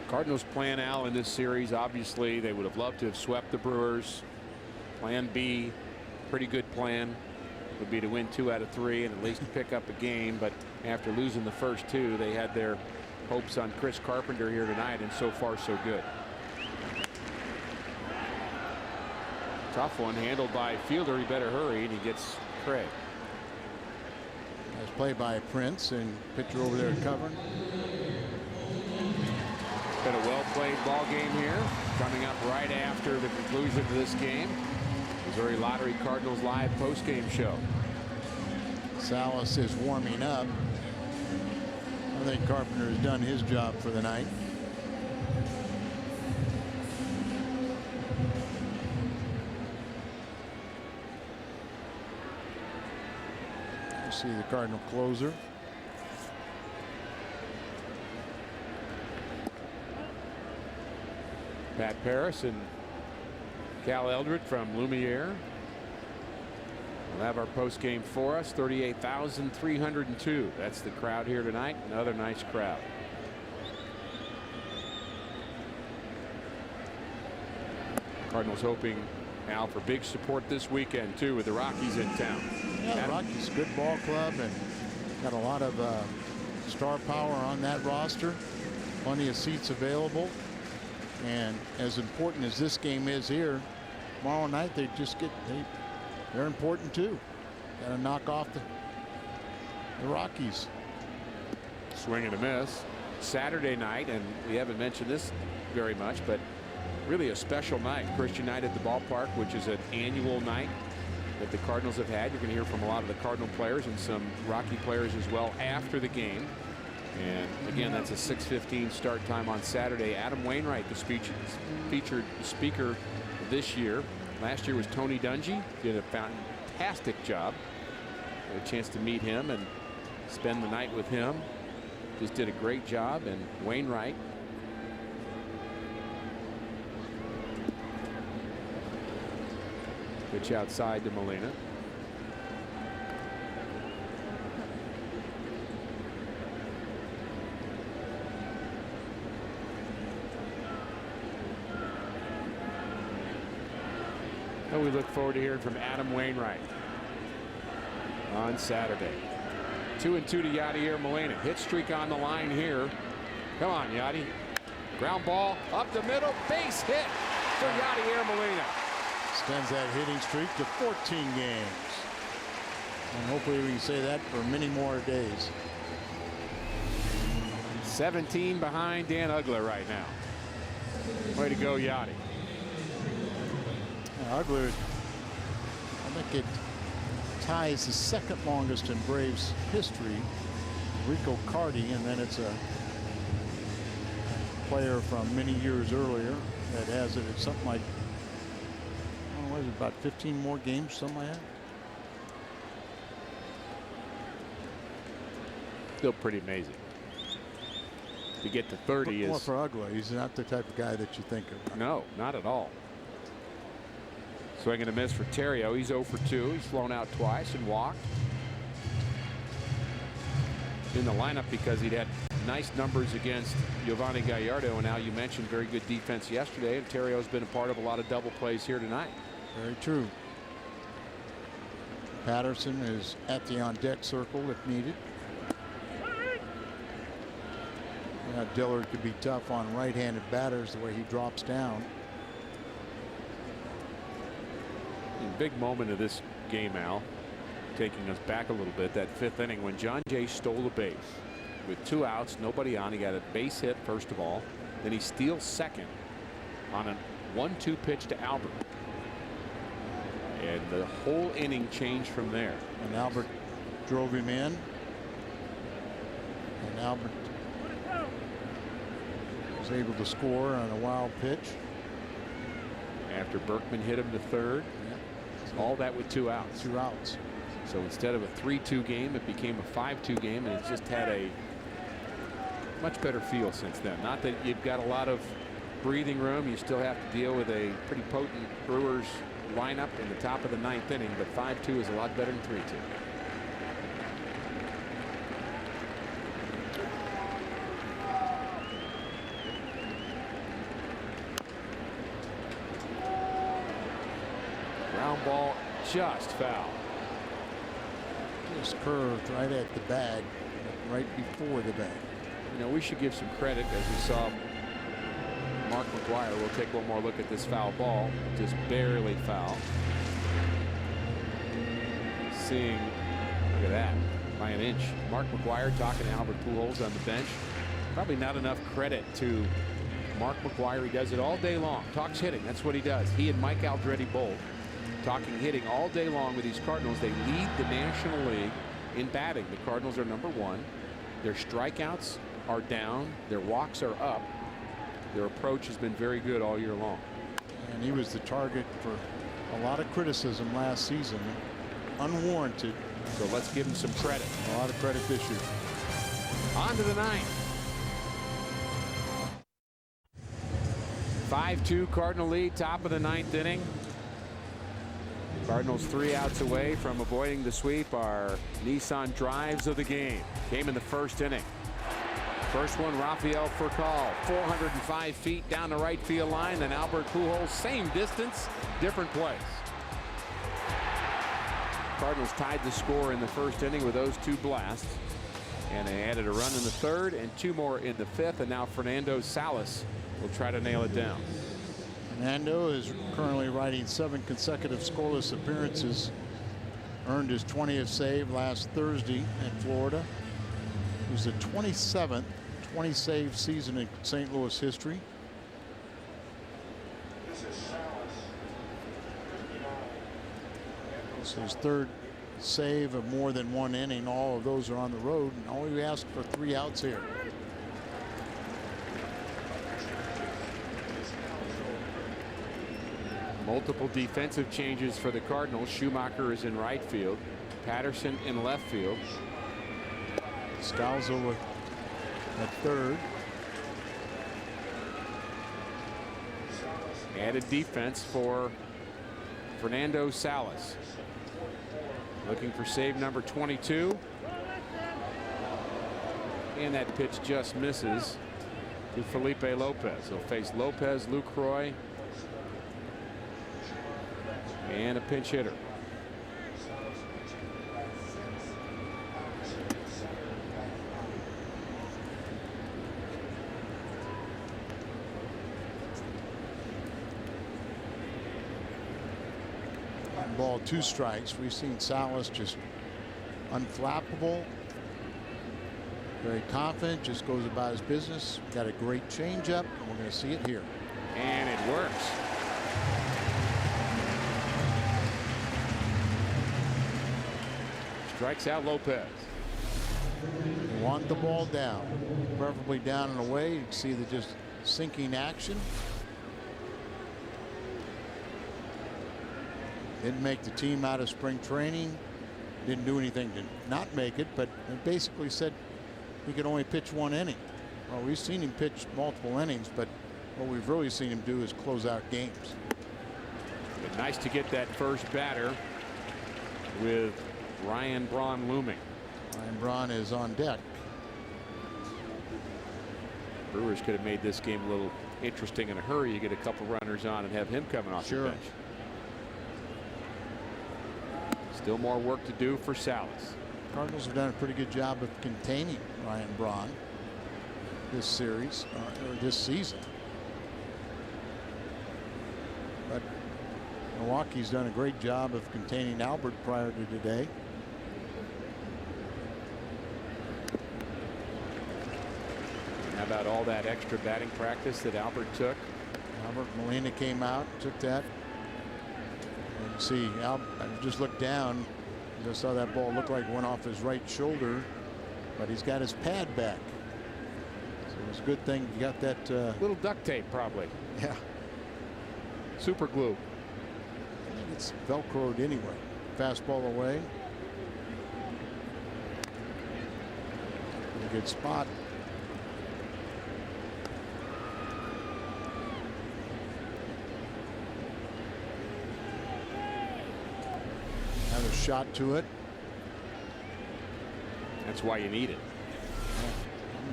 Cardinals' plan, Al, in this series, obviously they would have loved to have swept the Brewers. Plan B, pretty good plan, would be to win 2 out of 3 and at least pick up a game. But after losing the first 2, they had their hopes on Chris Carpenter here tonight, and so far so good. Tough one, handled by fielder. He better hurry, and he gets Craig. Nice play by Prince, and pitcher over there covering. Been a well-played ball game here. Coming up right after the conclusion of this game, Missouri Lottery Cardinals live post-game show. Salas is warming up. I think Carpenter has done his job for the night. You see the Cardinal closer. Pat Paris and Cal Eldred from Lumiere will have our post game for us. 38,302. That's the crowd here tonight. Another nice crowd. Cardinals hoping, Al, for big support this weekend too, with the Rockies in town. Yeah, the Rockies, good ball club, and got a lot of star power on that roster. Plenty of seats available. And as important as this game is here, tomorrow night they're important too. Got to knock off the Rockies. Swing and a miss. Saturday night, and we haven't mentioned this very much, but really a special night. Christian night at the ballpark, which is an annual night that the Cardinals have had. You're going to hear from a lot of the Cardinal players and some Rocky players as well after the game. And again, that's a 6:15 start time on Saturday. Adam Wainwright, the featured speaker this year. Last year was Tony Dungy. Did a fantastic job. Had a chance to meet him and spend the night with him. Just did a great job. And Wainwright, pitch outside to Molina. And we look forward to hearing from Adam Wainwright. on Saturday. 2-2 to Yadier Molina. Hit streak on the line here. Come on, Yadi. Ground ball up the middle. Base hit for Yadier Molina. Extends that hitting streak to 14 games. And hopefully we can say that for many more days. 17 behind Dan Ugler right now. Way to go, Yachty. Ugler, I think it ties the second longest in Braves history. Rico Carty, and then it's a player from many years earlier that has it at something like, what is it, about 15 more games, something like that. Still pretty amazing. To get to 30 More is. for Ugler. He's not the type of guy that you think of. No, not at all. Swing and a miss for Terrio. He's 0 for 2. He's flown out twice and walked. In the lineup because he'd had nice numbers against Giovanni Gallardo, and now you mentioned very good defense yesterday, and Terrio's been a part of a lot of double plays here tonight. Very true. Patterson is at the on deck circle if needed. Dillard could be tough on right-handed batters the way he drops down. Big moment of this game, Al, taking us back a little bit, that 5th inning when John Jay stole a base with 2 outs, nobody on. He got a base hit first of all, then he steals second on a 1-2 pitch to Albert, and the whole inning changed from there. And Albert drove him in, and Albert was able to score on a wild pitch after Berkman hit him to third. All that with 2 outs. 2 outs. So instead of a 3-2 game, it became a 5-2 game, and it's just had a much better feel since then. Not that you've got a lot of breathing room. You still have to deal with a pretty potent Brewers lineup in the top of the 9th inning, but 5-2 is a lot better than 3-2. Ball just foul. Just curved right at the bag, right before the bag. You know, we should give some credit, as we saw Mark McGwire. We'll take one more look at this foul ball. Just barely foul. Seeing, look at that, by an inch. Mark McGwire talking to Albert Pujols on the bench. Probably not enough credit to Mark McGwire. He does it all day long. Talks hitting. That's what he does. He and Mike Aldretti both talking hitting all day long with these Cardinals. They lead the National League in batting. The Cardinals are #1. Their strikeouts are down. Their walks are up. Their approach has been very good all year long. And he was the target for a lot of criticism last season. Unwarranted. So let's give him some credit. A lot of credit this year. On to the 9th. 5-2 Cardinal lead, top of the 9th inning. Cardinals 3 outs away from avoiding the sweep. Our Nissan drives of the game came in the 1st inning. First one, Rafael Furcal, 405 feet down the right field line. Then Albert Pujols, same distance, different place. Cardinals tied the score in the 1st inning with those 2 blasts, and they added a run in the 3rd and 2 more in the 5th. And now Fernando Salas will try to nail it down. Fernando is currently riding 7 consecutive scoreless appearances. Earned his 20th save last Thursday in Florida. It was the 27th 20-save season in St. Louis history. It's his 3rd save of more than 1 inning. All of those are on the road, and all we asked for 3 outs here. Multiple defensive changes for the Cardinals. Schumacher is in right field. Patterson in left field. Scalzo at 3rd. Added defense for Fernando Salas. Looking for save number 22. And that pitch just misses to Felipe Lopez. He'll face Lopez, Lucroy, and a pinch hitter. 1 ball, 2 strikes. We've seen Salas just unflappable, very confident, just goes about his business. Got a great changeup, and we're going to see it here. And it works. Strikes out Lopez. Want the ball down, preferably down and away. You can see the just sinking action. Didn't make the team out of spring training. Didn't do anything to not make it, but it basically said he could only pitch 1 inning. Well, we've seen him pitch multiple innings, but what we've really seen him do is close out games. But nice to get that first batter with Ryan Braun looming. Ryan Braun is on deck. Brewers could have made this game a little interesting in a hurry. You get a couple runners on and have him coming off the bench. Still more work to do for Salas. Cardinals have done a pretty good job of containing Ryan Braun this series or this season. But Milwaukee's done a great job of containing Albert prior to today. How about all that extra batting practice that Albert took? Albert Molina came out, took that. And see, I just looked down. I saw that ball look like it went off his right shoulder, but he's got his pad back. So it's a good thing you got that. Little duct tape, probably. Yeah. Super glue. I think it's Velcroed anyway. Fastball away. A good spot. Another shot to it. That's why you need it.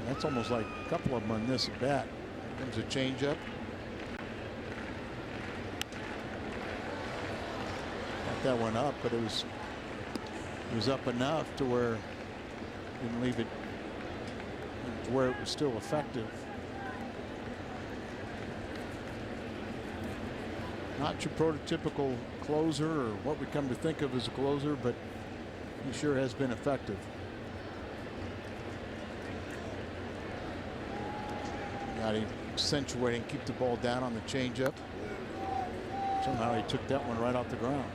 That's almost like a couple of them on this at bat. Comes a changeup. Got that one up, but it was up enough to where didn't leave it to where it was still effective. Not your prototypical closer or what we come to think of as a closer, but he sure has been effective. Got him accentuating, keep the ball down on the changeup. Somehow he took that one right off the ground.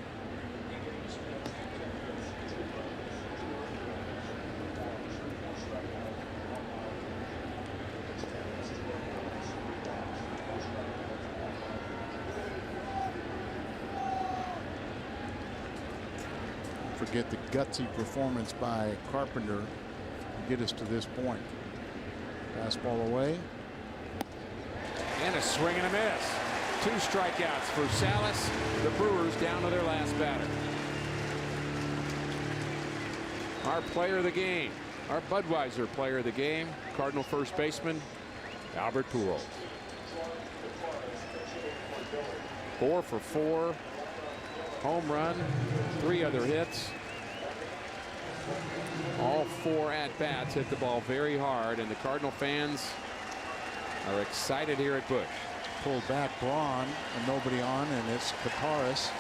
Forget the gutsy performance by Carpenter to get us to this point. Fastball away. And a swing and a miss. 2 strikeouts for Salas. The Brewers down to their last batter. Our player of the game, our Budweiser player of the game, Cardinal first baseman Albert Pujols. 4 for 4. Home run, 3 other hits. All 4 at-bats, hit the ball very hard, and the Cardinal fans are excited here at Busch. Pulled back Braun and nobody on, and it's Kataris.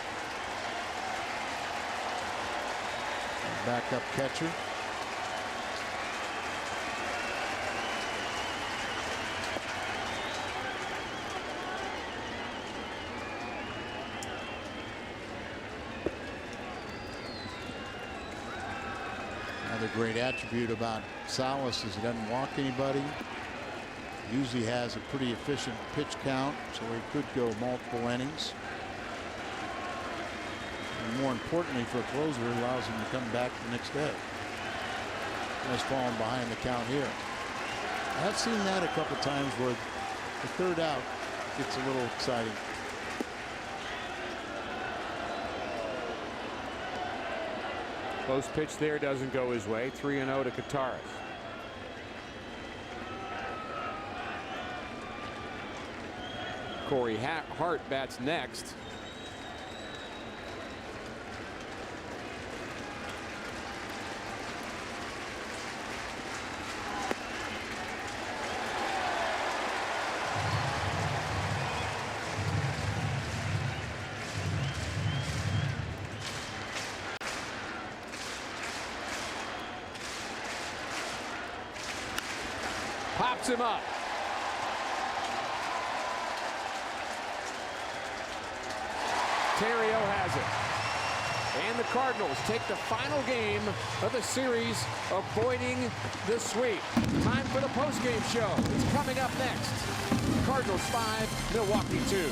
Backup catcher. Another great attribute about Salas is he doesn't walk anybody. Usually has a pretty efficient pitch count, so he could go multiple innings. And more importantly for a closer, it allows him to come back the next day. Has fallen behind the count here. I've seen that a couple times where the third out gets a little exciting. Close pitch there doesn't go his way. 3-0 to Kataris. Corey Hart bats next. pops him up. Terrio has it. And the Cardinals take the final game of the series, avoiding the sweep. Time for the postgame show. It's coming up next. Cardinals 5, Milwaukee 2.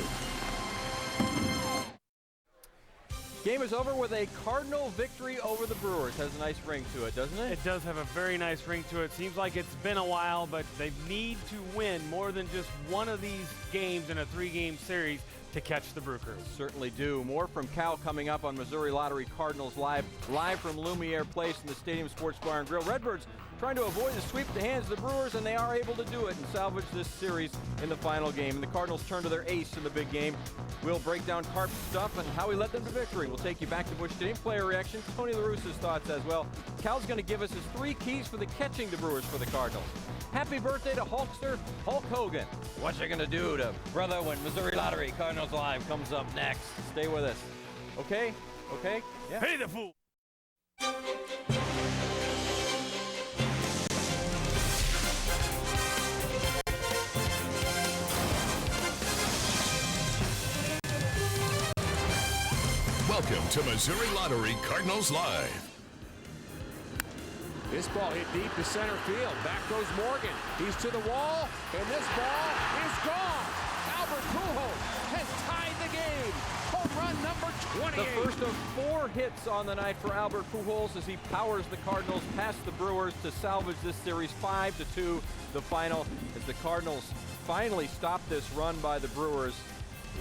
Game is over with a Cardinal victory over the Brewers. Has a nice ring to it, doesn't it? It does have a very nice ring to it. Seems like it's been a while, but they need to win more than just one of these games in a 3-game series to catch the Brew Crew. Certainly do. More from Cal coming up on Missouri Lottery Cardinals Live from Lumiere Place in the Stadium Sports Bar and Grill. Redbirds trying to avoid the sweep at the hands of the Brewers, and they are able to do it and salvage this series in the final game. And the Cardinals turn to their ace in the big game. We'll break down Carp's stuff and how he led them to victory. We'll take you back to Busch Stadium, player reaction, Tony La Russa's thoughts as well. Cal's going to give us his 3 keys for the catching the Brewers for the Cardinals. Happy birthday to Hulkster Hulk Hogan. What you gonna do to brother when Missouri Lottery Cardinals Live comes up next? Stay with us. Okay? Okay? Yeah. Pay the fool! Welcome to Missouri Lottery Cardinals Live. This ball hit deep to center field. Back goes Morgan. He's to the wall, and this ball is gone. Albert Pujols has tied the game. Home run number 28. The first of 4 hits on the night for Albert Pujols as he powers the Cardinals past the Brewers to salvage this series 5-2. The final as the Cardinals finally stop this run by the Brewers.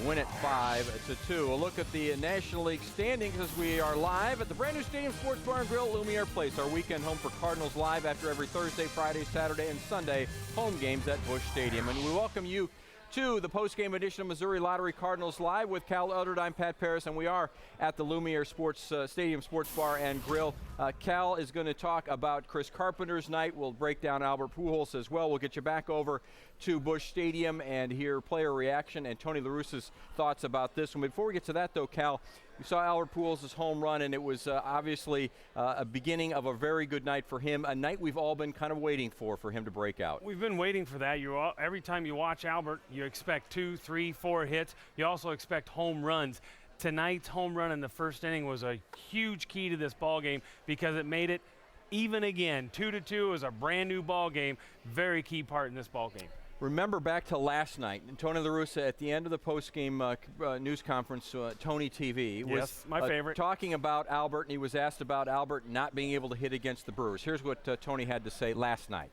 Win it 5-2. A look at the National League standings as we are live at the brand new Stadium Sports Bar and Grill, Lumiere Place, our weekend home for Cardinals Live after every Thursday, Friday, Saturday, and Sunday home games at Busch Stadium. And we welcome you to the post-game edition of Missouri Lottery Cardinals Live with Cal Eldred. I'm Pat Paris, and we are at the Lumiere Stadium Sports Bar and Grill. Cal is going to talk about Chris Carpenter's night. We'll break down Albert Pujols as well. We'll get you back over to Busch Stadium and hear player reaction and Tony La Russa's thoughts about this one. Before we get to that, though, Cal, we saw Albert Pujols' home run, and it was obviously a beginning of a very good night for him, a night we've all been kind of waiting for him to break out. We've been waiting for that. Every time you watch Albert, you expect 2, 3, 4 hits. You also expect home runs. Tonight's home run in the first inning was a huge key to this ball game because it made it even again. 2-2 is a brand new ball game. Very key part in this ball game. Remember back to last night, Tony La Russa at the end of the post-game news conference, Tony TV, was my favorite, talking about Albert, and he was asked about Albert not being able to hit against the Brewers. Here's what Tony had to say last night.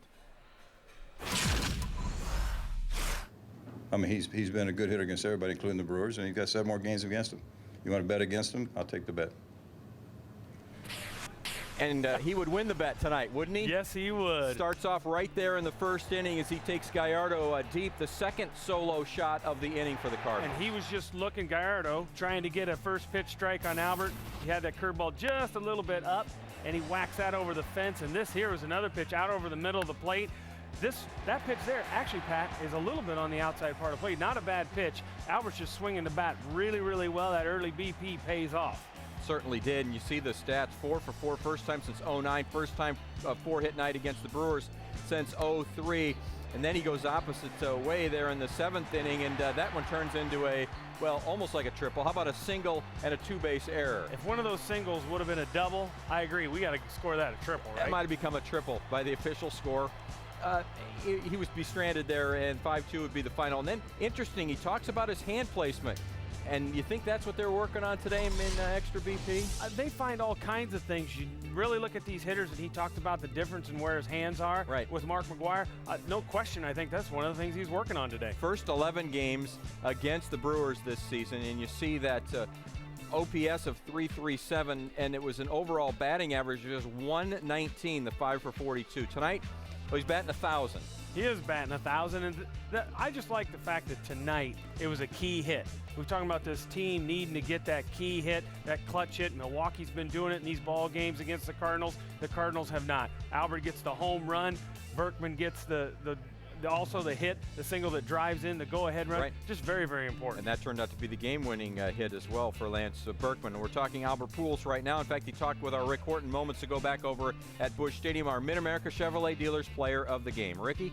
I mean, he's been a good hitter against everybody, including the Brewers, and he's got 7 more games against them. You want to bet against him? I'll take the bet. And he would win the bet tonight, wouldn't he? Yes, he would. Starts off right there in the first inning as he takes Gallardo deep, the second solo shot of the inning for the Cardinals. And he was just looking, Gallardo, trying to get a first pitch strike on Albert. He had that curveball just a little bit up, and he whacks that over the fence. And this here was another pitch out over the middle of the plate. That pitch there, actually, Pat, is a little bit on the outside part of the plate. Not a bad pitch. Albert's just swinging the bat really, really well. That early BP pays off. Certainly did, and you see the stats, 4 for 4, first time since 09, first time 4-hit night against the Brewers since 03, and then he goes opposite way there in the 7th inning, and that one turns into almost like a triple. How about a single and a 2-base error? If one of those singles would have been a double, I agree, we got to score that a triple, right? That might have become a triple by the official score. He would be stranded there, and 5-2 would be the final. And then, interesting, he talks about his hand placement. And you think that's what they're working on today in extra BP? They find all kinds of things. You really look at these hitters, and he talked about the difference in where his hands are with Mark McGwire. No question, I think that's one of the things he's working on today. First 11 games against the Brewers this season, and you see that OPS of 337, and it was an overall batting average of just 119, the 5 for 42. Tonight, he's batting 1,000. He is batting 1,000, and I just like the fact that tonight it was a key hit. We're talking about this team needing to get that key hit, that clutch hit. Milwaukee's been doing it in these ball games against the Cardinals. The Cardinals have not. Albert gets the home run. Berkman gets also the hit, the single that drives in, the go-ahead run. Right. Just very, very important. And that turned out to be the game-winning hit as well for Lance Berkman. And we're talking Albert Pujols right now. In fact, he talked with our Rick Horton moments ago back over at Busch Stadium, our Mid-America Chevrolet Dealers Player of the Game. Ricky?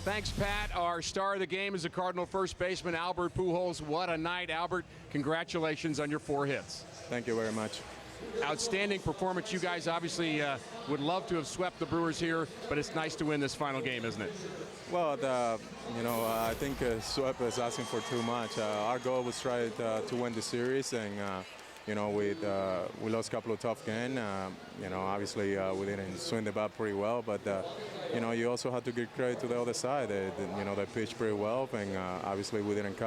Thanks, Pat. Our star of the game is the Cardinal first baseman, Albert Pujols. What a night, Albert. Congratulations on your 4 hits. Thank you very much. Outstanding performance. You guys obviously would love to have swept the Brewers here, but it's nice to win this final game, isn't it? Well, I think sweep is asking for too much. Our goal was try to win the series, and we lost a couple of tough games. Obviously we didn't swing the bat pretty well, but you also have to give credit to the other side. They pitched pretty well, and obviously we didn't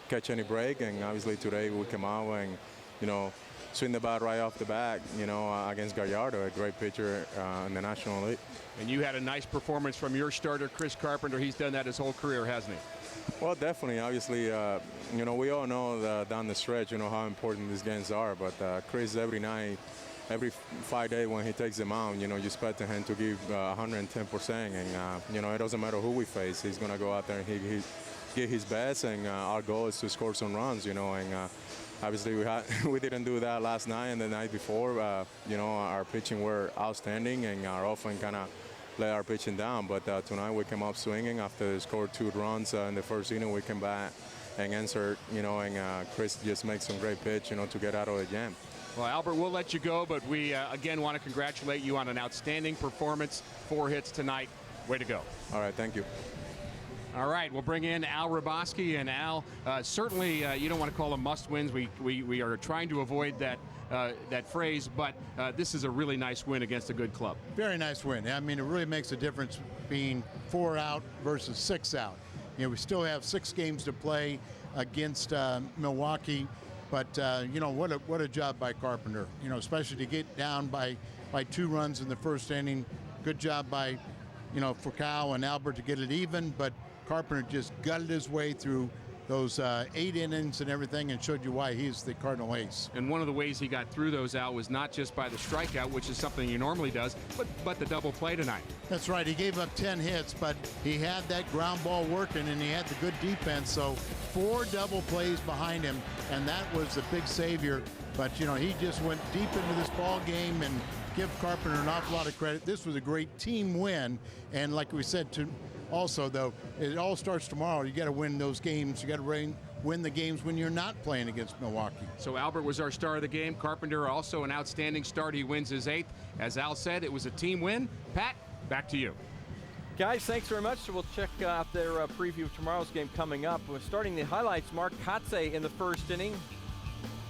catch any break. And obviously today we came out and swing the bat right off the bat, against Gallardo, a great pitcher in the National League. And you had a nice performance from your starter, Chris Carpenter. He's done that his whole career, hasn't he? Well, definitely. Obviously, we all know down the stretch, how important these games are. But Chris, every night, every 5 days when he takes the mound, you expect him to give 110%. And, it doesn't matter who we face. He's going to go out there and he give his best. And our goal is to score some runs, and obviously we didn't do that last night and the night before. Our pitching were outstanding, and our offense kind of let our pitching down. But tonight we came up swinging after scored 2 runs in the first inning. We came back and answered, and Chris just makes some great pitch, to get out of the jam. Well, Albert, we'll let you go, but we again want to congratulate you on an outstanding performance. 4 hits tonight. Way to go. All right, thank you. All right, we'll bring in Al Ryboski. And Al, certainly you don't want to call them must-wins. We are trying to avoid that phrase, but this is a really nice win against a good club. Very nice win. I mean, it really makes a difference being 4 out versus 6 out. We still have 6 games to play against Milwaukee, but what a job by Carpenter. Especially to get down by 2 runs in the first inning. Good job by Furcal and Albert to get it even, but Carpenter just gutted his way through those 8 innings and everything, and showed you why he's the Cardinal ace. And one of the ways he got through those, Al, was not just by the strikeout, which is something he normally does, but the double play tonight. That's right. He gave up 10 hits, but he had that ground ball working, and he had the good defense. So 4 double plays behind him, and that was the big savior. But he just went deep into this ball game, and give Carpenter an awful lot of credit. This was a great team win, and like we said also, though, it all starts tomorrow. You got to win those games. You got to win the games when you're not playing against Milwaukee. So Albert was our star of the game. Carpenter also an outstanding start. He wins his 8th. As Al said, it was a team win. Pat, back to you. Guys, thanks very much. So we'll check out their preview of tomorrow's game coming up. We're starting the highlights. Mark Kotsay in the first inning.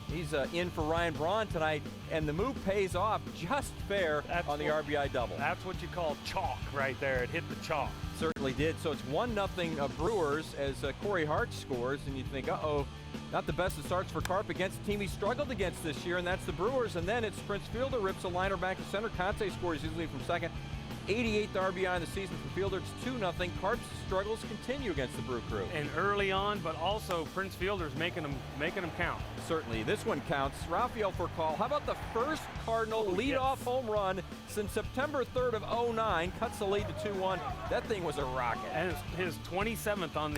He's in for Ryan Braun tonight, and the move pays off just fair on the RBI double. That's what you call chalk right there. It hit the chalk. Certainly did. So it's 1-0 Brewers as Corey Hart scores, and you think, uh-oh, not the best of starts for Carp against the team he struggled against this year, and that's the Brewers. And then it's Prince Fielder rips a liner back to center. Kotsay scores easily from second. 88th RBI in the season for Fielder. It's 2-0. Carp's struggles continue against the Brew Crew. And early on, but also Prince Fielder's making them count. Certainly, this one counts. Rafael Furcal, how about the first Cardinal leadoff home run since September 3rd of 2009? Cuts the lead to 2-1. That thing was a rocket. And his 27th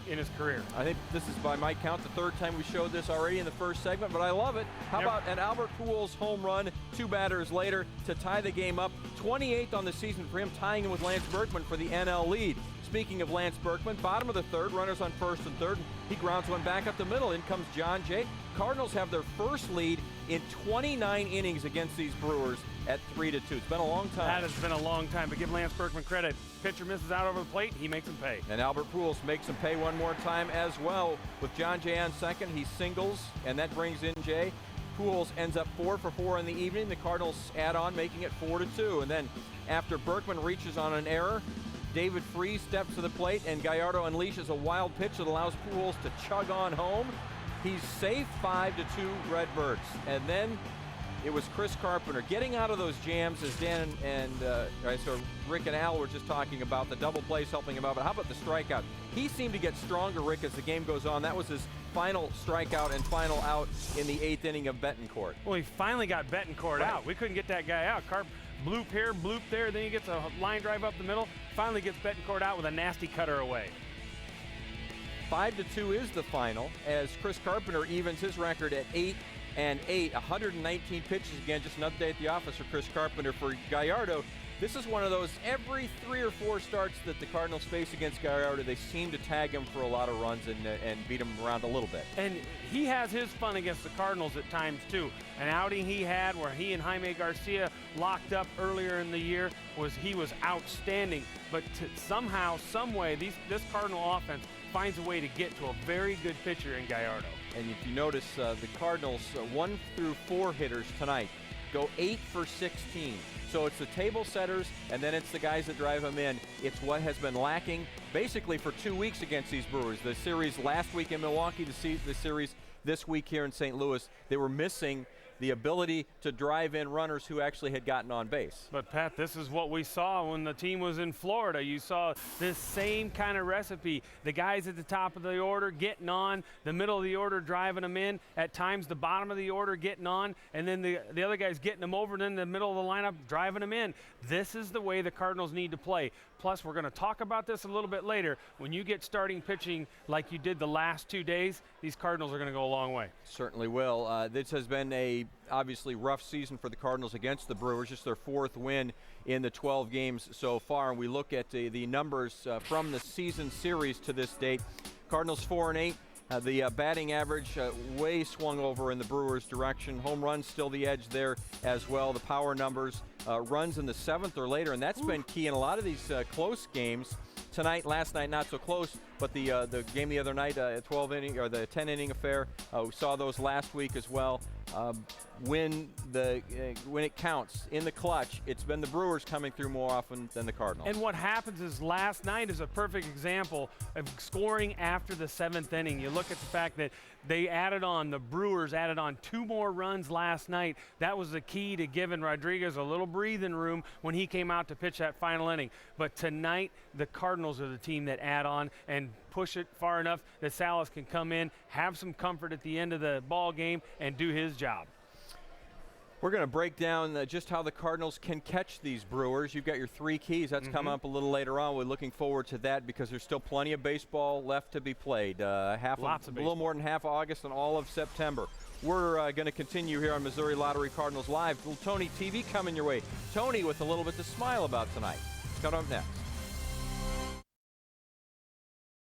in his career. I think this is, by my count, the 3rd time we showed this already in the first segment, but I love it. How about an Albert Pujols home run 2 batters later to tie the game up? 28th on the season for him, tying him with Lance Berkman for the NL lead. Speaking of Lance Berkman, bottom of the 3rd, runners on 1st and 3rd. He grounds one back up the middle. In comes John Jay. Cardinals have their first lead in 29 innings against these Brewers at 3-2. It's been a long time. That has been a long time, but give Lance Berkman credit. Pitcher misses out over the plate, he makes him pay. And Albert Pujols makes him pay one more time as well. With John Jay on second, he singles, and that brings in Jay. Pujols ends up 4 for 4 in the evening. The Cardinals add on, making it 4-2. And then after Berkman reaches on an error, David Freese steps to the plate, and Gallardo unleashes a wild pitch that allows Pujols to chug on home. He's safe, 5-2 Redbirds. And then it was Chris Carpenter getting out of those jams, as Dan and so Rick and Al were just talking about. The double plays helping him out, but how about the strikeout? He seemed to get stronger, Rick, as the game goes on. That was his final strikeout and final out in the 8th inning of Betancourt. Well, he finally got Betancourt out. We couldn't get that guy out. Carp bloop here, bloop there, then he gets a line drive up the middle, finally gets Betancourt out with a nasty cutter away. 5-2 is the final, as Chris Carpenter evens his record at 8-8, 119 pitches again. Just an update at the office for Chris Carpenter. For Gallardo, This is one of those, every 3 or 4 starts that the Cardinals face against Gallardo, they seem to tag him for a lot of runs and beat him around a little bit. And he has his fun against the Cardinals at times too. An outing he had where he and Jaime Garcia locked up earlier in the year he was outstanding. But somehow, some way, this Cardinal offense finds a way to get to a very good pitcher in Gallardo. And if you notice, the Cardinals 1 through 4 hitters tonight go 8 for 16. So it's the table setters, and then it's the guys that drive them in. It's what has been lacking basically for 2 weeks against these Brewers. The series last week in Milwaukee, the series this week here in St. Louis. They were missing the ability to drive in runners who actually had gotten on base. But Pat, this is what we saw when the team was in Florida. You saw this same kind of recipe. The guys at the top of the order getting on, the middle of the order driving them in, at times the bottom of the order getting on, and then the other guys getting them over, and then the middle of the lineup driving them in. This is the way the Cardinals need to play. Plus, we're going to talk about this a little bit later. When you get starting pitching like you did the last 2 days, these Cardinals are going to go a long way. Certainly will. This has been a obviously rough season for the Cardinals against the Brewers, just their 4th win in the 12 games so far. And we look at the numbers from the season series to this date. Cardinals 4-8. The batting average way swung over in the Brewers' direction. Home runs still the edge there as well. The power numbers, runs in the 7th or later, and that's been key in a lot of these close games. Tonight, last night, not so close, but the game the other night, 12 inning or the 10-inning affair, we saw those last week as well. When it counts in the clutch, it's been the Brewers coming through more often than the Cardinals. And what happens is last night is a perfect example of scoring after the 7th inning. You look at the fact that the Brewers added on 2 more runs last night. That was the key to giving Rodriguez a little breathing room when he came out to pitch that final inning. But tonight, the Cardinals are the team that add on and push it far enough that Salas can come in, have some comfort at the end of the ball game, and do his job. We're going to break down just how the Cardinals can catch these Brewers. You've got your 3 keys. That's coming up a little later on. We're looking forward to that because there's still plenty of baseball left to be played. A little more than half of August and all of September. We're going to continue here on Missouri Lottery Cardinals Live. Little Tony TV coming your way. Tony with a little bit to smile about tonight. It's coming up next.